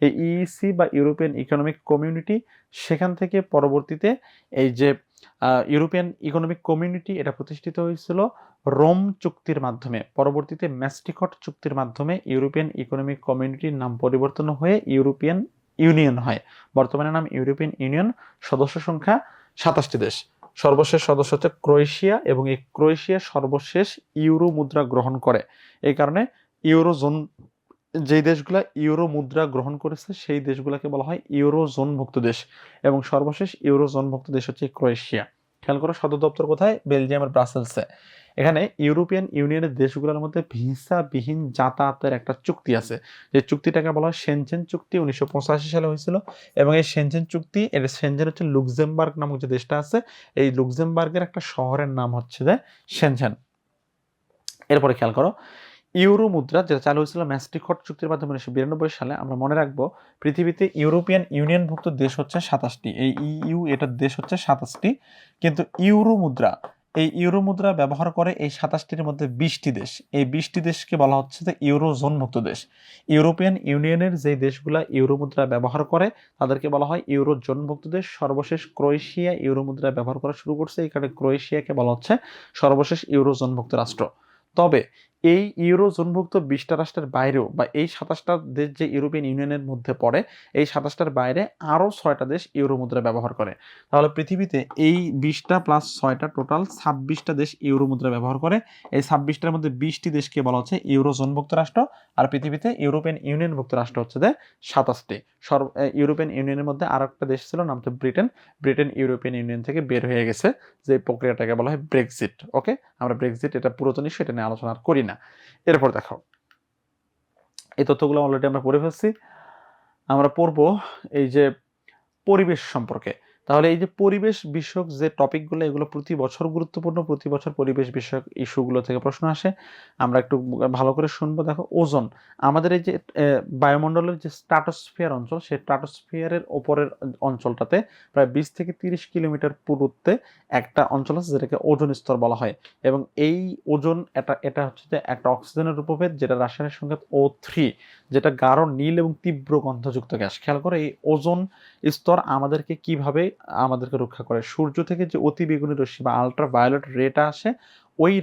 এই ইইসি বা ইউরোপিয়ান ইকোনমিক কমিউনিটি, সেখান থেকে পরবর্তীতে এই যে ইউরোপিয়ান ইকোনমিক কমিউনিটি এটা প্রতিষ্ঠিত হয়েছিল রোম চুক্তির মাধ্যমে। পরবর্তীতে ম্যাস্টিকট চুক্তির মাধ্যমে ইউরোপিয়ান ইকোনমিক কমিউনিটির নাম পরিবর্তন হয়ে ইউরোপিয়ান ইউনিয়ন হয়। বর্তমানে নাম ইউরোপিয়ান ইউনিয়ন। সদস্য সংখ্যা 27টি দেশ। সর্বশেষ সদস্য হচ্ছে ক্রোয়েশিয়া, এবং এই ক্রোয়েশিয়া সর্বশেষ ইউরো মুদ্রা গ্রহণ করে। এই কারণে ইউরোজোন, যেই দেশগুলা ইউরো মুদ্রা গ্রহণ করেছে সেই দেশগুলোকে বলা হয় ইউরোজোনভুক্ত দেশ, এবং সর্বশেষ ইউরোজোনভুক্ত দেশ হচ্ছে ক্রোয়েশিয়া। খেয়াল করো সদর দপ্তর কোথায়? বেলজিয়ামের ব্রাসেলসে। এখানে ইউরোপিয়ান ইউনিয়নের দেশগুলোর মধ্যে ভিসাবিহীন যাতায়াতের একটা চুক্তি আছে, যে চুক্তিটাকে বলা হয় সেনজেন চুক্তি। 1985 সালে হয়েছিল, এবং এই সেনজেন চুক্তি, এর সেনজেন হচ্ছে লুক্সেমবার্গ নামক যে দেশটা আছে, এই লুক্সেমবার্গের একটা শহরের নাম হচ্ছে যে সেনজেন। এরপরে খেয়াল করো ইউরো মুদ্রা, যেটা চালু হয়েছিল ম্যাস্ট্রিখট চুক্তির মাধ্যমে 1992 সালে। আমরা মনে রাখবো পৃথিবীতে ইউরোপিয়ান ইউনিয়নভুক্ত দেশ হচ্ছে 27টি, এই ইইউ এটার দেশ হচ্ছে 27টি, কিন্তু এই ইউরো মুদ্রা ব্যবহার করে এই 27টির মধ্যে 20টি দেশ। এই 20টি দেশকে বলা হচ্ছে যে ইউরোজোন মুক্ত দেশ। ইউরোপিয়ান ইউনিয়নের যে দেশগুলা ইউরো মুদ্রা ব্যবহার করে তাদেরকে বলা হয় ইউরোজোন মুক্ত দেশ। সর্বশেষ ক্রোয়েশিয়া ইউরো মুদ্রা ব্যবহার করা শুরু করছে, এই কারণে ক্রোয়েশিয়াকে বলা হচ্ছে সর্বশেষ ইউরোজোন মুক্ত রাষ্ট্র। তবে এই ইউরোজোনভুক্ত 20টা রাষ্ট্রের বাইরেও, বা এই 27টা দেশ যে ইউরোপিয়ান ইউনিয়নের মধ্যে পড়ে, এই 27টার বাইরে আরও 6টা দেশ ইউরো মুদ্রা ব্যবহার করে। তাহলে পৃথিবীতে এই 20টা প্লাস 6টা টোটাল 26টা দেশ ইউরো মুদ্রা ব্যবহার করে। এই 26টার মধ্যে 20টি দেশকে বলা হচ্ছে ইউরোজোনভুক্ত রাষ্ট্র, আর পৃথিবীতে ইউরোপিয়ান ইউনিয়নভুক্ত রাষ্ট্র হচ্ছে যে 27টি। ইউরোপিয়ান ইউনিয়নের মধ্যে আরও একটা দেশ ছিল, নাম হচ্ছে ব্রিটেন। ব্রিটেন ইউরোপিয়ান ইউনিয়ন থেকে বের হয়ে গেছে, যে প্রক্রিয়াটাকে বলা হয় ব্রেক্সিট। ওকে, আমরা ব্রেক্সিট এটা পুরাতনই, সেটা নিয়ে আলোচনা করি না। এরপর দেখো, এই তথ্যগুলো অলরেডি আমরা পড়ে ফেলছি। আমরা পড়বো এই যে পরিবেশ সম্পর্কে। তাহলে এই যে পরিবেশ বিষয়ক যে টপিকগুলো, এগুলো প্রতি বছর গুরুত্বপূর্ণ। প্রতি বছর পরিবেশ বিষয়ক ইস্যুগুলো থেকে প্রশ্ন আসে, আমরা একটু ভালো করে শুনবো। দেখো, ওজোন, আমাদের এই যে বায়ুমণ্ডলের যে স্ট্রাটোস্ফিয়ার অঞ্চল, সেই স্ট্রাটোস্ফিয়ারের ওপরের অঞ্চলটাতে প্রায় 20 থেকে 30 কিলোমিটার পুরুত্বে একটা অঞ্চল আছে, যেটাকে ওজোন স্তর বলা হয়। এবং এই ওজোন এটা হচ্ছে যে একটা অক্সিজেনের উপভেদ, যেটা রাসায়নিক সংকেত O3, যেটা গাঢ় নীল এবং তীব্র গন্ধযুক্ত গ্যাস। খেয়াল করে এই ওজোন স্তর আমাদেরকে কিভাবে আমাদেরকে রক্ষা করে। সূর্য থেকে যে অতি বেগুনি রশ্মি বা আলট্রা ভায়োলেট রেটা আসে, ওই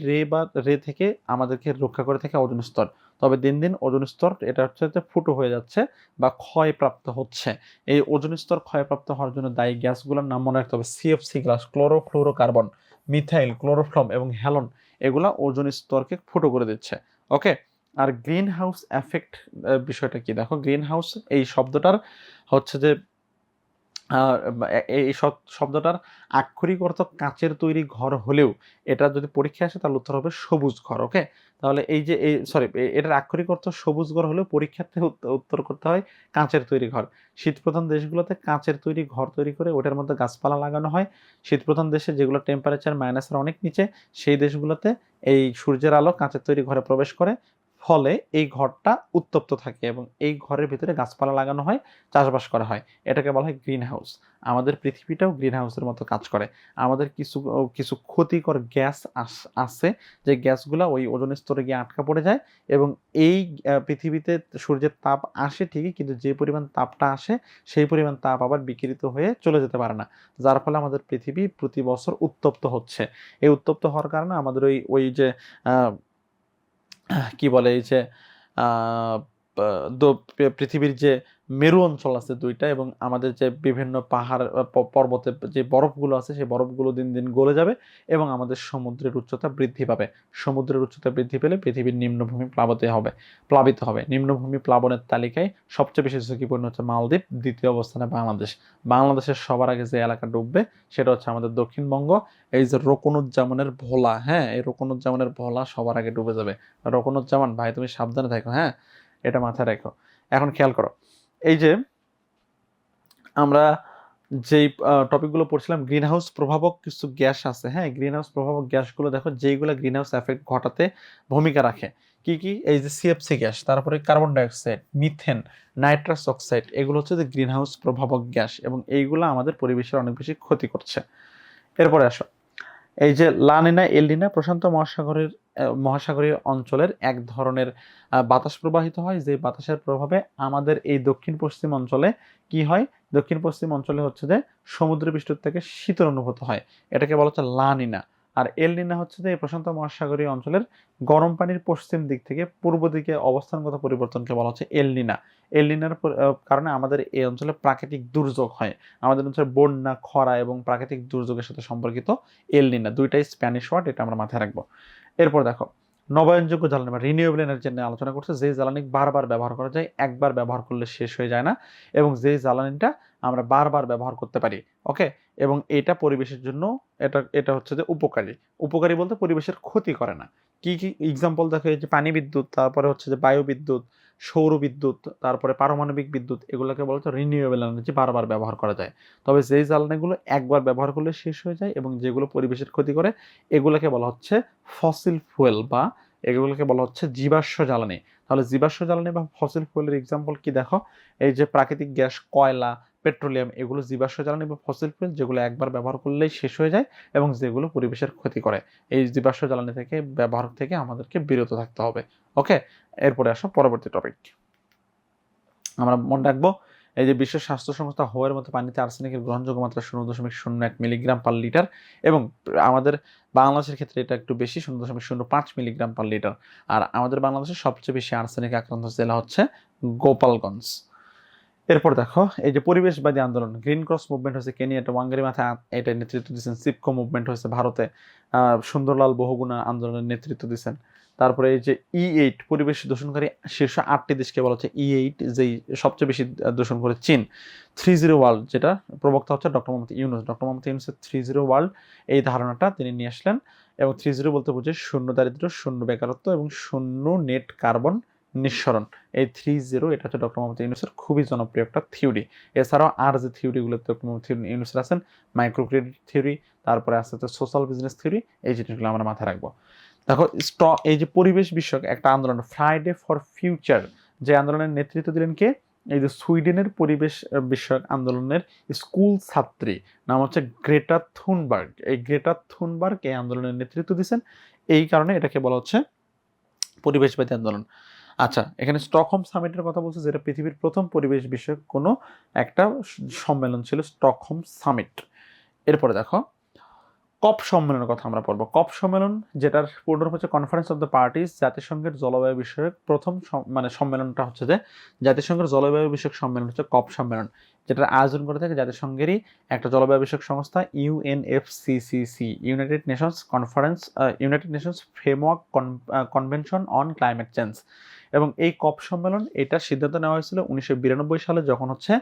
রে থেকে আমাদেরকে রক্ষা করে থাকে ওজোন স্তর। তবে দিন দিন ওজোন স্তর এটা হচ্ছে যে ফুটো হয়ে যাচ্ছে বা ক্ষয়প্রাপ্ত হচ্ছে। এই ওজোন স্তর ক্ষয়প্রাপ্ত হওয়ার জন্য দায়ী গ্যাসগুলোর নাম মনে রাখতে হবে: CFC গ্যাস, ক্লোরোফ্লোরোকার্বন, মিথাইল, ক্লোরোফ্লম এবং হ্যালোন। এগুলা ওজোন স্তরকে ফুটো করে দিচ্ছে। ওকে, আর গ্রিন হাউস এফেক্ট বিষয়টা কি? দেখো, গ্রিন হাউস এই শব্দটার হচ্ছে যে এই শব্দটার আক্ষরিক অর্থ কাচের তৈরি ঘর হলেও, এটা যদি পরীক্ষায় আসে তাহলে উত্তর হবে সবুজ ঘর। ওকে, তাহলে এই যে এটার আক্ষরিক অর্থ সবুজ ঘর হলেও পরীক্ষার্থে উত্তর করতে হয় কাঁচের তৈরি ঘর। শীতপ্রধান দেশগুলোতে কাঁচের তৈরি ঘর তৈরি করে ওটার মধ্যে গাছপালা লাগানো হয়। শীতপ্রধান দেশে, যেগুলো টেম্পারেচার মাইনাসের অনেক নিচে, সেই দেশগুলোতে এই সূর্যের আলো কাঁচের তৈরি ঘরে প্রবেশ করে, ফলে এই ঘরটা উত্তপ্ত থাকে এবং এই ঘরের ভিতরে গাছপালা লাগানো হয়, চাষবাস করা হয়। এটাকে বলা হয় গ্রিন হাউস। আমাদের পৃথিবীটাও গ্রিন হাউসের মতো কাজ করে। আমাদের কিছু কিছু ক্ষতিকর গ্যাস আছে, যে গ্যাসগুলো ওই ওজোন স্তরে গিয়ে আটকা পড়ে যায়, এবং এই পৃথিবীতে সূর্যের তাপ আসে ঠিকই, কিন্তু যে পরিমাণ তাপটা আসে সেই পরিমাণ তাপ আবার বিকিরিত হয়ে চলে যেতে পারে না, যার ফলে আমাদের পৃথিবী প্রতি বছর উত্তপ্ত হচ্ছে। এই উত্তপ্ত হওয়ার কারণে আমাদের ওই যে কি বলে, এই যে পৃথিবীর যে মেরু অঞ্চল আছে 2টা, এবং আমাদের যে বিভিন্ন পাহাড় পর্বতের যে বরফগুলো আছে, সেই বরফগুলো দিন দিন গলে যাবে এবং আমাদের সমুদ্রের উচ্চতা বৃদ্ধি পাবে। সমুদ্রের উচ্চতা বৃদ্ধি পেলে পৃথিবীর নিম্নভূমি প্লাবিত হবে। নিম্নভূমি প্লাবনের তালিকায় সবচেয়ে বেশি ঝুঁকিপূর্ণ হচ্ছে মালদ্বীপ, দ্বিতীয় অবস্থানে বাংলাদেশ। বাংলাদেশের সবার আগে যে এলাকা ডুববে সেটা হচ্ছে আমাদের দক্ষিণবঙ্গ। এই যে রোকনুজ্জামানের ভোলা, হ্যাঁ, এই রোকনুজ্জামানের ভোলা সবার আগে ডুবে যাবে। রোকনুজ্জামান ভাই, তুমি সাবধানে থাকো, হ্যাঁ, এটা মাথায় রাখো। এখন খেয়াল করো, এই যে আমরা যেই টপিকগুলো পড়ছিলাম, গ্রিন হাউস প্রভাবক কিছু গ্যাস আছে। হ্যাঁ, গ্রিন হাউস প্রভাবক গ্যাসগুলো দেখো, যেইগুলো গ্রিন হাউস এফেক্ট ঘটাতে ভূমিকা রাখে। কি কি? এই যে CFC গ্যাস, তারপরে carbon dioxide, methane, nitrous oxide, এগুলো হচ্ছে যে গ্রিন হাউস প্রভাবক গ্যাস, এবং এইগুলো আমাদের পরিবেশের অনেক বেশি ক্ষতি করছে। এরপরে আসো, এই যে লা নিনা, এল নিনা প্রশান্ত মহাসাগরীয় অঞ্চলের এক ধরনের বাতাস প্রবাহিত হয়, যে বাতাসের প্রভাবে আমাদের এই দক্ষিণ পশ্চিম অঞ্চলে কি হয়? দক্ষিণ পশ্চিম অঞ্চলে হচ্ছে যে সমুদ্রপৃষ্ঠ থেকে শীতল অনুভূত হয়, এটাকে বলা হচ্ছে লা নিনা। আর এল নিনা হচ্ছে যে এই প্রশান্ত মহাসাগরীয় অঞ্চলের গরম পানির পশ্চিম দিক থেকে পূর্ব দিকে অবস্থানগত পরিবর্তনকে বলা হচ্ছে এল নিনা। এল নিনার কারণে আমাদের এই অঞ্চলে প্রাকৃতিক দুর্যোগ হয়। আমাদের অঞ্চলে বন্যা, খরা এবং প্রাকৃতিক দুর্যোগের সাথে সম্পর্কিত এল নিনা, 2টাই স্প্যানিশ ওয়ার্ড, এটা আমরা মাথায় রাখবো। এরপর দেখো, নবায়নযোগ্য জ্বালানি বা রিনিউয়েবল এনার্জি নিয়ে আলোচনা করছে, যে জ্বালানি বারবার ব্যবহার করা যায়, একবার ব্যবহার করলে শেষ হয়ে যায় না, এবং যে জ্বালানিটা আমরা বারবার ব্যবহার করতে পারি। ওকে, এবং এটা পরিবেশের জন্য এটা হচ্ছে যে উপকারী। উপকারী বলতে পরিবেশের ক্ষতি করে না। কি কি এক্সাম্পল দেখো, এই যে পানি বিদ্যুৎ, তারপরে হচ্ছে যে বায়ু বিদ্যুৎ, সৌর বিদ্যুৎ, তারপরে পারমাণবিক বিদ্যুৎ, এগুলোকে বলা হচ্ছে রিনিউয়েবল এনার্জি, বারবার ব্যবহার করা যায়। তবে যেই জ্বালানিগুলো একবার ব্যবহার করলে শেষ হয়ে যায় এবং যেগুলো পরিবেশের ক্ষতি করে, এগুলোকে বলা হচ্ছে ফসিল ফুয়েল, বা এগুলোকে বলা হচ্ছে জীবাশ্ম জ্বালানি। তাহলে জীবাশ্ম জ্বালানি বা ফসিল ফুয়েলের এক্সাম্পল কি দেখো, এই যে প্রাকৃতিক গ্যাস, কয়লা, পেট্রোলিয়াম, এগুলো জীবাশ্ম জ্বালানি বা ফসিল ফুয়েল, যেগুলো একবার ব্যবহার করলেই শেষ হয়ে যায় এবং যেগুলো পরিবেশের ক্ষতি করে। এই জীবাশ্ম জ্বালানি থেকে ব্যবহার থেকে আমাদেরকে বিরত থাকতে হবে। ওকে, এরপরে আসো পরবর্তী টপিক। আমরা মনে রাখবো, এই যে বিশ্ব স্বাস্থ্য সংস্থা হোয়ের মতো পানিতে আর্সেনিকের গ্রহণযোগ্য মাত্রা 0.01 মিলিগ্রাম পার লিটার, এবং আমাদের বাংলাদেশের ক্ষেত্রে এটা একটু বেশি, 0.05 মিলিগ্রাম পার লিটার। আর আমাদের বাংলাদেশের সবচেয়ে বেশি আর্সেনিক আক্রান্ত জেলা হচ্ছে গোপালগঞ্জ। এরপর দেখো, এই যে পরিবেশবাদী আন্দোলন, গ্রিন ক্রস মুভমেন্ট হচ্ছে কেনিয়াতে, ওয়াঙ্গারি মাথায় এটা নেতৃত্ব দিচ্ছেন। সিপকো মুভমেন্ট হচ্ছে ভারতে, সুন্দরলাল বহুগুণা আন্দোলনের নেতৃত্ব দিচ্ছেন। তারপরে এই যে E8 পরিবেশ দূষণকারী শীর্ষ 8টি দেশকে বলা হচ্ছে E8, যেই সবচেয়ে বেশি দূষণ করে চীন। 30 ওয়ার্ল্ড, যেটা প্রবক্তা হচ্ছে ডক্টর মোহাম্মদ ইউনূস। ডক্টর মোহাম্মদ ইউনূসের 30 ওয়ার্ল্ড এই ধারণাটা তিনি নিয়ে আসলেন, এবং 30 বলতে বোঝে শূন্য দারিদ্র্য, শূন্য বেকারত্ব এবং শূন্য নেট কার্বন নিঃসরণ। এই 30 এটা হচ্ছে ডক্টর মোহাম্মদ ইউনূসের খুবই জনপ্রিয় একটা থিওরি। এছাড়াও আর যে থিওরিগুলো ডক্টর মোহাম্মদ ইউনূসের আছেন, মাইক্রো ক্রেডিট থিওরি, তারপরে আছে সোশ্যাল বিজনেস থিওরি, এই জিনিসগুলো আমরা মাথায় রাখবো। দেখো, এই যে পরিবেশ বিষয়ক একটা আন্দোলন, ফ্রাইডে ফর ফিউচার, যে আন্দোলনের নেতৃত্ব দিলেন কে, এই যে সুইডেনের পরিবেশ বিষয়ক আন্দোলনের স্কুল ছাত্রী, নাম হচ্ছে গ্রেটা থুনবার্গ। এই গ্রেটা থুনবার্গ এই আন্দোলনের নেতৃত্ব দিয়েছেন, এই কারণে এটাকে বলা হচ্ছে পরিবেশবাদী আন্দোলন। আচ্ছা, এখানে স্টকহোম সামিটের কথা বলছে, যেটা পৃথিবীর প্রথম পরিবেশ বিষয়ক কোনো একটা সম্মেলন ছিল, স্টকহোম সামিট। এরপরে দেখো, কপ সম্মেলনের কথা আমরা পড়বো। কপ সম্মেলন, যেটার পূর্ণরূপ হচ্ছে কনফারেন্স অফ দ্য পার্টিস, জাতিসংঘের জলবায়ু বিষয়ক প্রথম সম্মেলনটা হচ্ছে যে জাতিসংঘের জলবায়ু বিষয়ক সম্মেলন হচ্ছে কপ সম্মেলন, যেটার আয়োজন করে থাকে জাতিসংঘেরই একটা জলবায়ু বিষয়ক সংস্থা, UNFCCC, United Nations framework convention on climate change. এবং এই কপ সম্মেলন, এটা সিদ্ধান্ত নেওয়া হয়েছিল 1992 সালে, যখন হচ্ছে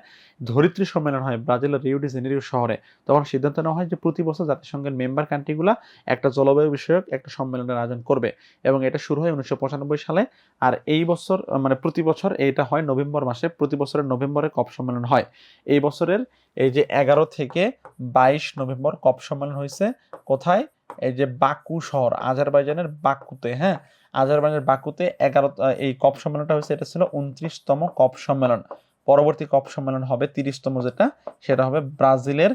ধরিত্রী সম্মেলন হয় ব্রাজিলের রিও ডি জেনেরিও শহরে। তখন সিদ্ধান্ত নেওয়া হয় যে প্রতি বছর জাতিসংঘের মেম্বার কান্ট্রিগুলা একটা জলবায়ু বিষয়ক একটা সম্মেলনের আয়োজন করবে, এবং এটা শুরু হয় 1995 সালে। আর এই বছর মানে প্রতি বছর এটা হয় নভেম্বর মাসে, প্রতি বছরের নভেম্বরে কপ সম্মেলন হয়। এই বছরের এই যে 11 থেকে 22 নভেম্বর কপ সম্মেলন হয়েছে কোথায়, এই যে বাকু শহর, আজারবাইজানের বাকুতে। হ্যাঁ, আজারবাইজানের বাকুতে এই কপ সম্মেলনটা হয়েছে, এটা ছিল 29তম কপ সম্মেলন। পরবর্তী কপ সম্মেলন হবে 30তম, যেটা সেটা হবে ব্রাজিলের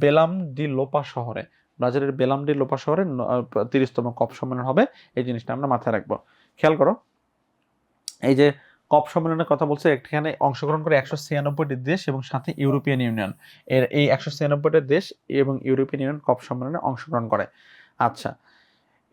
বেলাম ডি লোপা শহরে। ব্রাজিলের বেলাম ডি লোপা শহরে 30তম কপ সম্মেলন হবে। এই জিনিসটা আমরা মাথায় রাখবো। খেয়াল করো, এই যে কপ সম্মেলনের কথা বলছে, এখানে অংশগ্রহণ করে 196টি দেশ এবং সাথে ইউরোপিয়ান ইউনিয়ন। এই 196টা দেশ এবং ইউরোপিয়ান ইউনিয়ন কপ সম্মেলনে অংশগ্রহণ করে। আচ্ছা,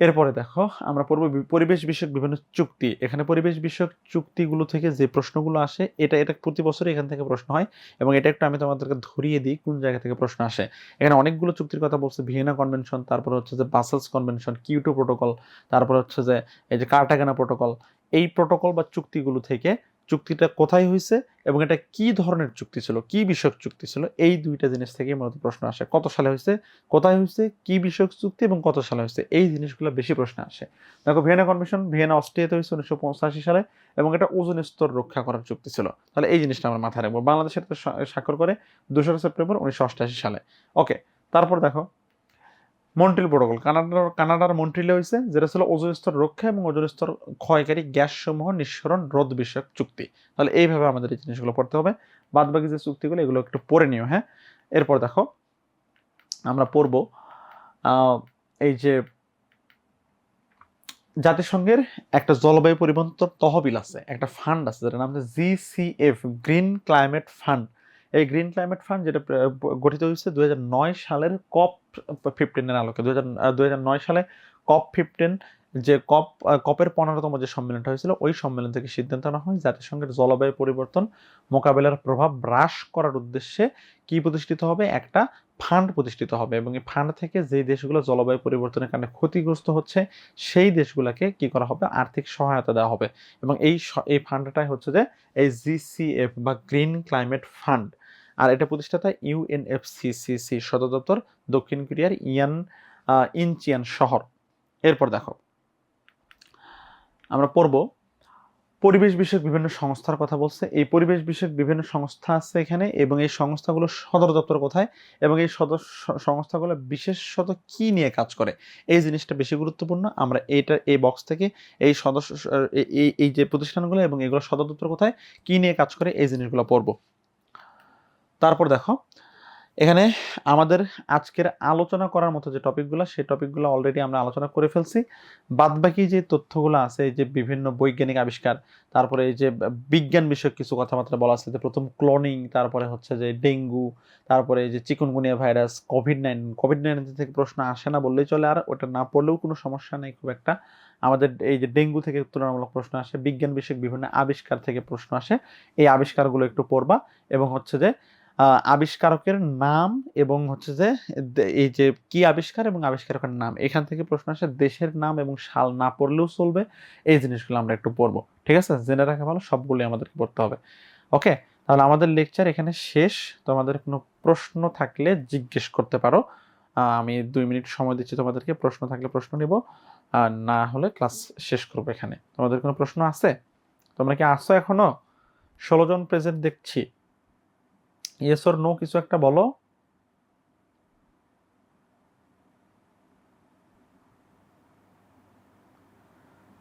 এরপরে দেখো, আমরা পড়ব পরিবেশ বিষয়ক বিভিন্ন চুক্তি। এখানে পরিবেশ বিষয়ক চুক্তিগুলো থেকে যে প্রশ্নগুলো আসে, এটা প্রতি বছরই এখান থেকে প্রশ্ন হয়, এবং এটা একটু আমি তোমাদেরকে ধরিয়ে দিই কোন জায়গা থেকে প্রশ্ন আসে। এখানে অনেকগুলো চুক্তির কথা বলছে, ভিয়েনা কনভেনশন, তারপরে হচ্ছে যে বাসেলস কনভেনশন, কিয়োটো প্রোটোকল, তারপরে হচ্ছে যে এই যে কার্টাগানা প্রোটোকল। এই প্রোটোকল বা চুক্তিগুলো থেকে চুক্তিটা কোথায় হয়েছে এবং এটা কি ধরনের চুক্তি ছিল, কি বিষয়ক চুক্তি ছিল, এই দুইটা জিনিস থেকে মূলত প্রশ্ন আসে। কত সালে হয়েছে, কোথায় হয়েছে, কি বিষয়ক চুক্তি এবং কত সালে হয়েছে, এই জিনিসগুলো বেশি প্রশ্ন আসে। দেখো, ভিয়েনা কনভেনশন ভিয়েনা অস্ট্রিয়াতে হয়েছে 1985 সালে, এবং এটা ওজোন স্তর রক্ষা করার চুক্তি ছিল। তাহলে এই জিনিসটা আমরা মাথায় রাখবো। বাংলাদেশের স্বাক্ষর করে 2 সেপ্টেম্বর 1988 সালে। ওকে, তারপর দেখো, মন্ট্রিল প্রোটোকল, কানাডার মন্ট্রিলে হয়েছে, যেটা ছিল ওজোন স্তর রক্ষা এবং ওজোন স্তর ক্ষয়কারী গ্যাস সমূহ নিঃসরণ রোধ বিষয়ক চুক্তি। তাহলে এইভাবে আমাদের এই জিনিসগুলো পড়তে হবে। বাদ বাকি যে চুক্তিগুলো, এগুলো একটু পড়ে নিও। হ্যাঁ, এরপর দেখো, আমরা পড়ব এই যে জাতিসংঘের একটা জলবায়ু পরিবর্তন তহবিল আছে, একটা ফান্ড আছে, যেটার নাম হচ্ছে GCF, গ্রিন ক্লাইমেট ফান্ড। এই গ্রিন ক্লাইমেট ফান্ড, যেটা গঠিত হয়েছে 2009 সালের COP15 এর আলোকে। 2009 সালে COP15 যে কপের 15তম যে সম্মেলনটা হয়েছিল ওই সম্মেলন থেকে সিদ্ধান্ত নেওয়া হয় জাতিসংঘের জলবায়ু পরিবর্তন মোকাবেলার প্রভাব হ্রাস করার উদ্দেশ্যে কি প্রতিষ্ঠিত হবে, একটা ফান্ড প্রতিষ্ঠিত হবে, এবং এই ফান্ড থেকে যে দেশগুলো জলবায়ু পরিবর্তনের কারণে ক্ষতিগ্রস্ত হচ্ছে সেই দেশগুলোকে কি করা হবে, আর্থিক সহায়তা দেওয়া হবে। এবং এই ফান্ডটাই হচ্ছে যে এই জিসিএফ বা গ্রিন ক্লাইমেট ফান্ড। আর এটা প্রতিষ্ঠাতা ইউএনএফসিসিসি, সদর দপ্তর দক্ষিণ কোরিয়ার ইনচিয়ান শহর। এরপর দেখো আমরা পড়ব পরিবেশ বিষয়ক বিভিন্ন সংস্থার কথা বলছে। এই পরিবেশ বিষয়ক বিভিন্ন সংস্থা আছে এখানে, এবং এই সংস্থাগুলোর সদর দপ্তর কোথায়, এবং এই সংস্থাগুলো বিশেষত কি নিয়ে কাজ করে, এই জিনিসটা বেশি গুরুত্বপূর্ণ। আমরা এই বক্স থেকে এই সদস্য এই যে প্রতিষ্ঠানগুলো এবং এগুলো সদর দপ্তর কোথায়, কি নিয়ে কাজ করে, এই জিনিসগুলো পড়ব। তারপর দেখো এখানে আমাদের আজকের আলোচনা করার মতো যে টপিকগুলো, সেই টপিকগুলো অলরেডি আমরা আলোচনা করে ফেলছি। বাদবাকি যে তথ্যগুলো আছে, এই যে বিভিন্ন বৈজ্ঞানিক আবিষ্কার, তারপরে এই যে বিজ্ঞান বিষয়ক কিছু কথাবার্তা বলা আছে, যে প্রথম ক্লোনিং, তারপরে হচ্ছে যে ডেঙ্গু, তারপরে এই যে চিকুনগুনিয়া ভাইরাস, কোভিড-19 থেকে প্রশ্ন আসে না বললেই চলে, আর ওটা না পড়লেও কোনো সমস্যা নেই খুব একটা। আমাদের এই যে ডেঙ্গু থেকে তুলনামূলক প্রশ্ন আসে, বিজ্ঞান বিষয়ক বিভিন্ন আবিষ্কার থেকে প্রশ্ন আসে, এই আবিষ্কারগুলো একটু পড়বা। এবং হচ্ছে যে আবিষ্কারকের নাম, এবং হচ্ছে যে এই যে কি আবিষ্কার এবং আবিষ্কারকের নাম, এখান থেকে প্রশ্ন আসে। দেশের নাম এবং সাল না পড়লেও চলবে, এই জিনিসগুলো আমরা একটু পড়বো। ঠিক আছে, জেনে রাখা ভালো, সবগুলো আমাদেরকে পড়তে হবে। ওকে, তাহলে আমাদের লেকচার এখানে শেষ। তোমাদের কোনো প্রশ্ন থাকলে জিজ্ঞেস করতে পারো। আমি 2 মিনিট সময় দিচ্ছি তোমাদেরকে, প্রশ্ন থাকলে প্রশ্ন নিব, আর না হলে ক্লাস শেষ করবো এখানে। তোমাদের কোনো প্রশ্ন আছে? তোমরা কি আসছো এখনো? 16 জন প্রেজেন্ট দেখছি। ইয়েস অর নো কিছু একটা বলো।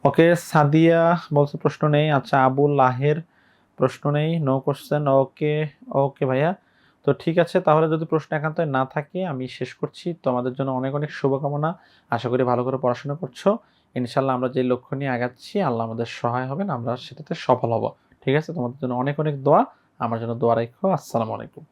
ওকে, সাদিয়া বলছে প্রশ্ন নেই। আচ্ছা, আবুল লাহের প্রশ্ন নেই, নো কোশ্চেন। ওকে ওকে ভাইয়া, তো ঠিক আছে, তাহলে যদি প্রশ্ন একান্ত না থাকে আমি শেষ করছি। তোমাদের জন্য অনেক অনেক শুভকামনা। আশা করি ভালো করে পড়াশোনা করছো। ইনশাল্লাহ আমরা যে লক্ষ্য নিয়ে আগাচ্ছি, আল্লাহ আমাদের সহায় হবেন, আমরা সেটাতে সফল হব। ঠিক আছে, তোমাদের জন্য অনেক অনেক দোয়া, আমার জন্য দোয়া রাখো। আসসালামু আলাইকুম।